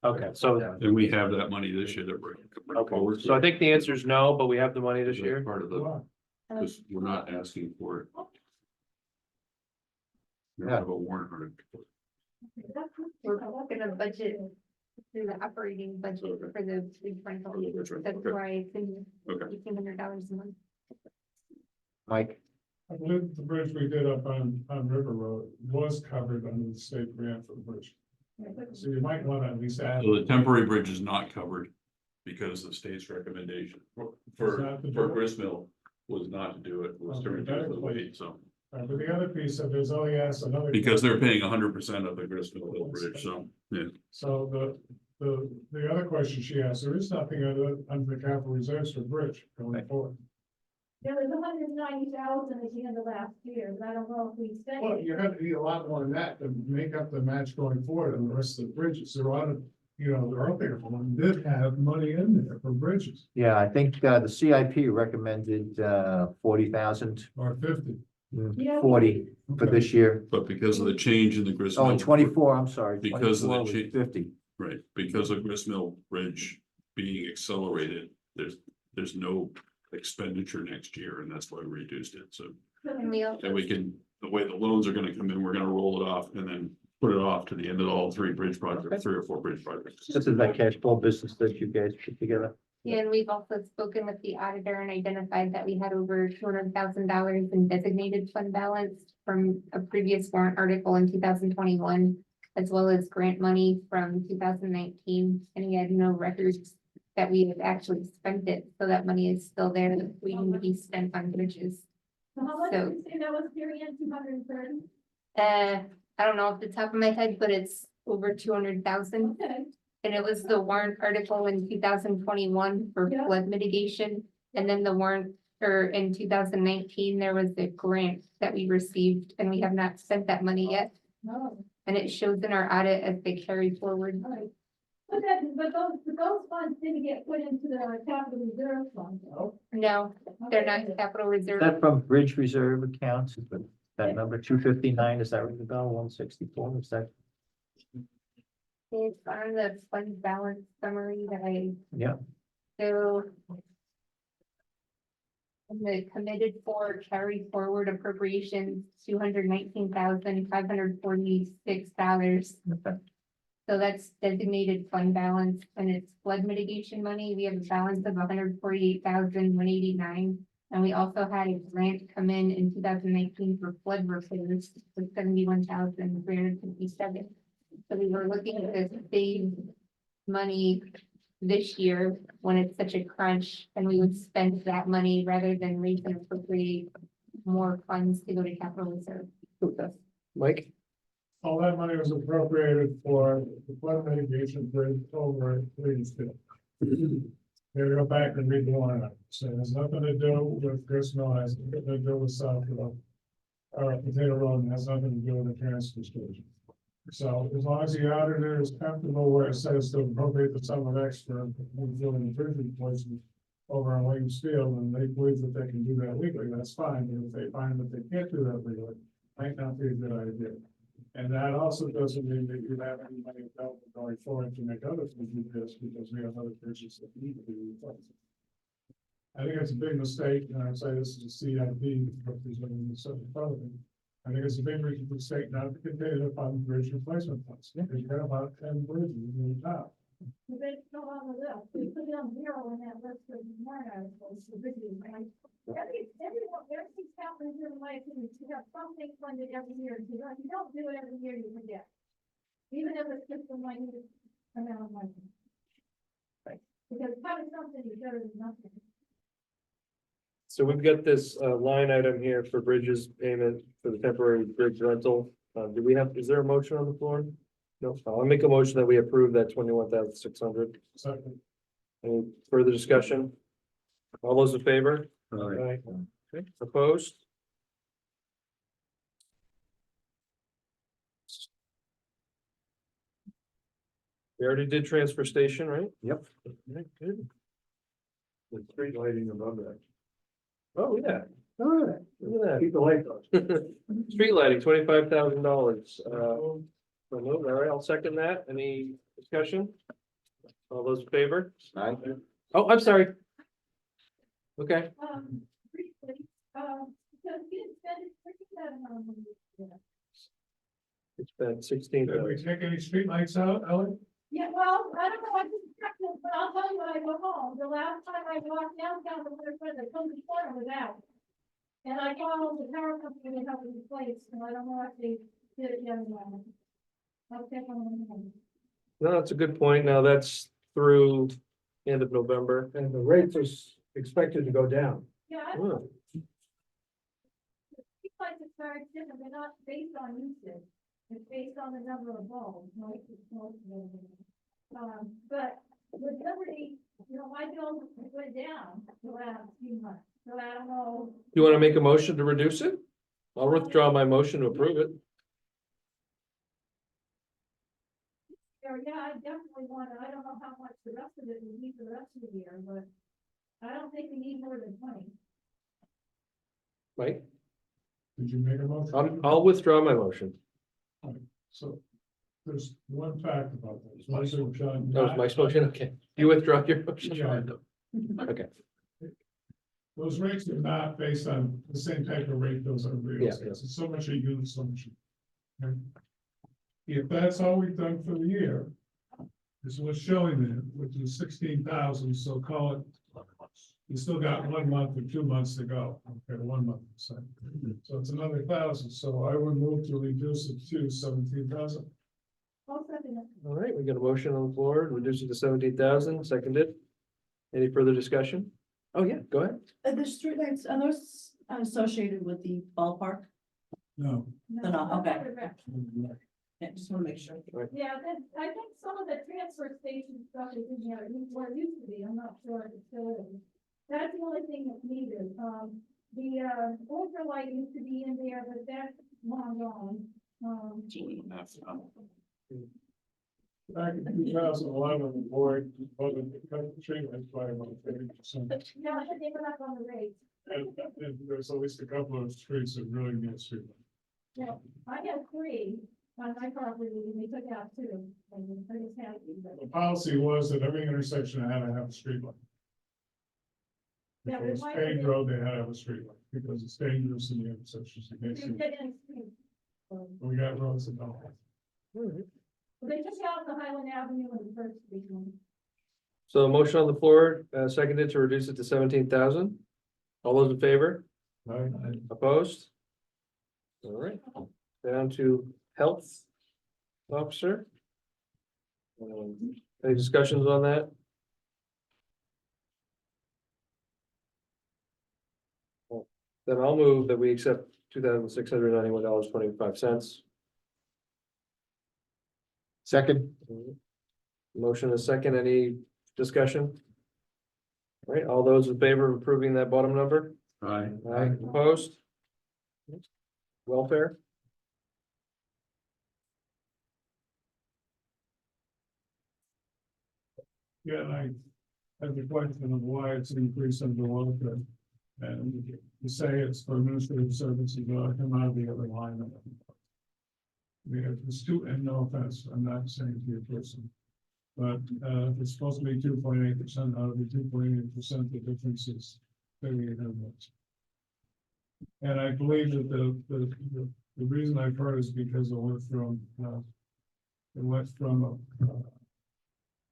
Okay, so, And we have that money this year that we're. okay, so I think the answer is no, but we have the money this year. Part of the, Wow. because we're not asking for it. We don't Yeah. have a warrant article. We're gonna budget through the operating budget for the big rental. That's Okay. why it's in Okay. $1,800 a month. Mike, I believe the bridge we did up on River Road was covered under the state grant for the bridge. So you might want to at least add. So the temporary bridge is not covered because the state's recommendation for not to do it. Gristmill was not to do it, was to Okay, reduce the that- weight, so. But the other piece of it is, oh, yes, another. Because they're paying 100% of the Gristmill Hill Bridge, so, yeah. So the other question she asked, there is nothing under the capital reserves for bridge going forward. There was 190,000 at the end of last year, but I don't know if we spent. Well, it. you have to be a lot more than that to make up the match going forward and the rest of the bridges. There are, there are there one did have money in there for bridges yeah, I think, the CIP recommended, 40,000, or 50. Yeah. 40 for this year. But because of the change in the Oh, Gristmill. and 24, I'm sorry. Because of the 24 was 50. Right, because of Gristmill Bridge being accelerated, there's no expenditure next year, and that's why we reduced it, so. And we also, And we can, the way the loans are gonna come in, we're gonna roll it off and then put it off to the end of all 3 bridge projects, 3 or 4 bridge projects. This is that cash flow business that you guys put together. yeah, and we've also spoken with the auditor and identified that we had over $200,000 in designated fund balance from a previous warrant article in 2021, as well as grant money from 2019, and we had no records that we have actually spent it, so that money is still there, waiting to be spent on bridges. So how much So- did you say that was period, 230? I don't know off the top of my head, but it's over 200,000. Okay, And it was the warrant article in 2021 for Yeah. flood mitigation, and then the warrant or in 2019, there was a grant that we received and we have not spent that money yet. No. And it shows in our audit as they carry forward. Right. But those funds didn't get put into the capital reserve fund, though. No, they're not in capital Is reserve. that from bridge reserve accounts? Is that number 259, is that ring the bell? 164, is that? It's on the fund balance summary that I. Yeah. So. And the committed for carry forward appropriations, $219,546. Okay. So that's designated fund balance and it's flood mitigation money. We have a balance of $148,189. And we also had a grant come in 2019 for flood repairs with $71,357. So we were looking at this save money this year when it's such a crunch and we would spend that money rather than raise and appropriate more funds to go to capital reserve. Mike? All that money was appropriated for the flood mitigation bridge over at Williamsville. Maybe go back and read the line up. So it has nothing to do with Chris Mill, has nothing to do with Southfield. Potato Road has nothing to do with the transfer station. So as long as the auditor is comfortable where it says to appropriate the sum of extra, doing the bridge replacement over on Williams Field, and they believe that they can do that legally, that's fine. But if they find that they can't do that legally, might not be a good idea. And that also doesn't mean that you have any money available going forward to make other things do this, because we have other bridges that need to be replaced. I think it's a big mistake, and I say this is a CIP, representing the Southern Parliament. I think it's a big mistake not to continue to fund bridge replacement funds. Because you got about 10 bridges in the top. But it's still on the list. We put it on zero in that list of warrant articles, the bridges, right? Every happens in life, and you have something funded every year. If you don't do it every year, you forget. Even if it's just a minute amount of money. Right. Because having something is better than nothing. So we've got this line item here for bridges payment for the temporary bridge rental. Do we have, is there a motion on the floor? No, I'll make a motion that we approve that 21,600. Second. Any further discussion? All those in favor? All Aye. Okay, opposed? We already did transfer station, right? Yep. Okay, good. The street lighting above that. Oh, yeah. All right. Look at Keep the light on. that. Street lighting, $25,000. All right, I'll second that. Any discussion? All those in favor? Aye. Oh, I'm sorry. Okay, Briefly, because you didn't spend it, that amount of money. it's been 16. Did we take any streetlights out, Ellie? Yeah, well, I don't know, I didn't check this, but I'll tell you when I go home, the last time I walked downtown, the Cozy Corner was out. And I called the power company to help me replace, and I don't know if they did it yet or not. I'll check on them. No, that's a good point. Now that's through end of November. And the rates are expected to go down. Yeah, I don't know. These lights are very different, they're not based on usage, it's based on the number of bulbs, right? But with Liberty, you know, my bill went down the last few months, so I don't know. You want to make a motion to reduce it? I'll withdraw my motion to approve it. Yeah, I definitely want to, I don't know how much the rest of it will be for the rest of the year, but I don't think we need more than 20. Mike, Did you make a motion? I'll withdraw my motion. So there's one fact about this. Those are done That was not- Mike's motion. Okay. You withdraw your motion. Yeah. Okay. Those rates are not based on the same type of rate those are real. Yeah, It's so much a unit, so much. Okay. If that's all we've done for the year, this is what's showing there, which is 16,000, so call it. You still got 1 month or 2 months to go, okay, 1 month, so it's another 1,000, so I would move to reduce it to 17,000. I'll second it. All right, we got a motion on the floor, to reduce it to 17,000, seconded. Any further discussion? Oh, yeah, go ahead. The streetlights, are those associated with the ballpark? No. They're not, okay. that's correct. Yeah, just wanna make sure. Yeah, then I think some of the transfer station stuff is in there, what it used to be, I'm not sure if it still is. That's the only thing that's needed. The, ultralight used to be in there, but that's long gone. Back in 2011, the board voted to cut the treatment by about 30%. No, I think they went up on the rate. And there's at least a couple of streets that really need treatment. Now, I have 3 on my property, and we took out 2, and I'm pretty happy, but. The policy was that every intersection had to have a street light. If Yeah, it was but why paved did- road, they had to have a street light, because it's dangerous in the intersections. It makes You're it- getting- We got roads that don't. have. They took out the Highland Avenue and the First Street one. So a motion on the floor, seconded to reduce it to 17,000. All those in favor? Right? Opposed? All right, down to health officer. Any discussions on that? Then I'll move that we accept $2,691.25. Second, Motion is second, any discussion? All right, all those in favor of approving that bottom number? Aye. Aye, opposed? Welfare? Yeah, and I have the question of why it's increased under welfare. And you say it's for administrative services, but I come out of the other line. We have this two, and no offense, I'm not saying to your person. But it's supposed to be 2.8% out of the 2.8%, the difference is 3,800. And I believe that the reason I've heard is because it went from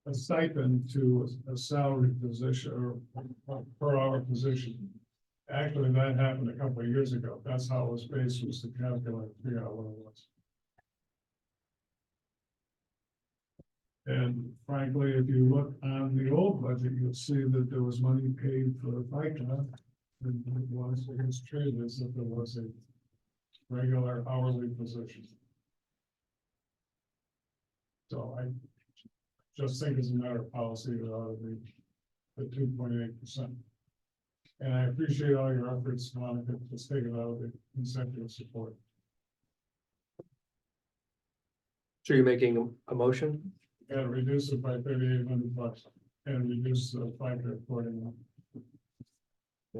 a stipend to a salary position or per hour position. Actually, that happened a couple of years ago. That's how it was based, was to calculate, figure out what it was. And frankly, if you look on the old budget, you'll see that there was money paid for FICA. And it was against trade as if it was a regular hourly position. So I just think as a matter of policy, it ought to be the 2.8%. And I appreciate all your efforts, Monica, to take it out of the consecutive support. So you're making a motion? Got to reduce it by $3,800 and reduce the FICA accordingly.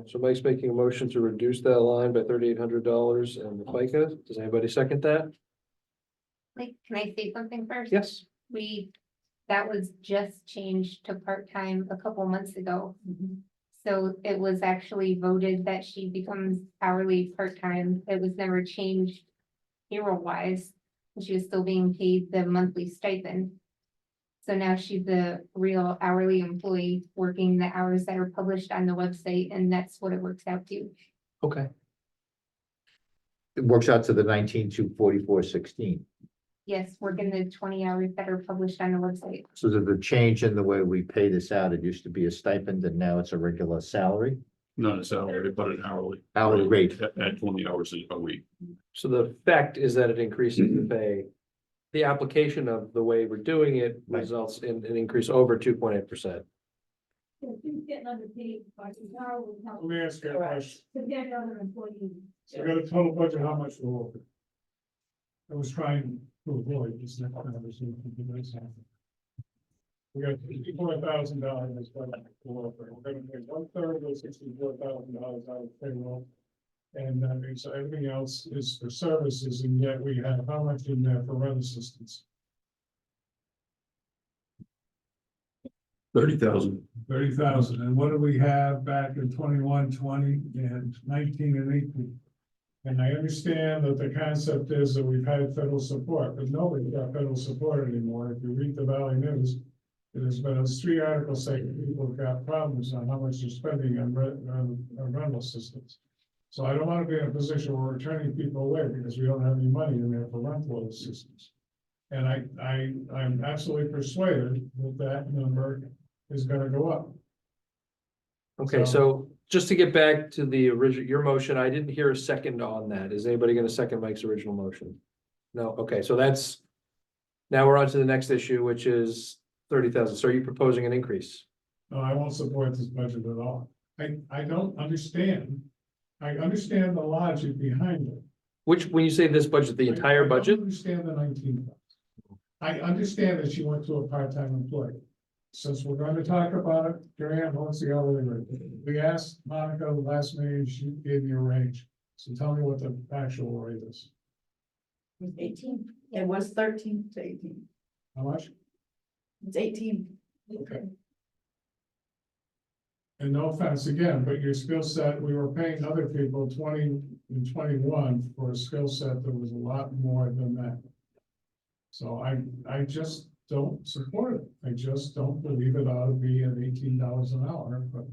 So Mike's making a motion to reduce that line by $3,800 and the FICA. Does anybody second that? Like, can I say something first? Yes. That was just changed to part-time a couple months ago. So it was actually voted that she becomes hourly part-time. It was never changed hero-wise. She was still being paid the monthly stipend. So now she's a real hourly employee working the hours that are published on the website, and that's what it works out to. Okay. it works out to the 19,244.16. Yes, working the 20 hours that are published on the website. So there's a change in the way we pay this out. It used to be a stipend and now it's a regular salary, Not a salary, but an hourly. hourly rate. At 20 hours a week. So the fact is that it increases the pay. The application of the way we're doing it Right. results in an increase over 2.8%. So she's getting underpaid by the hour with help Let me ask you a question. compared to other employees. So we got a total budget, how much for work? I was trying to avoid this next conversation. We got $64,000 budget for work. We're gonna pay 1/3 of those $64,000 out of payroll. And that means everything else is for services, and yet we have how much in there for rent assistance? 30,000. 30,000, and what do we have back in 21, 20, and 19 and 18? And I understand that the concept is that we've had federal support, but nobody's got federal support anymore. If you read the Valley News, there's been 3 articles saying people have got problems on how much they're spending on rental systems. So I don't want to be in a position where we're turning people away because we don't have any money in there for rental assistance. And I'm absolutely persuaded that that number is gonna go up. Okay, so just to get back to the original, your motion, I didn't hear a second on that. Is anybody gonna second Mike's original motion? No, okay, so that's. Now we're on to the next issue, which is 30,000. So are you proposing an increase? No, I won't support this budget at all. I don't understand. I understand the logic behind it. Which, when you say this budget, the I entire don't budget? Understand the 19,000. I understand that she went to a part-time employee. Since we're going to talk about it, Gary Ann, what's the hourly rate? We asked Monica the last meeting, she gave me a range. So tell me what the actual rate is. It was 18. It was 13 to 18. How much? It's 18. Okay. And no offense again, but your skill set, we were paying other people 20 and 21 for a skill set that was a lot more than that. So I just don't support it. I just don't believe it ought to be at $18 an hour, but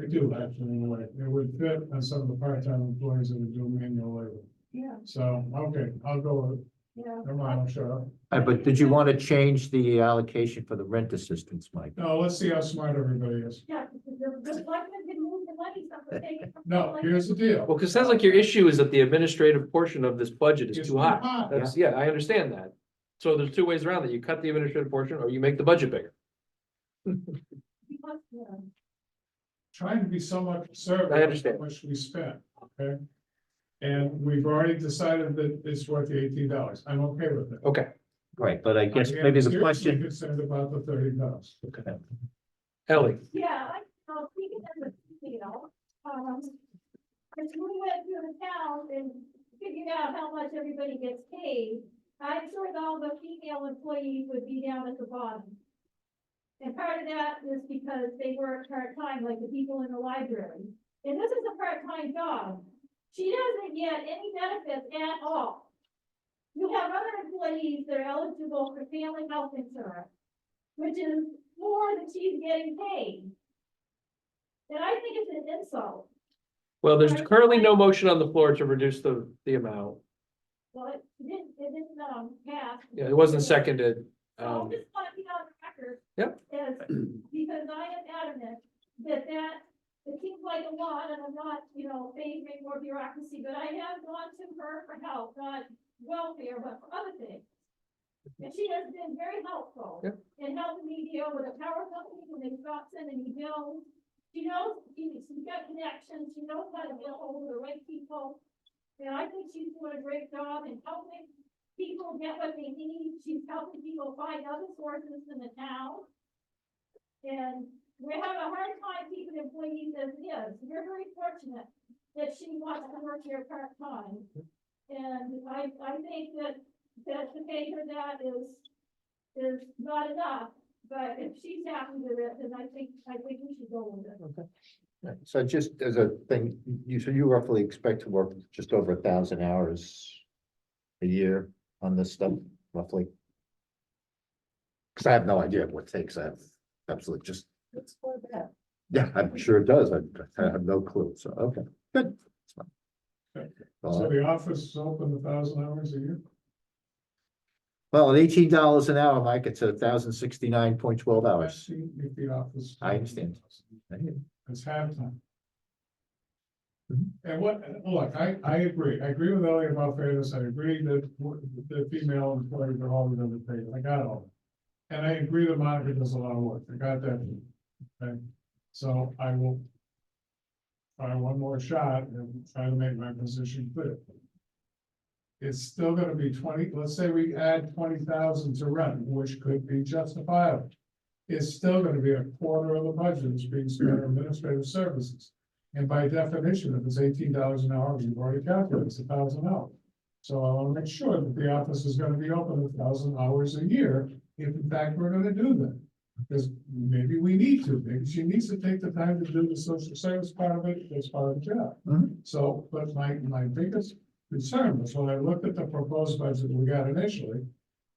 I do actually in a way. It would fit on some of the part-time employees that are doing manual labor. Yeah, So, okay, I'll go with it. yeah. Never mind, I'll shut up. But did you want to change the allocation for the rent assistance, Mike? No, let's see how smart everybody is. Yeah, because the selectmen can move the money, so they can. No, here's the deal. Well, because it sounds like your issue is that the administrative portion of this budget is It's too high. That's, yeah, I understand that. So there's two ways around that. You cut the administrative portion or you make the budget bigger. Because, Trying to be somewhat conservative. I understand. How much we spent, okay? And we've already decided that it's worth the $18. I'm okay with it. Okay, Right, but I guess I am maybe the seriously question, Concerned about the $30. Ellie, Yeah, speaking of the, as we went through the town and figured out how much everybody gets paid, I'm sure that all the female employees would be down at the bottom. And part of that is because they work part-time, like the people in the library. And this is a part-time job. She doesn't get any benefits at all. You have other employees that are eligible for family health insurance, which is more than she's getting paid. And I think it's an insult. well, there's currently no motion on the floor to reduce the amount. Well, it didn't, pass. Yeah, it wasn't seconded. So I just want to be on the record. Yep. As, because I am adamant that it seems like a lot, and I'm not, favoring more bureaucracy, but I have gone to her for help, not welfare, but for other things. And she has been very helpful Yep. in helping me deal with a power company when they stop sending me bills. She knows, she's got connections, she knows how to get hold of the right people. And I think she's doing a great job in helping people get what they need. She's helping people find other sources in the town. And we have a hard time keeping employees as is. We're very fortunate that she wants to work here part-time. And I think that to pay her that is not enough. But if she's happy with it, then I think we should go with it. so just as a thing, so you roughly expect to work just over 1,000 hours a year on this stuff, roughly? Because I have no idea what it takes. I have absolutely just, It's for that. yeah, I'm sure it does. I have no clue. So, okay, good. So the office is open 1,000 hours a year? Well, at $18 an hour, Mike, it's 1,069.12 hours. If the office. I understand. It's halftime. Mhm. And look, I agree with Elliot about fairness, I agree that the female employees are always underpaid, I got all that. And I agree that Monica does a lot of work, I got that. Okay, so I will try one more shot and try to make my position clear. It's still gonna be 20, let's say we add 20,000 to rent, which could be justifiable. It's still gonna be a quarter of the budget that's being spent on administrative services. And by definition, if it's $18 an hour, you've already calculated, it's 1,000 hours. So I wanna make sure that the office is gonna be open 1,000 hours a year, if in fact we're gonna do that. Because maybe we need to, maybe she needs to take the time to do the social service part of it, as part of the job. Mhm. So, but my biggest concern was when I looked at the proposed budget we got initially,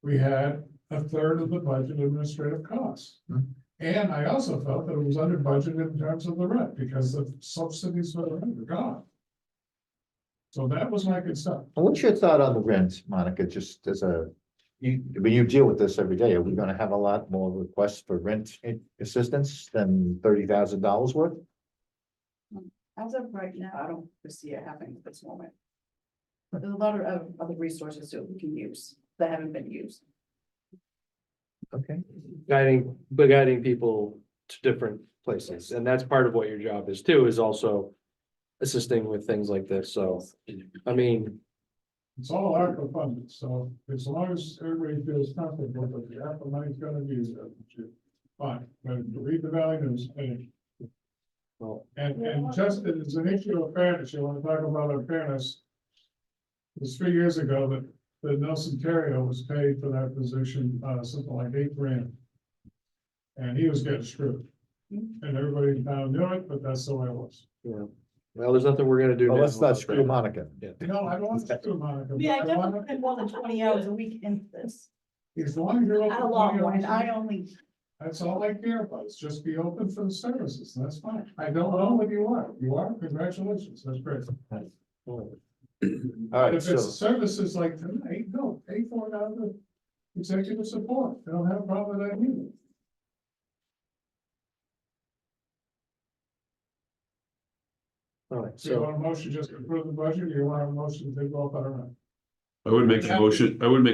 we had a third of the budget administrative costs. Mhm. And I also felt that it was under budget in terms of the rent, because the subsidies for the rent are gone. So that was my concern. What's your thought on the rent, Monica, just as when you deal with this every day, are we gonna have a lot more requests for rent assistance than $30,000 worth? As of right now, I don't foresee it happening at this moment. But there's a lot of other resources that we can use that haven't been used. Okay. Guiding people to different places, and that's part of what your job is too, is also assisting with things like this, so, I mean, It's all ARPA funded, so as long as everybody feels comfortable that the ARPA money's gonna be used, fine, but read the values and. well, And just as an issue of fairness, you wanna talk about unfairness. It was 3 years ago that Nelson Terrio was paid for that position, something like $8,000. And he was getting screwed. And everybody in town knew it, but that's the way it was. yeah, well, there's nothing we're gonna do. Well, now let's not about screw that. Monica. No, I don't want to screw Monica. but Yeah, I I definitely wanna- spend more than 20 hours a week in this. As long as you're. open Not a lot 20 more, hours and a I week, only, That's all I care about, is just be open for the services, and that's fine. I don't know what you are. You are, congratulations, that's great. All But right, if so, it's services like tonight, no, pay for it out of the executive support. They don't have a problem with that either. All right, So you so, want a motion just to approve the budget, or you want a motion to go up or around? I would make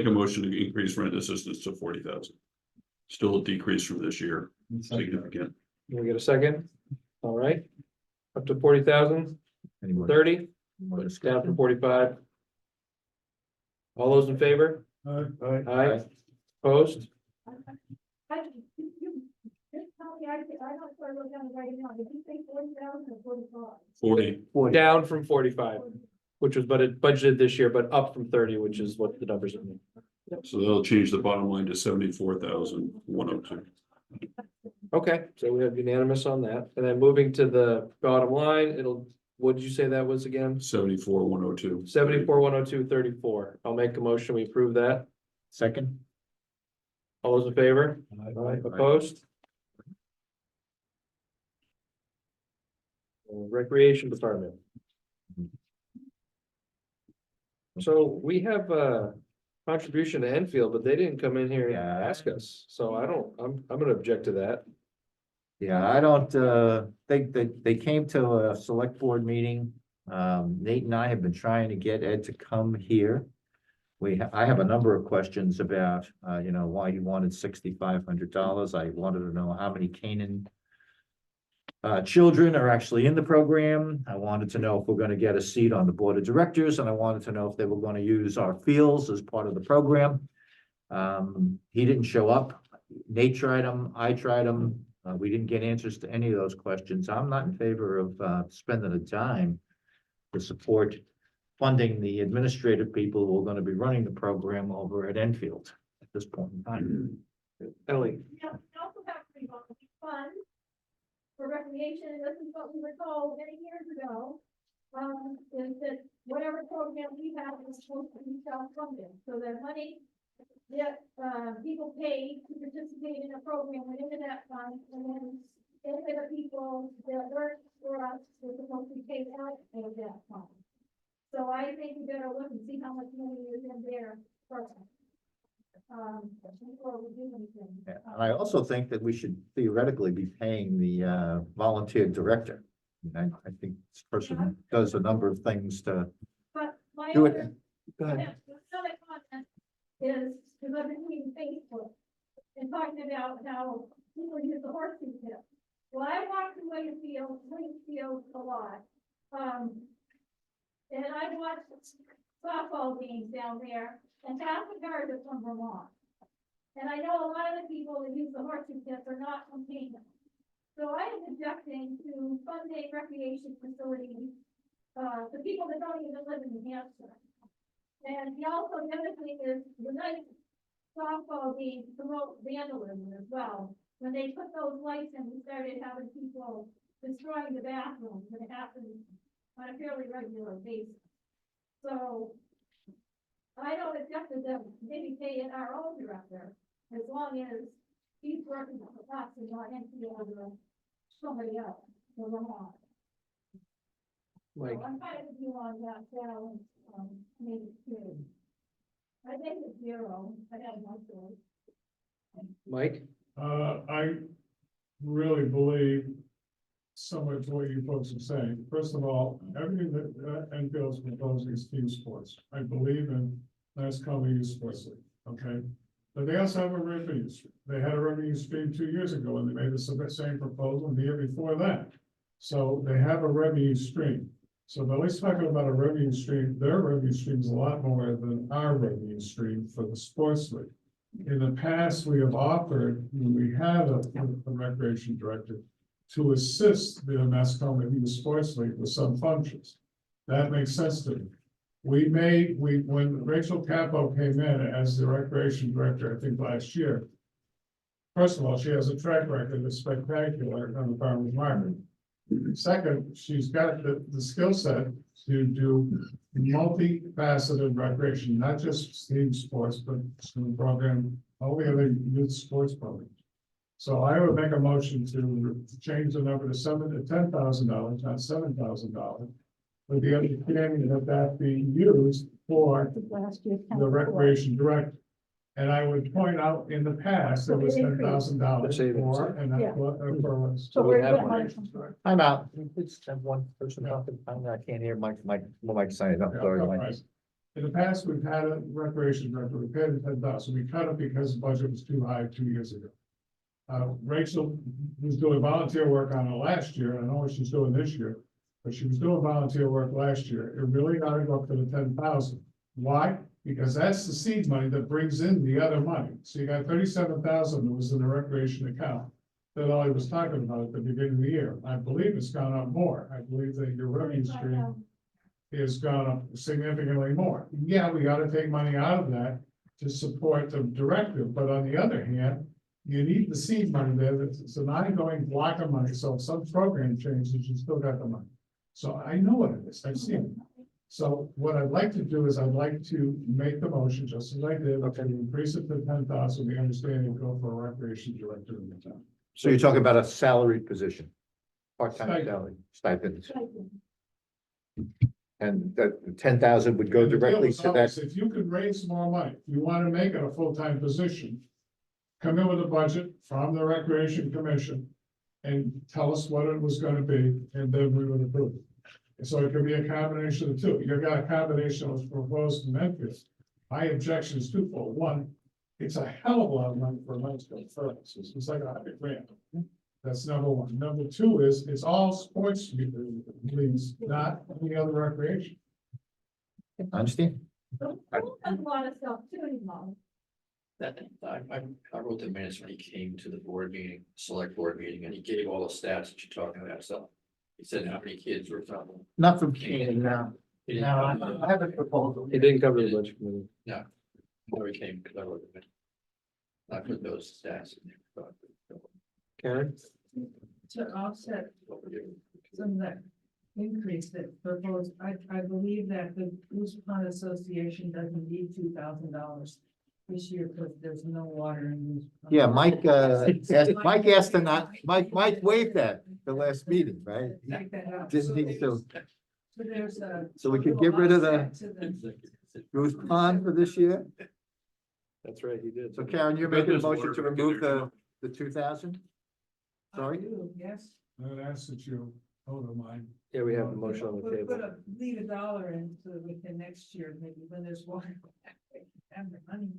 a motion to increase rent assistance to 40,000. Still a decrease from this year, significant. can we get a second? All right, up to 40,000, any more 30, more down discussion? from 45. All those in favor? Aye. Opposed? Just tell me, I don't sort of look down right now, did you say 40,000 or 45? 40. Down from 45, which was budgeted this year, but up from 30, which is what the numbers are. So they'll change the bottom line to 74,102. Okay, so we have unanimous on that, and then moving to the bottom line, what did you say that was again? 74,102. 74,102.34. I'll make a motion, we approve that. Second? All those in favor? Opposed? Recreation Department. So we have a contribution to Enfield, but they didn't come in here and Yeah. ask us, so I'm gonna object to that. Yeah, I don't, they came to a select board meeting. Nate and I have been trying to get Ed to come here. I have a number of questions about, why he wanted $6,500. I wanted to know how many Canaan children are actually in the program. I wanted to know if we're gonna get a seat on the board of directors, and I wanted to know if they were gonna use our fields as part of the program. He didn't show up. Nate tried them, I tried them. We didn't get answers to any of those questions. I'm not in favor of spending the time to support funding the administrative people who are gonna be running the program over at Enfield at this point in time. Ellie, You also have to fund for recreation, and this is what we were told many years ago. Is that whatever program we have is supposed to be self-funded, so the money that, people pay to participate in a program went into that fund, and then any of the people that work for us were supposed to be paid out of that fund. So I think we better look and see how much money is in there first. Before we do anything. Yeah, and I also think that we should theoretically be paying the volunteer director. And I think this person does a number of things to But my do other, it. Go ahead. another comment is, because I've been reading Facebook and talking about how people use the horseshoe tip. Well, I walk through Williamsfield a lot. And I watch softball games down there, and half the guards are from Vermont. And I know a lot of the people that use the horseshoe tip are not from Canaan. So I am objecting to funding recreation facilities, the people that don't even live in New Hampshire. And also, the other thing is, the night softball games promote vandalism as well. When they put those lights in, we started having people destroying the bathrooms, and it happens on a fairly regular basis. So I don't object to them maybe paying our own director, as long as he's working for us and not any other somebody else, or Vermont. Mike, So I'm kind of with you on that challenge, maybe two. I think it's 0, I have no choice. Mike, I really believe so much what you folks are saying. First of all, everything that Enfield's proposing is team sports. I believe in NASCAR youth sports league, okay? But they also have a revenue stream. They had a revenue stream 2 years ago and they made the same proposal the year before that. So they have a revenue stream. So Billy's talking about a revenue stream, their revenue stream is a lot more than our revenue stream for the sports league. In the past, we have offered, when we had a recreation director, to assist the Mascoma Youth Sports League with some functions. That makes sense to me. When Rachel Capo came in as the recreation director, I think last year. First of all, she has a track record that's spectacular on the farmer's market. Second, she's got the skill set to do multifaceted recreation, not just team sports, but some program, all the other youth sports programs. So I would make a motion to change the number to $10,000, not $7,000. With the understanding that that be used for the recreation director. And I would point out in the past, there was $10,000 more, and that's what. So we we're have good one. on- I'm out. Let's have one person talking. I can't hear Mike, saying, I'm sorry. Mike. Right. In the past, we've had a recreation director, we paid him 10,000, we cut it because the budget was too high 2 years ago. Rachel was doing volunteer work on it last year, and I know what she's doing this year, but she was doing volunteer work last year, it really got to go up to the 10,000. Why? Because that's the seed money that brings in the other money, so you got 37,000 that was in the recreation account. That I was talking about at the beginning of the year, I believe it's gone up more, I believe that your revenue stream has gone up significantly more. Yeah, we ought to take money out of that to support the directive, but on the other hand, you need the seed money there, it's an ongoing block of money, so if some program changes, you still got the money. So I know what it is, I've seen it. So what I'd like to do is I'd like to make the motion, just as I did, to increase it to 10,000, we understand and go for a recreation director in the town. So you're talking about a salaried position? Part-time Stipend. salary, stipends, and that 10,000 would go And the deal directly is to always, that. if you could raise more money, if you want to make it a full-time position. Come in with a budget from the Recreation Commission and tell us what it was gonna be, and then we would approve it. So it could be a combination of the two. You've got a combination of proposed in Memphis. My objection is twofold. One, it's a hell of a lot of money for a Memphis services. It's like $100,000. That's number one. Number two is, it's all sports leagues, not any other recreation. I understand. So, school does a lot of stuff too, you know. That, I wrote the minutes when he came to the board meeting, select board meeting, and he gave all the stats that you're talking about, so. He said how many kids were from. Not from Canaan, no. He didn't No, come I have a proposal. It didn't cover the budget committee. Before he came, because I wrote the minutes. I put those stats in there. but- Karen? To offset what we're doing. some of that increase that proposed, I believe that the Goose Pond Association doesn't need $2,000 this year because there's no water in Goose Pond. Yeah, Mike asked to not, Mike waived that the last meeting, right? Take that out. Didn't he, so So there's a. So we could get rid of the- offset to the- Goose Pond for this year? That's right, he did. So Karen, you're making a motion to remove the 2,000? I Sorry? do, yes. I'd ask that you hold on mine. Yeah, we have a motion on the Put table. leave $1 into within next year, maybe when there's water. And the money.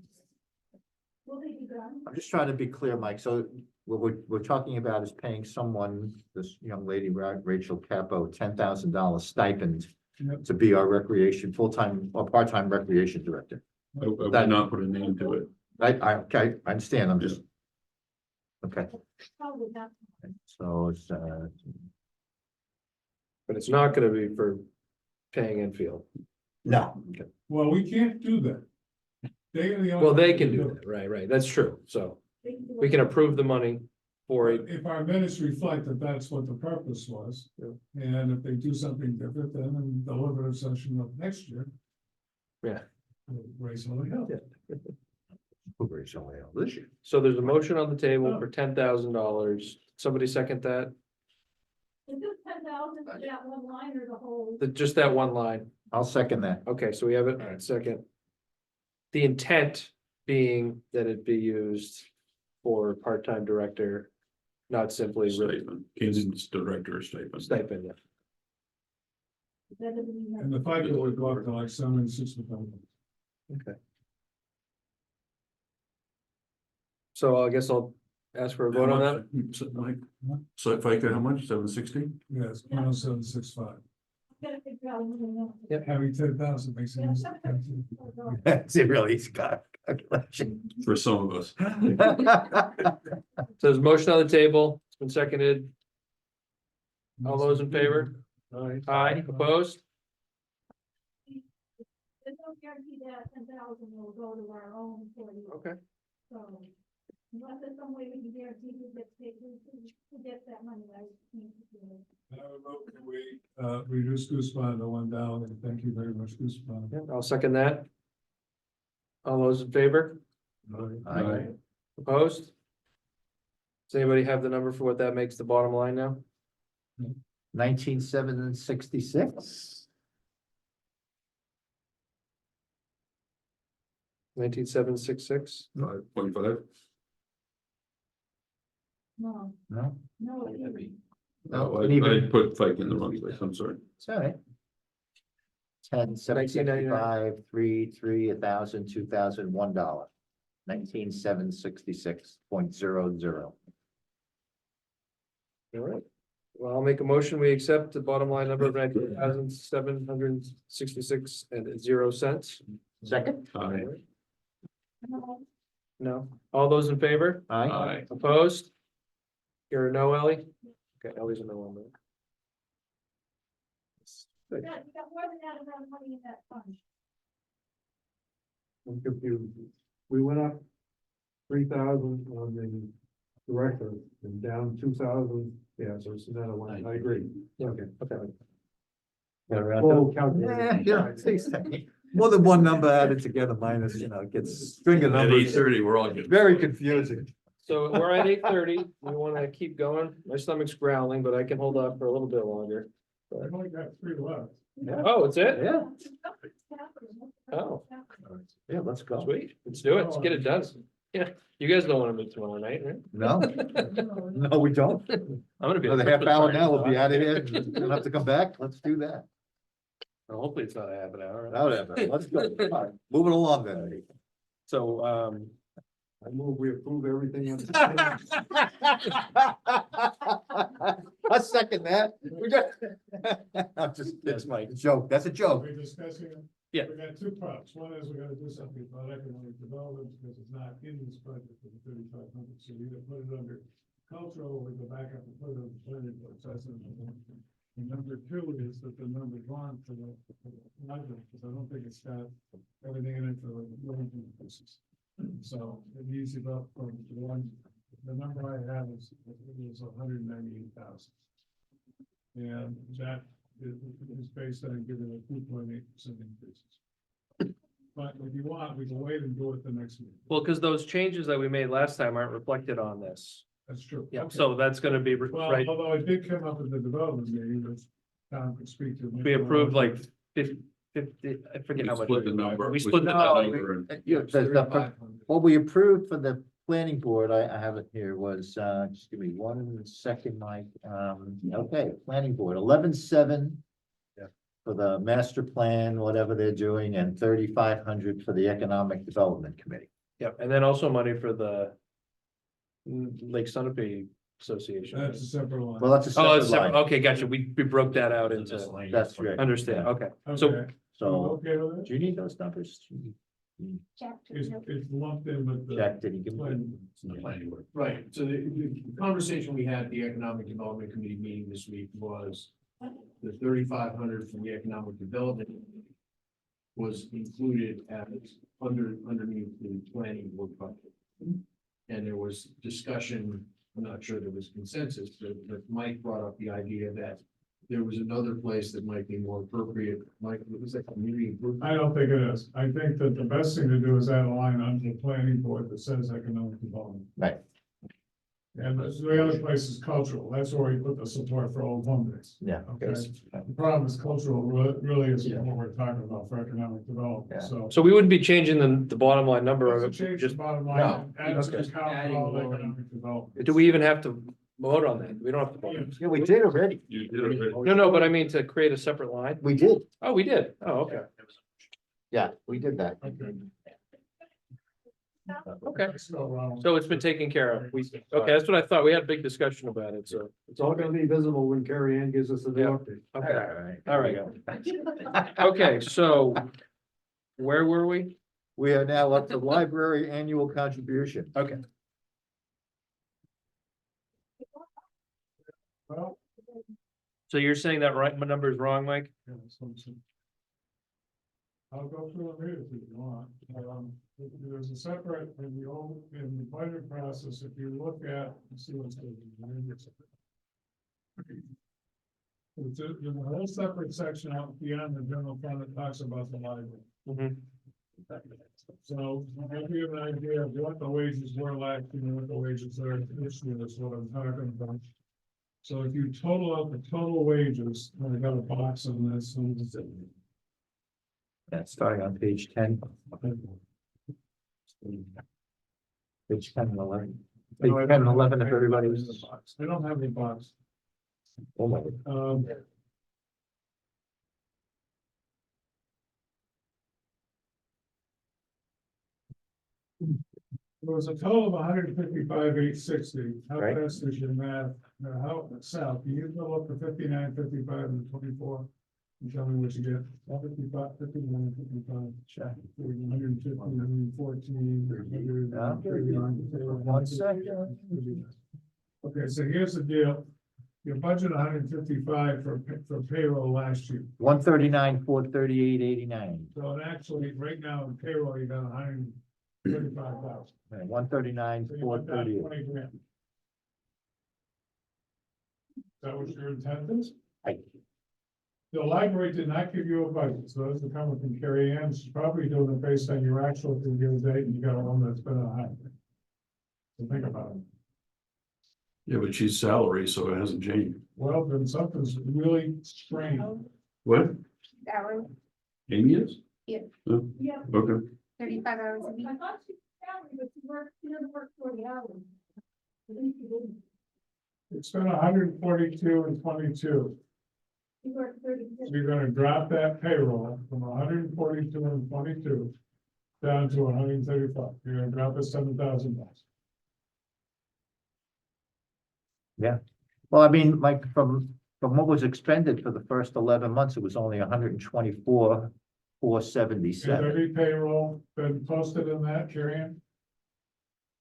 Will they be done? I'm just trying to be clear, Mike. So what we're talking about is paying someone, this young lady, Rachel Capo, $10,000 stipend Yep. to be our recreation, full-time or part-time recreation director. I would That- not put a name to it. Okay, I understand. I'm just. Okay, Probably not. so it's, But it's not gonna be for paying infield. no. Well, we can't do that. They are the only Well, they ones can that do that, right, that's true, so we can approve the money for But it. if our minutes reflect that that's what the purpose was, Yeah. and if they do something different, then in the deliberative session of next year. Yeah. we'll raise all the hell. Yeah. Rachel, this year. So there's a motion on the table for $10,000. Somebody second that? Is this 10,000 for that one line or the whole? Just that one line. I'll second that. Okay, so we have it, second. The intent being that it be used for part-time director, not simply Stipend, Kansas director stipend. stipend. That doesn't mean And the FICA would go up to like $760,000. Okay. So I guess I'll ask for a vote on that. So, Mike, so FICA, how much, 760? Yes, 10765. Gotta figure out who they know. Having 10,000 makes it easy. That's a really easy calculation. For some of us. So there's a motion on the table, it's been seconded. All those in favor? Aye, opposed? There's no guarantee that 10,000 will go to our own employees. Okay. So, unless there's some way we can guarantee who gets that money, I think. I would vote that we reduce Goose Pond to one dollar, and thank you very much, Goose Pond. Yeah, I'll second that. All those in favor? Aye. Opposed? Does anybody have the number for what that makes the bottom line now? 19,766. 19766? 5.5? No, No, no. no, I even, put FICA in the wrong place, I'm sorry. it's all right. 10, 765, 3, 1,000, 2,000, $1. 19,766.00. All right. Well, I'll make a motion. We accept the bottom line number of 19,766.00. Second? Aye. No. All those in favor? Aye. Aye. Opposed? You're a no, Ellie? Okay, Ellie's a no on that. You got more than that amount of money in that fund. I'm confused. We went up 3,000 on the director and down 2,000. Yeah, so it's another one. I agree. Okay. Okay. Got around Full to- calculation. Yeah, you know, more than one number added together minus, it gets string of At numbers. 8:30, we're all good. Very confusing. So we're at 8:30. We want to keep going. My stomach's growling, but I can hold off for a little bit longer. I've only got 3 left. Oh, it's it? Yeah, Oh, yeah, let's go. sweet. Let's do it. Let's get it done. Yeah, you guys don't want to meet tomorrow night, right? No, no, we don't. I'm gonna be. at Another half Christmas hour party, now, we'll so be I- out of here. Don't have to come back. Let's do that. Well, hopefully it's not a half an hour. Whatever, let's go. All right, moving along then. So, I move we approve everything. I second that. We got. I'm just, it's my joke. That's a joke. We're discussing it. Yeah. We got 2 problems. One is we gotta do something about economic development because it's not in this budget for the 3,500. So we either put it under cultural or we go back up and put it under planning board. So that's number 1. And number 2 is that the number drawn for the budget, because I don't think it's got everything in it for the living increases. So it needs to go from the one, the number I have is 198,000. And that is based on giving a 2.8% increases. But if you want, we can wait and do it the next meeting. well, because those changes that we made last time aren't reflected on this. That's true. Yeah, Okay. so that's gonna be Well, right. although it did come up at the development meeting, which Tom could speak to. We approved like 50, I forget We how much. split the number. We split the No, number. number and- Yeah, what we approved for the planning board, I have it here, was, just give me 1 second, Mike. Okay, planning board, 11,700. Yeah. For the master plan, whatever they're doing, and 3,500 for the economic development committee. Yep, and then also money for the Lake Sunapee Association. That's a separate one. Well, that's a Oh, separate it's separate. line. Okay, gotcha. We broke that out into, That's right. understand, okay. So, Okay, So, okay with it? do you need those numbers? It's lumped in with the. Jack, did he give planning me? board. It's in the planning board. Right, so the conversation we had at the Economic Development Committee meeting this week was the 3,500 from the Economic Development was included as underneath the planning board budget. And there was discussion, I'm not sure there was consensus, but Mike brought up the idea that there was another place that might be more appropriate. Mike, what was that, community improvement? I don't think it is. I think that the best thing to do is add a line under the planning board that says economic development. Right. And the other place is cultural. That's where we put the support for old home days. Yeah. Okay. The problem is cultural really is what we're talking about for economic development, Yeah. so. so we wouldn't be changing the bottom line number of Let's it, change the just, bottom No. line. Add to the Okay. account for Adding all more. economic development. do we even have to vote on that? We don't have to vote. Yeah, we did already. You did it. No, but I mean to create a separate line. We did. Oh, we did. Oh, okay. Yeah, we did that. Okay, Let's go around. so it's been taken care of. Okay, that's what I thought. We had a big discussion about it, so. It's all gonna be visible when Carrie Ann gives us a new Yeah. update. Okay, all right. Okay, so where were we? We are now up to library annual contribution. Okay. Well, So you're saying that right, my number is wrong, Mike? yeah, I'll go through it if you want. There's a separate, in the budget process, if you look at, let's see what's going on. There's a whole separate section out beyond the general fund that talks about the library. Mhm. So I'll give you an idea of what the wages were last year, and what the wages are this year, is what I'm talking about. So if you total out the total wages, and I got a box on this, and it's Yeah, starting on page 10. Page 10 and 11. Page 10 and 11 if everybody was. I don't have any box. Oh my. There was a total of 155,860. How Right. fast is your math? How, Sal, can you go up to 59, 55, and 24? And tell me what you get. 55, 59, 55. Check. 150, 114, 131. 1 second. Okay, so here's the deal. Your budget 155 for payroll last year. 139, 438, 89. So actually, right now in payroll, you got 135,000. 139, So you went down 438. 20 grand. That was your intent is? I- The library did not give you a budget, so those are coming from Carrie Ann. She's probably doing it based on your actual review date, and you got one that's been a high. So think about it. Yeah, but she's salary, so it hasn't changed. Well, then something's really strange. What? Hours, Amy is? Yeah. Oh, Yeah. okay. 35 hours a week. I thought she was salary, but she doesn't work 40 hours. At least she didn't. It's been 142 and 22. She worked 36. So you're gonna drop that payroll from 142 and 22 down to 135. You're gonna drop it $7,000. Well, I mean, like from what was expended for the first 11 months, it was only 124, Has 477. every payroll been posted in that, Carrie Ann?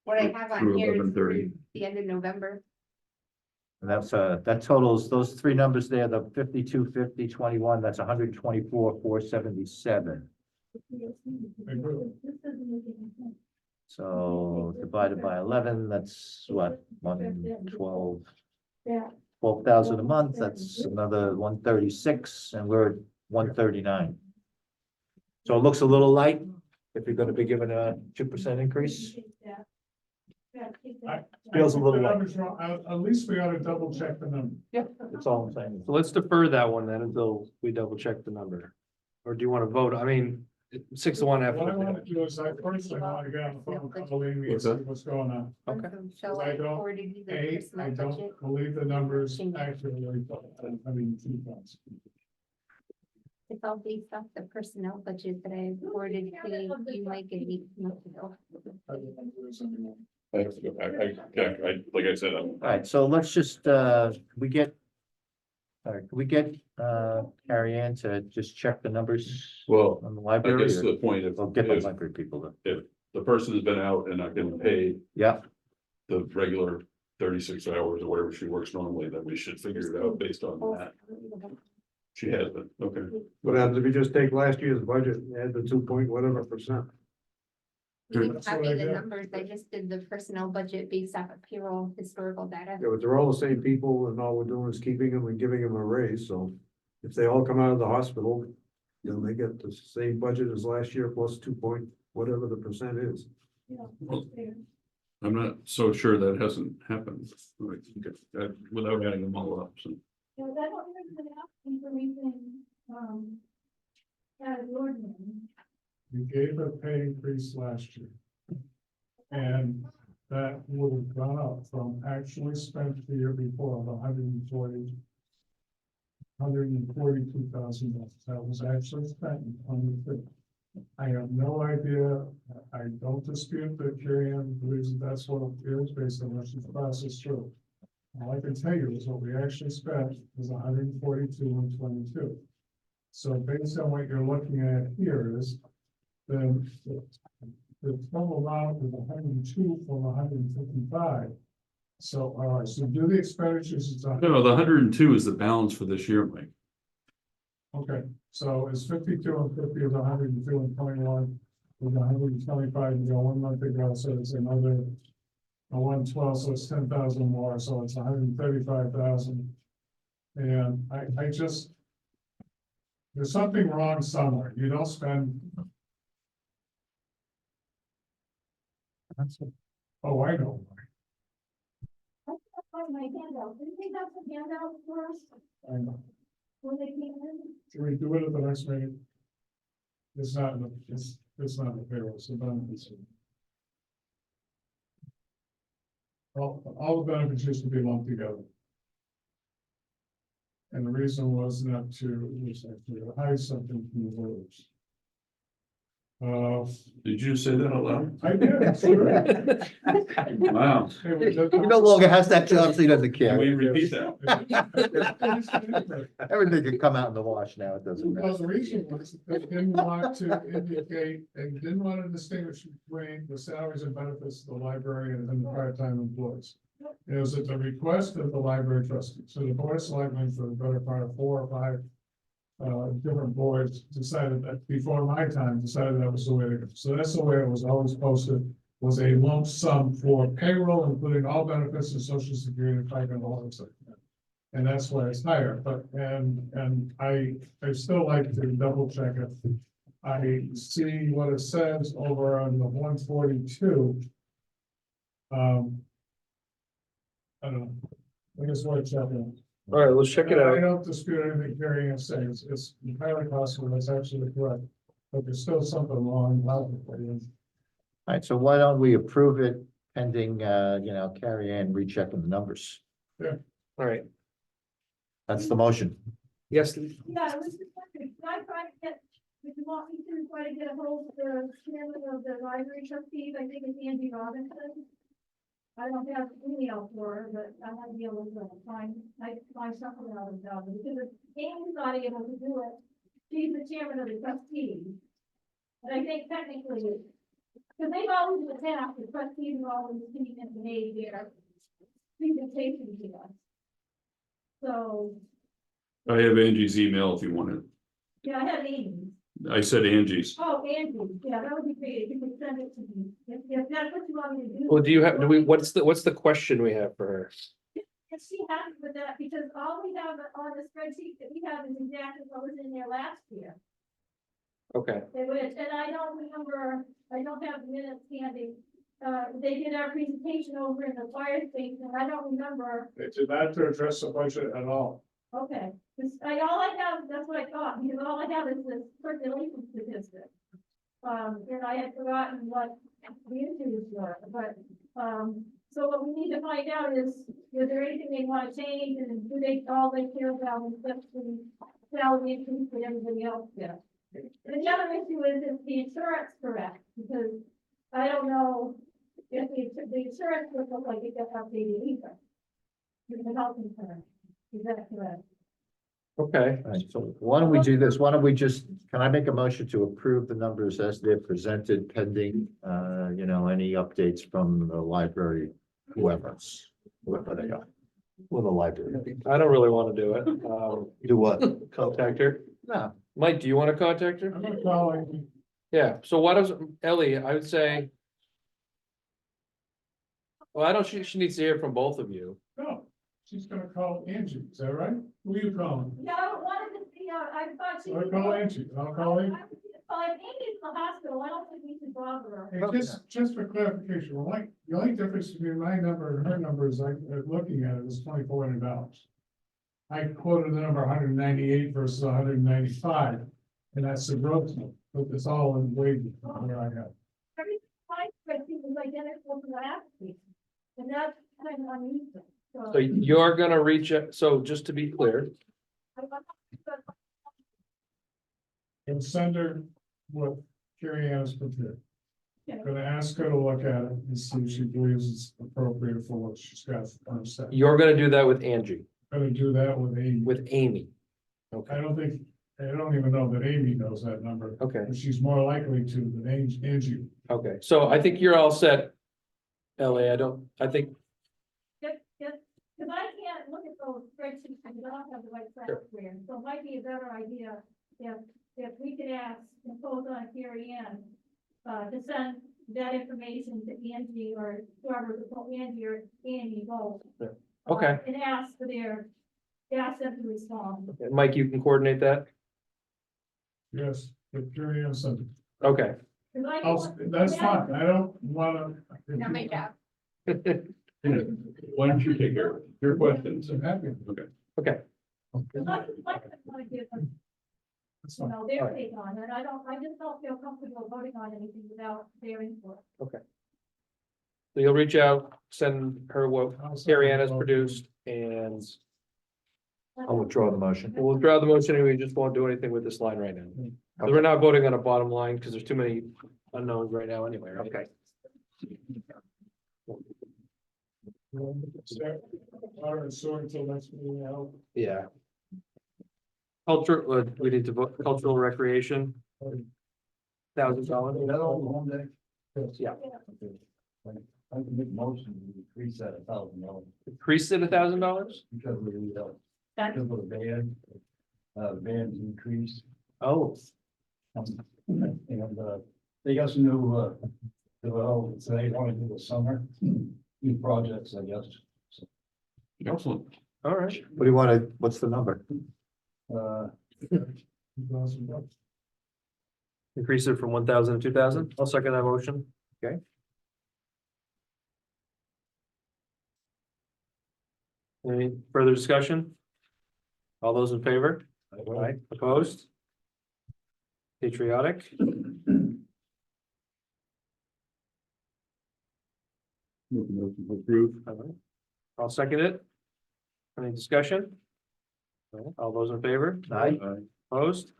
What I have on Through here is 11:30. through the end of November. And that's, that totals, those three numbers there, the 52, 50, 21, that's 124, 477. This doesn't make any sense. So divided by 11, that's what, 112, Yeah. 12,000 a month, that's another 136, and we're at 139. So it looks a little light if you're gonna be given a 2% increase. Yeah. Yeah, Feels a little The light. numbers wrong. At least we ought to double check the number. That's all I'm saying. So let's defer that one then until we double check the number. Or do you want to vote? I mean, 6 to 1 What I after. want to do is I personally want to get on the phone, call Amy and see what's going on. Okay. So Shall I I don't- forward you the I personnel budget? don't believe the numbers actually, I mean, 2 months. It's all based off the personnel budget that I forwarded to you, Mike, and me. months ago. I have to go back. Like I said, All right, so let's just, we get. All right, can we get, Carrie Ann to just check the numbers well, on the I library? guess or the point, We'll get the if library people to, the person has been out and not getting paid yeah, the regular 36 hours or whatever she works normally, then we should figure it out based on that. She has been, okay. What happens if you just take last year's budget and add the 2 point whatever percent? You can That's what copy I the did. numbers. I just did the personnel budget based off of payroll historical data. Yeah, but they're all the same people and all we're doing is keeping them and giving them a raise, so if they all come out of the hospital, then they get the same budget as last year plus 2 point, whatever the percent is. I'm not so sure that hasn't happened, like, without adding them all up, so. Yeah, that don't really have information, as ordinary. You gave a pay increase last year. And that would have gone up from actually spent the year before of 142,000 dollars. That was actually spent in 23. I have no idea. I don't dispute that Carrie Ann believes that that's what it is based on what she's processed through. All I can tell you is what we actually spent is 142,122. So based on what you're looking at here is then the total amount is 102 from 155. So, all right, so do the expenditures, it's No, the 102 is the balance for this year, Mike. okay, so it's 52 and 50 is 102 and 21 with 125, you know, 1 month ago, so it's another 112, so it's 10,000 more, so it's 135,000. And I just, there's something wrong somewhere. You don't spend. Oh, I know. I can't find my handout. Didn't they have some handouts for us I know. when they came in? Can we do it at the next meeting? It's not, it's not the payroll, it's the benefits. All the benefits used to be lumped together. And the reason was not to, was actually to hide something from the voters. Did you say that out loud? I did. Sure. Wow. He no longer has that job, so he doesn't Can care. we repeat that? Everything Everything can come out in the wash now, it doesn't Well, the matter. reason was they didn't want to indicate, they didn't want to distinguish between the salaries and benefits of the librarian and the part-time employees. It was at the request of the library trustee, so the board of selectmen for the better part of 4 or 5 different boards decided that before my time, decided that was the way to go. So that's the way it was always posted, was a lump sum for payroll, including all benefits and social security and FICA and all that stuff. And that's why it's higher, but, and I still like to double check it. I see what it says over on the 142. I don't know. I guess we're checking. All right, let's check it I out. don't dispute anything Carrie is saying, it's entirely possible, that's actually correct, but there's still something wrong. All right, so why don't we approve it pending, Carrie Ann rechecking the numbers? All right, That's the motion. yes, Yeah, I was just wondering, can I try to get, would you want me to try to get a hold of the chairman of the library trustees? I think it's Andy Robinson. I don't have an email for her, but I might be able to find something out of that, because if Amy's not able to do it, she's the chairman of the trustees. But I think technically, because they've always been asked, the trustees are always sitting and made their presentation to us. So, I have Angie's email if you want it. yeah, I have Amy. I said Angie's. Oh, Andy, yeah, that would be great, if you could send it to me, if that's what you want me to do. well, what's the question we have for her? Is she happy with that, because all we have on the spreadsheet that we have is exactly what was in there last year. Okay, And I don't remember, I don't have the minutes handy, they did our presentation over in the fire station, and I don't remember. They did not to address the budget at all. Okay, all I have, that's what I thought, because all I have is this circulation statistic. And I had forgotten what the issues were, but, so what we need to find out is there anything they want to change, and do they all they care about, and just the salary increase that everybody else gets. And the other issue is the insurance correct, because I don't know if the insurance would look like it got updated either. With the health insurance. Is that correct? okay, All right, so why don't we do this? Why don't we just, can I make a motion to approve the numbers as they're presented pending, any updates from the library, whoever they are. Or the library. I don't really want to do it. Do what? Contact her. No, Mike, do you want to contact her? I'm not calling, Yeah, so why does, Ellie, I would say. Well, I don't, she needs to hear from both of you. no, she's gonna call Angie, is that right? Who are you calling? Yeah, I wanted to see, I thought she. I'll call Angie, I'll call Angie. Well, if Amy's in the hospital, I don't think we should bother her. Hey, just for clarification, the only difference between my number and her number is looking at it is $2,400. I quoted the number 198 versus 195, and that's the gross number, but it's all in wages where I have. Every time spreadsheet was identical to last week, and that's kind of unusual, so. So you're gonna reach out, so just to be clear, And send her what Carrie Ann is prepared. Yeah. Gonna ask her to look at it and see if she believes it's appropriate for what she's got on her set. You're gonna do that with Angie, Gonna do that with Amy. with Amy. I Okay, don't even know that Amy knows that number, okay, but she's more likely to than Angie. okay. So I think you're all set. LA, I think, Just, because I can't look at those spreadsheets and I don't have the right software, so it might be a better idea if we could ask, impose on Carrie Ann, to send that information to Angie or whoever, Angie or Annie both. okay. And ask them to respond. Mike, you can coordinate that? Yes, but Carrie Ann said, Okay. 'Cause I I'll, don't- that's fine, I don't wanna. Not my job. Why don't you take care of it? Your questions? I'm happy, Okay, 'cause I want to give them, that's you fine. know, their take on it. I just don't feel comfortable voting on anything without their input. so you'll reach out, send her what I'll send Carrie her Ann has both. produced, and I'll withdraw the motion. we'll withdraw the motion, and we just won't do anything with this line right now. 'Cause we're not voting on a bottom line, because there's too many unknowns right now anyway, right? Okay. Water and sewer until next meeting, I'll Yeah. Culture, we need to vote cultural recreation. $1,000. Is that all in one day? Yeah. I can make motion to increase that $1,000 Increase it $1,000? because we, That's- because of the band's increase. Oh, And, they got some new, developments, they want to do the summer, new projects, I guess. Excellent. all right. What do you want to, what's the number? $2,000. Increase it from 1,000 to 2,000. I'll second that motion. Okay. Any further discussion? All those in favor? Aye. Opposed? Patriotic? Approved. All right. I'll second it. Any discussion? No. All those in favor? Aye. Opposed?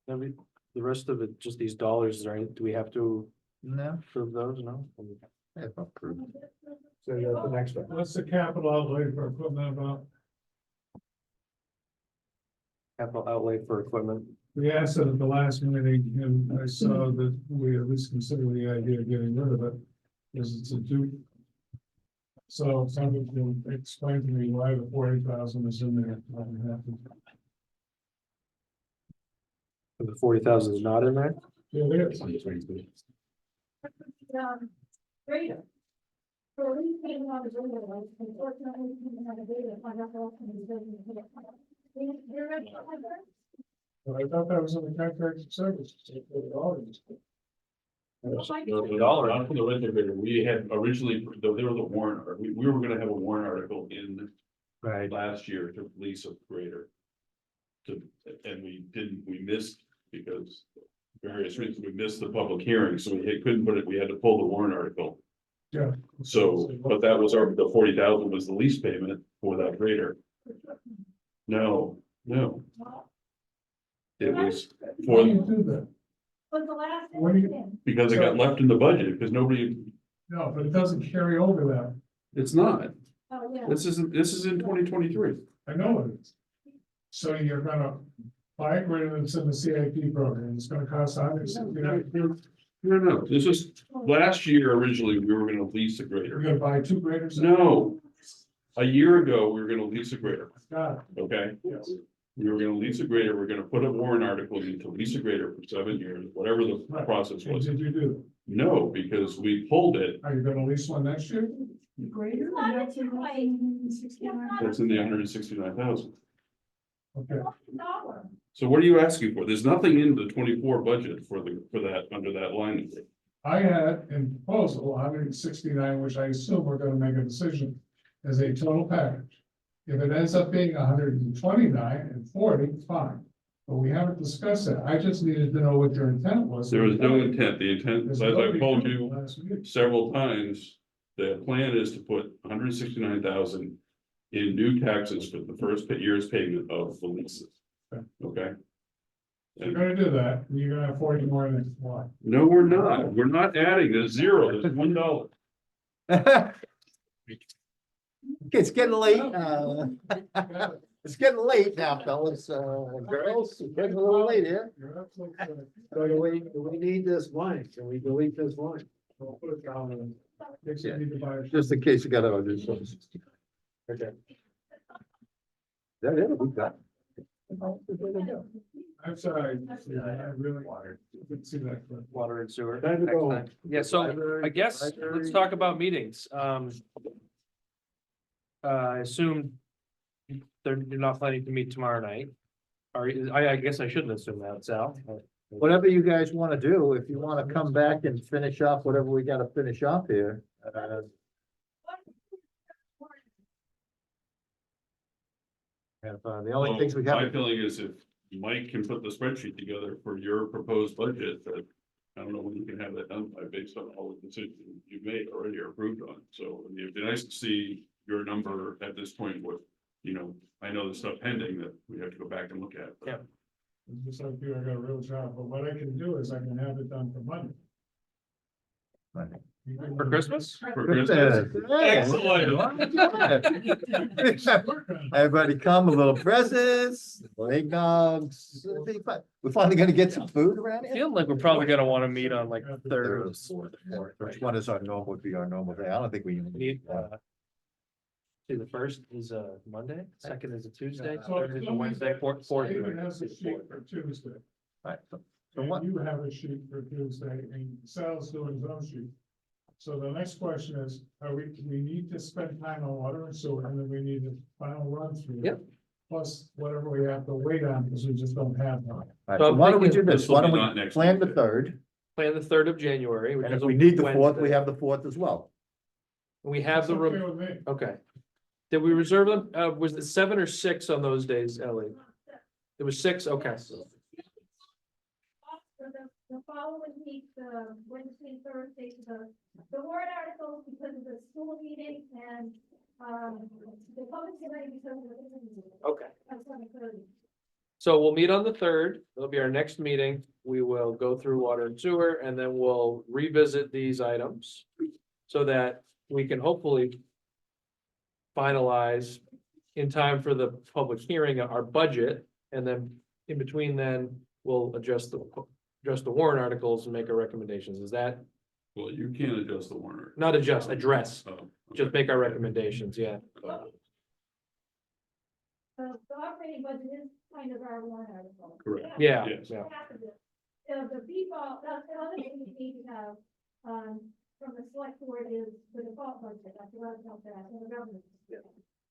The rest of it, just these dollars, is there any, do we have to No. approve those? No? Yeah, approved. So that's the next one. What's the capital outlay for equipment about? Capital outlay for equipment. We asked it at the last meeting, and I saw that we at least consider the idea of getting rid of it, because it's a dupe. So somebody can explain to me why the 40,000 is in there. The 40,000 is not in there? Yeah, it is. Greater. So we came on the radio, like, unfortunately, we didn't have a data, find out how often it doesn't hit. You're right, But I thought that was in the contract of services. Not for the rental grader. We had originally, there was a warrant, we were gonna have a warrant article in Right. last year to lease a grader. And we missed because various reasons, we missed the public hearing, so couldn't put it, we had to pull the warrant article. Yeah. So, but that was the 40,000 was the lease payment for that grader. No. It was Why do you for, do that? Was the last What do you- thing. because it got left in the budget, because nobody, No, but it doesn't carry over that. it's not. Oh, yeah. This is in 2023. I know it is. So you're gonna buy a grader that's in the CIP program. It's gonna cost $169. No, this is, last year originally, we were gonna lease a You're grader. gonna buy 2 graders? No. A year ago, we were gonna lease a grader, Got it, okay? yes. We were gonna lease a grader, we're gonna put a warrant article in to lease a grader for 7 years, whatever the Right. process And was. did you do? No, because we pulled it, Are you gonna lease one next year? Greater. Why did you wait? that's in the 169,000. Okay, Dollar. So what are you asking for? There's nothing in the 24 budget for that, under that line. I had in proposal 169, which I assume we're gonna make a decision as a total package. If it ends up being 129 and 40, fine, but we haven't discussed it. I just needed to know what your intent was. There was no intent, the intent, There's as I've nobody told coming you last week. several times, the plan is to put 169,000 in new taxes for the first year's payment of the leases. Okay? You're gonna do that, and you're gonna have 40 more next one. No, we're not. We're not adding. There's zero. There's $1. It's getting late, it's getting late now, fellas, girls, it's getting a little late here. You're absolutely right. So do we need this line? Can we delete this line? I'll put it down and fix it, need to buy it. Just in case you gotta do something. Okay. That it, we got. I'm sorry, Steve, I really didn't see that. Water and sewer. Time to go Next time. Yeah, so I guess let's talk about meetings. I assume you're not planning to meet tomorrow night. I guess I shouldn't assume that, Sal. Whatever you guys wanna do, if you wanna come back and finish off whatever we gotta finish off here. The only things we My have, feeling is if Mike can put the spreadsheet together for your proposed budget, that I don't know when you can have that done by based on all the decisions you've made already or approved on. So I mean, it'd be nice to see your number at this point with, I know the stuff pending that we have to go back and look at. but- Yeah. Just like you, I got a real job, but what I can do is I can have it done for Monday. Monday. You can- For Christmas? For Christmas. Everybody come, a little presents, egg nogs, it'll be fun. We're finally gonna get some food around I here. feel like we're probably gonna wanna meet on like third. Which one is our normal, would be our normal day? I don't think we. Need, see, the first is a Monday, second is a Tuesday, So third is a Wednesday, fourth. David has a sheet for Tuesday, Right, so and what- you have a sheet for Tuesday, and Sal's doing his own sheet. So the next question is, we need to spend time on water and sewer, and then we need a final run through. Yep. Plus whatever we have to wait on, because we just don't have one. Right, So so I'm why don't we do thinking this? this will Why be don't not we next plan the Tuesday. third? Plan the 3rd of January. which And is if a we need the fourth, Wednesday. we have the fourth as well. We have the It's okay room, with me. okay. Did we reserve them? Was it 7 or 6 on those days, Ellie? It was 6, okay. The following week, Wednesday, Thursday, the warrant articles because of the school meeting and, the public hearing because of the. Okay. That's on the 30th. So we'll meet on the 3rd. It'll be our next meeting. We will go through water and sewer and then we'll revisit these items. So that we can hopefully finalize in time for the public hearing, our budget. And then in between then, we'll adjust the warrant articles and make our recommendations. Is that, Well, you can't adjust the warrant. not adjust, address, Oh, just okay. make our recommendations, yeah. The operating budget is kind of our warrant article. Correct. Yeah, Yes. yeah. The default, that's the other thing we need to have, from the select board is the default budget, that's what I was about to ask, and the revenue.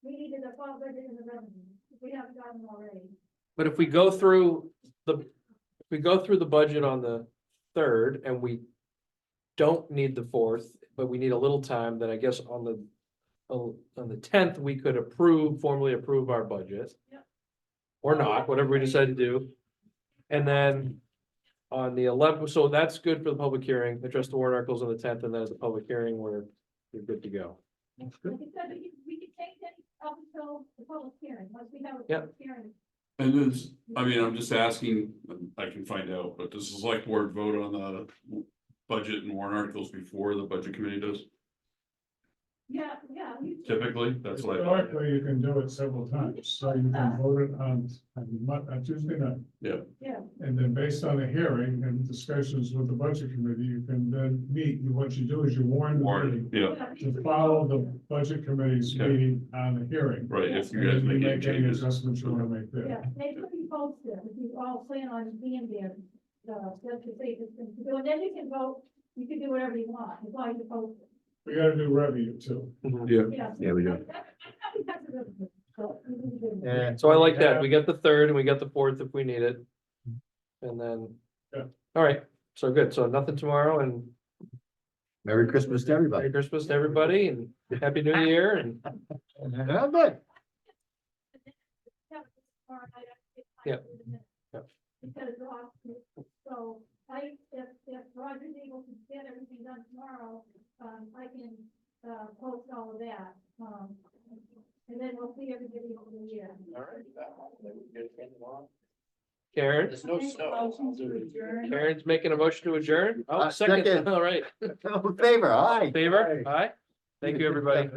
We need the default budget and the revenue, if we haven't gotten them already. But if we go through the budget on the 3rd and we don't need the 4th, but we need a little time, then I guess on the 10th, we could formally approve our budget. Yep. Or not, whatever we decide to do. And then on the 11th, so that's good for the public hearing, address the warrant articles on the 10th, and then as a public hearing, we're good to go. Like I said, we can take it up until the public hearing, once we have a Yep. public hearing. And then, I'm just asking, I can find out, but does the select board vote on the budget and warrant articles before the budget committee does? Yeah. Typically, that's what I thought. Historically, you can do it several times, so you can vote it on Tuesday night. Yeah, And then based on the hearing and discussions with the budget committee, you can then meet, and what you do is you warn the Warrant, meeting yeah, to follow the budget committee's Okay. meeting on the hearing. right, if you And guys then you make any make any changes. adjustments you wanna make there. yeah, they could be posted, if you all plan on being there, that's the safest thing to do, and then you can vote, you can do whatever you want, as long as you post it. We gotta do revenue too. Yeah. Yeah, we do. Yeah. So I like that, we get the 3rd and we get the 4th if we need it. And then. Yeah. All right, so good, so nothing tomorrow and Merry Christmas to everybody. Merry Christmas to everybody and Happy New Year and. Yeah, good. Yeah. Yeah. Because, so if Roger's able to get everything done tomorrow, I can, post all of that, and then we'll see everybody over the year. All right. Karen, There's no snow. Karen's making a motion to adjourn. Oh, second, Second. all right. In favor, aye. Favor? Aye. Thank you, everybody.